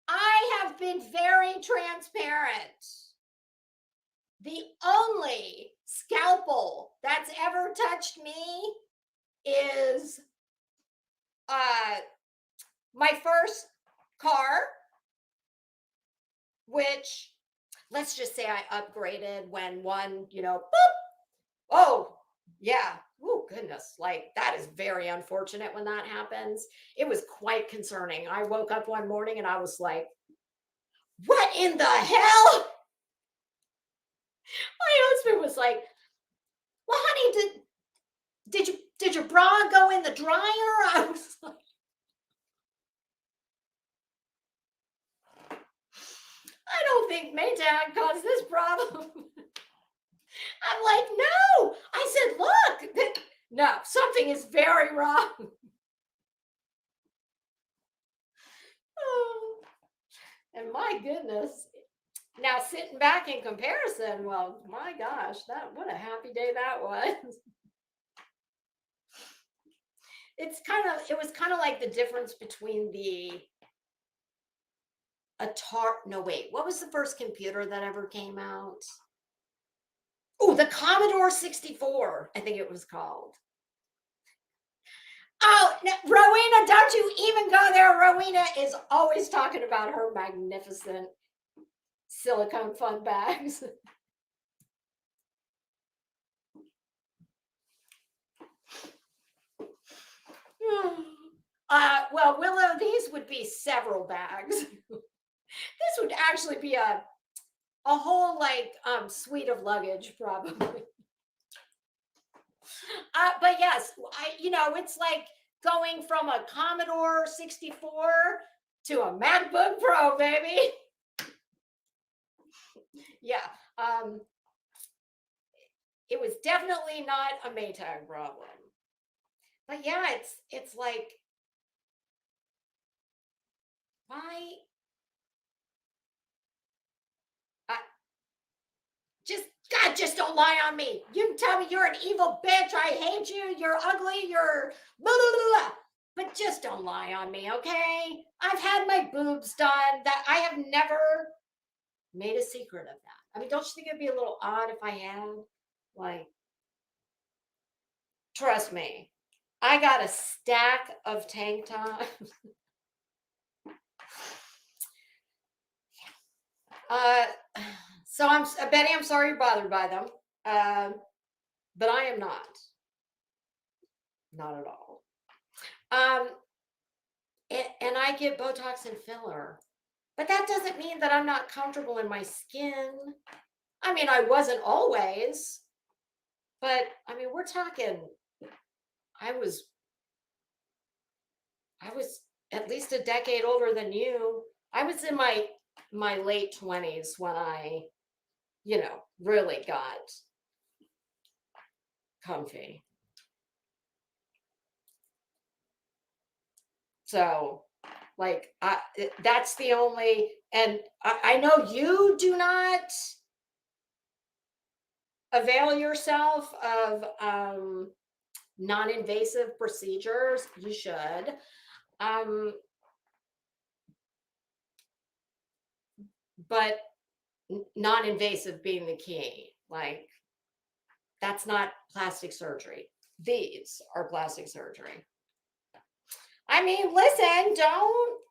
I have been very transparent. The only scalpel that's ever touched me is my first car, which, let's just say I upgraded when one, boop. Oh, yeah. Oh, goodness. That is very unfortunate when that happens. It was quite concerning. I woke up one morning and I was like, what in the hell? My husband was like, well, honey, did your bra go in the dryer? I was like, I don't think Maytag caused this problem. I'm like, no. I said, look, no, something is very wrong. Oh, and my goodness. Now, sitting back in comparison, well, my gosh, what a happy day that was. it was kind of like the difference between the no, wait, what was the first computer that ever came out? Oh, the Commodore 64, I think it was called. Oh, Rowena, don't you even go there. Rowena is always talking about her magnificent silicone fun bags. Well, Willow, these would be several bags. This would actually be a whole like suite of luggage, probably. But yes, it's like going from a Commodore 64 to a MacBook Pro, baby. Yeah. It was definitely not a Maytag problem. But yeah, it's like, why? Just don't lie on me. You can tell me you're an evil bitch. I hate you. You're ugly. You're blah, blah, blah, blah. But just don't lie on me, okay? I've had my boobs done. That I have never made a secret of that. I mean, don't you think it'd be a little odd if I had? Like, trust me, I got a stack of tank tops. So Betty, I'm sorry you're bothered by them. But I am not. Not at all. And I get Botox and filler. But that doesn't mean that I'm not comfortable in my skin. I mean, I wasn't always. But I mean, we're talking I was at least a decade older than you. I was in my late 20s when I, really got comfy. So, like, that's the only, and I know you do not avail yourself of non-invasive procedures. You should. But non-invasive being the key. Like, that's not plastic surgery. These are plastic surgery. I mean, listen, don't.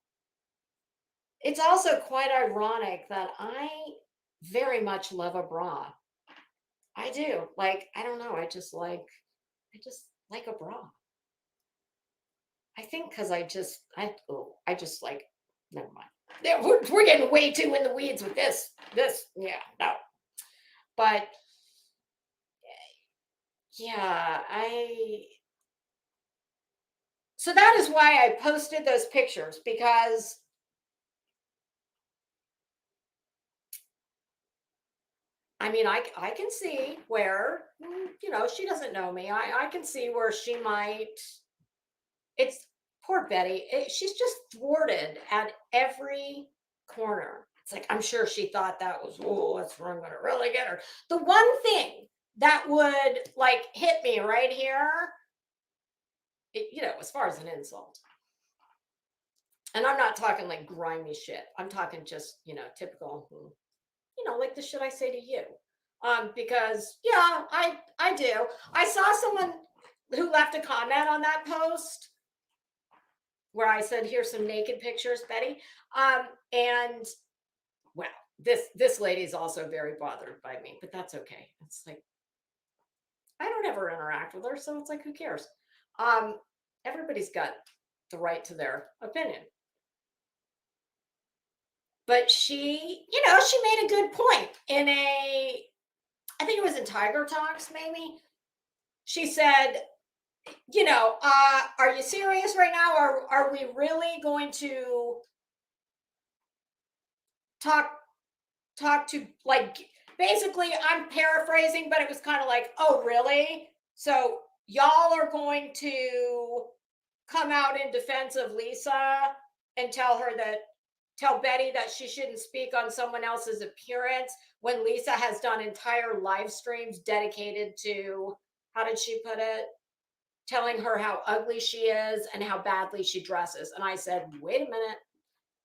It's also quite ironic that I very much love a bra. I do. Like, I don't know. I just like a bra. I think because I just like, never mind. We're getting way too in the weeds with this. Yeah, no. But yeah, so that is why I posted those pictures, because I mean, I can see where, she doesn't know me. I can see where she might, it's poor Betty. She's just thwarted at every corner. It's like, I'm sure she thought that was, oh, that's where I'm going to really get her. The one thing that would like hit me right here, as far as an insult. And I'm not talking like grimy shit. I'm talking just, typical, like the shit I say to you. Because yeah, I do. I saw someone who left a comment on that post where I said, here's some naked pictures, Betty. And well, this lady is also very bothered by me, but that's okay. It's like, I don't ever interact with her, so it's like, who cares? Everybody's got the right to their opinion. But she made a good point in I think it was in Tiger Talks, maybe. She said, are you serious right now? Are we really going to talk to, like, basically, I'm paraphrasing, but it was kind of like, oh, really? So y'all are going to come out in defense of Lisa and tell Betty that she shouldn't speak on someone else's appearance when Lisa has done entire live streams dedicated to, how did she put it? telling her how ugly she is and how badly she dresses. And I said, wait a minute.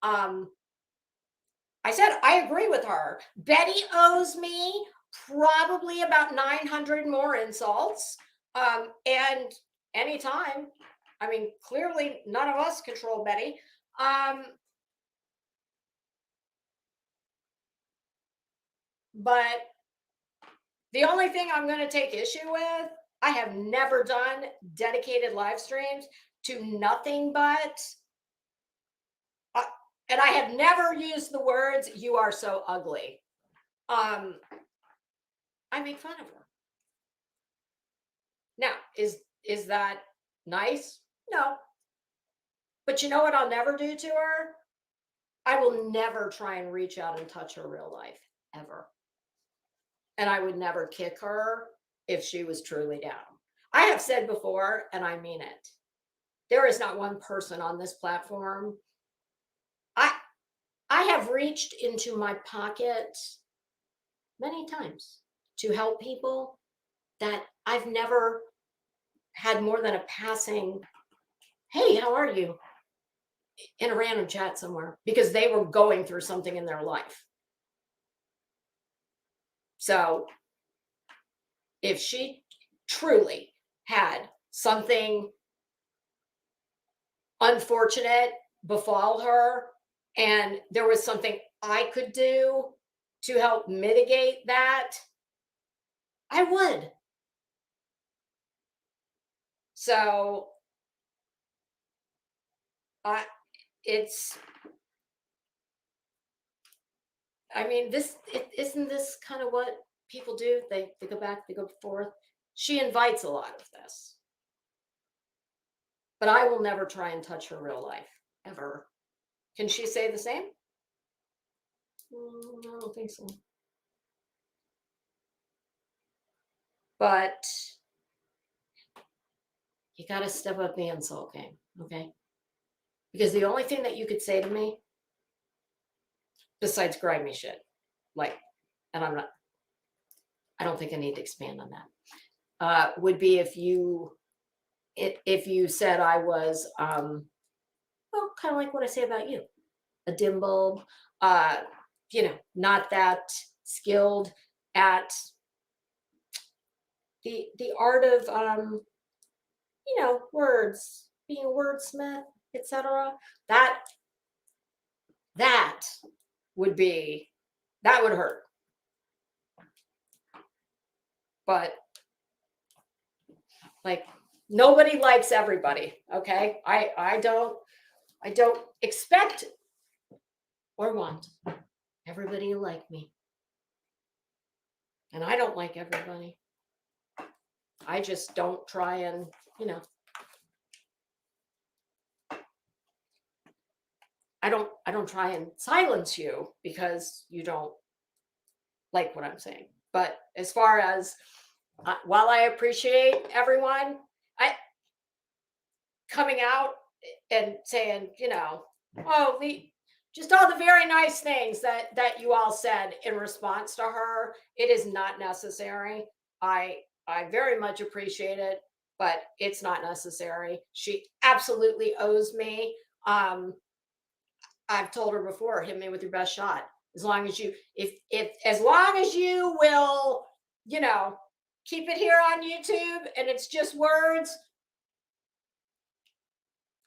I said, I agree with her. Betty owes me probably about 900 more insults. And anytime, I mean, clearly none of us control Betty. But the only thing I'm going to take issue with, I have never done dedicated live streams to nothing but, and I have never used the words, you are so ugly. I make fun of her. Now, is that nice? No. But you know what I'll never do to her? I will never try and reach out and touch her real life, ever. And I would never kick her if she was truly down. I have said before, and I mean it, there is not one person on this platform. I have reached into my pocket many times to help people that I've never had more than a passing, hey, how are you? In a random chat somewhere, because they were going through something in their life. So if she truly had something unfortunate befall her and there was something I could do to help mitigate that, I would. So isn't this kind of what people do? They go back, they go forth. She invites a lot of this. But I will never try and touch her real life, ever. Can she say the same? I don't think so. But you got to step up the insult game, okay? Because the only thing that you could say to me, besides grimy shit, like, and I don't think I need to expand on that, would be if you said I was, well, kind of like what I say about you, a dim bulb, not that skilled at the art of, words, being a wordsmith, etc. That would hurt. But like, nobody likes everybody, okay? I don't expect or want everybody to like me. And I don't like everybody. I just don't try and, I don't try and silence you because you don't like what I'm saying. But as far as, while I appreciate everyone, coming out and saying, just all the very nice things that you all said in response to her, it is not necessary. I very much appreciate it, but it's not necessary. She absolutely owes me. I've told her before, hit me with your best shot. As long as you, as long as you will, keep it here on YouTube and it's just words,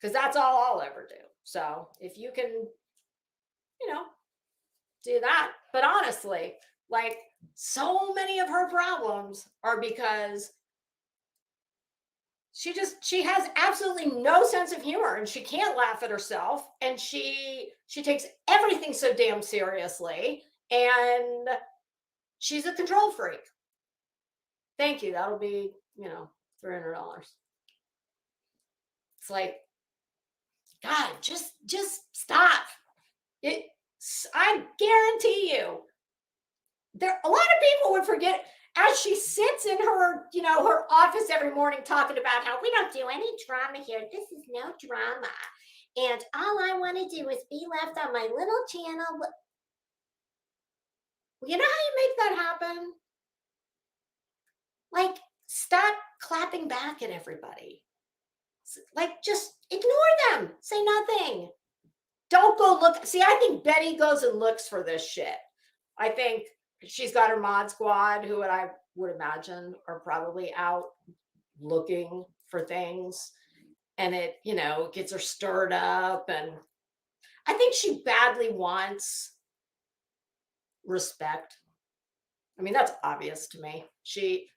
because that's all I'll ever do. So if you can, do that. But honestly, like, so many of her problems are because she has absolutely no sense of humor and she can't laugh at herself, and she takes everything so damn seriously, and she's a control freak. Thank you. That'll be, $300. It's like, God, just stop. I guarantee you, a lot of people would forget, as she sits in her, her office every morning talking about how we don't do any drama here. This is no drama. And all I want to do is be left on my little channel. You know how you make that happen? Like, stop clapping back at everybody. Like, just ignore them. Say nothing. Don't go look. See, I think Betty goes and looks for this shit. I think she's got her mod squad, who I would imagine are probably out looking for things. And it, gets her stirred up. And I think she badly wants respect. I mean, that's obvious to me. She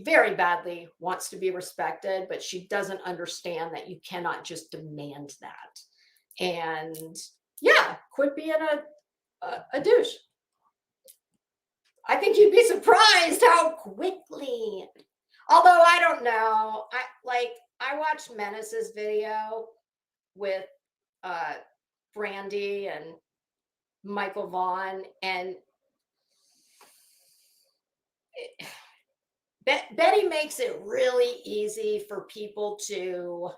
very badly wants to be respected, but she doesn't understand that you cannot just demand that. And yeah, quit being a douche. I think you'd be surprised how quickly. Although I don't know. I watched Menace's video with Brandy and Michael Vaughn, and Betty makes it really easy for people to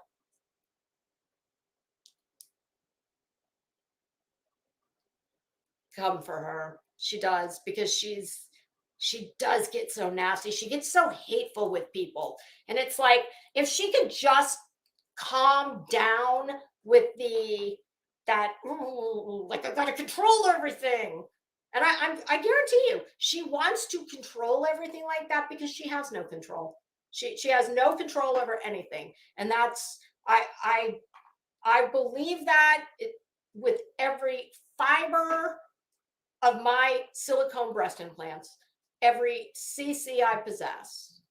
come for her. She does, because she does get so nasty. She gets so hateful with people. And it's like, if she could just calm down with that, like, I gotta control everything. And I guarantee you, she wants to control everything like that because she has no control. She has no control over anything. And that's, I believe that with every fiber of my silicone breast implants, every CC I possess.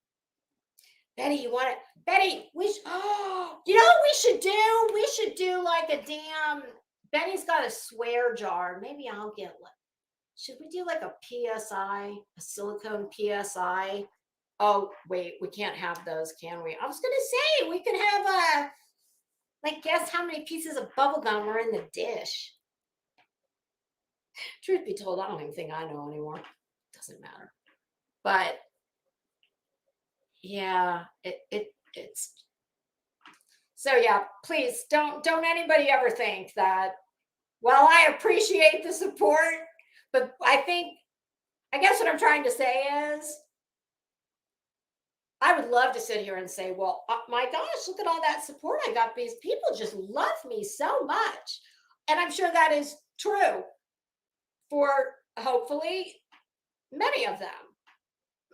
Betty, you want it? Betty, you know what we should do? We should do like a damn, Betty's got a swear jar. Maybe I'll get one. Should we do like a PSI, a silicone PSI? Oh, wait, we can't have those, can we? I was going to say, we could have guess how many pieces of bubble gum are in the dish. Truth be told, I don't even think I know anymore. Doesn't matter. But yeah, it's so yeah, please don't anybody ever think that, well, I appreciate the support, but I guess what I'm trying to say is, I would love to sit here and say, well, my gosh, look at all that support I got. These people just love me so much. And I'm sure that is true for hopefully many of them.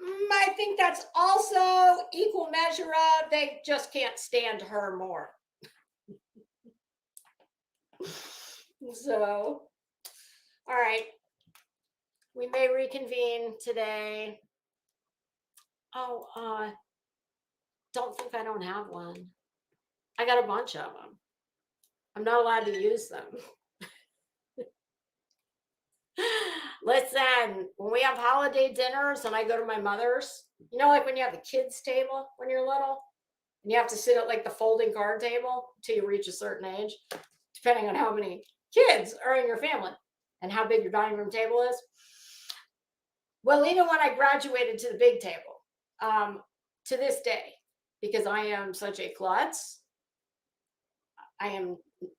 I think that's also equal measure of they just can't stand her more. So, all right. We may reconvene today. Oh, don't think I don't have one. I got a bunch of them. I'm not allowed to use them. Listen, when we have holiday dinners and I go to my mother's, like when you have the kids' table when you're little, and you have to sit at like the folding card table until you reach a certain age, depending on how many kids are in your family and how big your dining room table is. Well, even when I graduated to the big table, to this day, because I am such a klutz,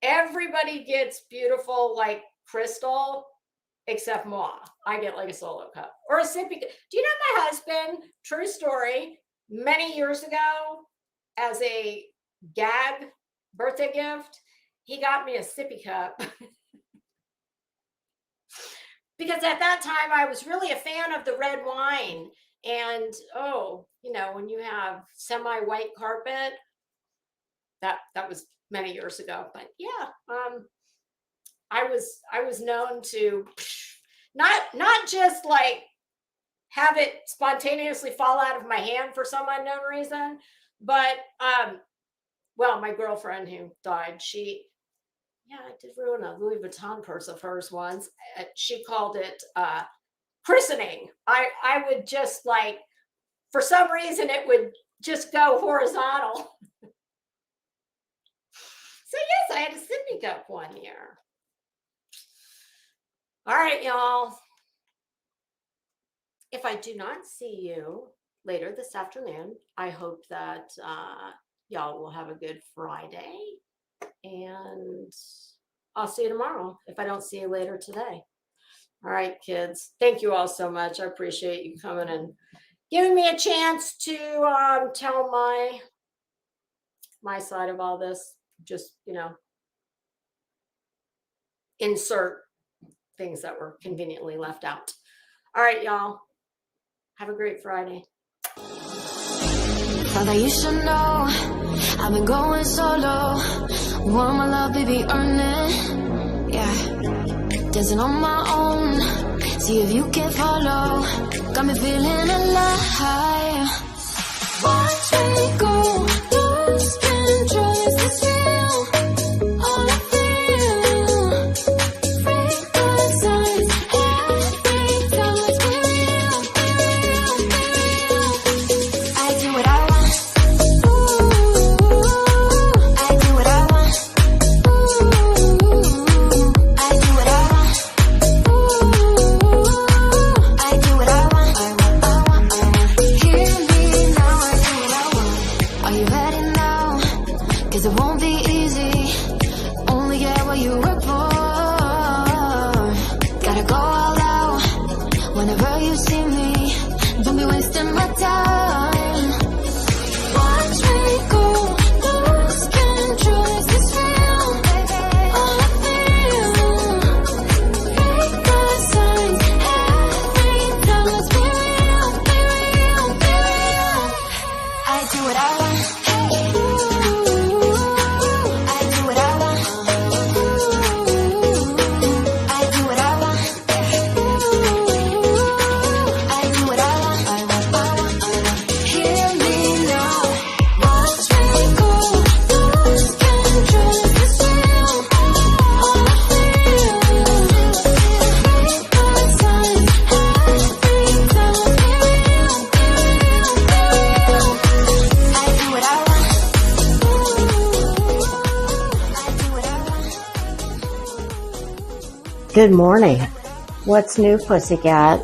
everybody gets beautiful, like crystal, except moi. I get like a solo cup or a sippy cup. Do you know my husband, true story, many years ago, as a gag birthday gift, he got me a sippy cup. Because at that time I was really a fan of the red wine. And when you have semi-white carpet, that was many years ago. But yeah, I was known to not just like have it spontaneously fall out of my hand for some unknown reason, but well, my girlfriend who died, I did ruin a Louis Vuitton purse of hers once. She called it christening. I would just like, for some reason, it would just go horizontal. So yes, I had a sippy cup one year. All right, y'all. If I do not see you later this afternoon, I hope that y'all will have a good Friday. And I'll see you tomorrow if I don't see you later today. All right, kids. Thank you all so much. I appreciate you coming and giving me a chance to tell my side of all this. Just, insert things that were conveniently left out. All right, y'all. Have a great Friday. Father, you should know I've been going solo. Want my love, baby, earn it. Yeah, dancing on my own. See if you can follow. Got me feeling alive. Watch me go. Lose control. Is this real? All I feel. Freak the signs. Every time it's real, real, real. I do what I want. Ooh, I do what I want. Ooh, I do what I want. Ooh, I do what I want. I want. Hear me now. I do what I want. Are you ready now? 'Cause it won't be easy. Only get what you work for. Gotta go all out. Whenever you see me, don't be wasting my time. Watch me go. Lose control. Is this real? All I feel. Break the signs. Every time let's be real, be real, be real. I do what I want. Ooh, I do what I want. Ooh, I do what I want. Ooh, I do what I want. Hear me now. Watch me go. Lose control. Is this real? All I feel. Break the signs. Every time let's be real, be real, be real. I do what I want. I do what I want. Good morning. What's new, pussycat?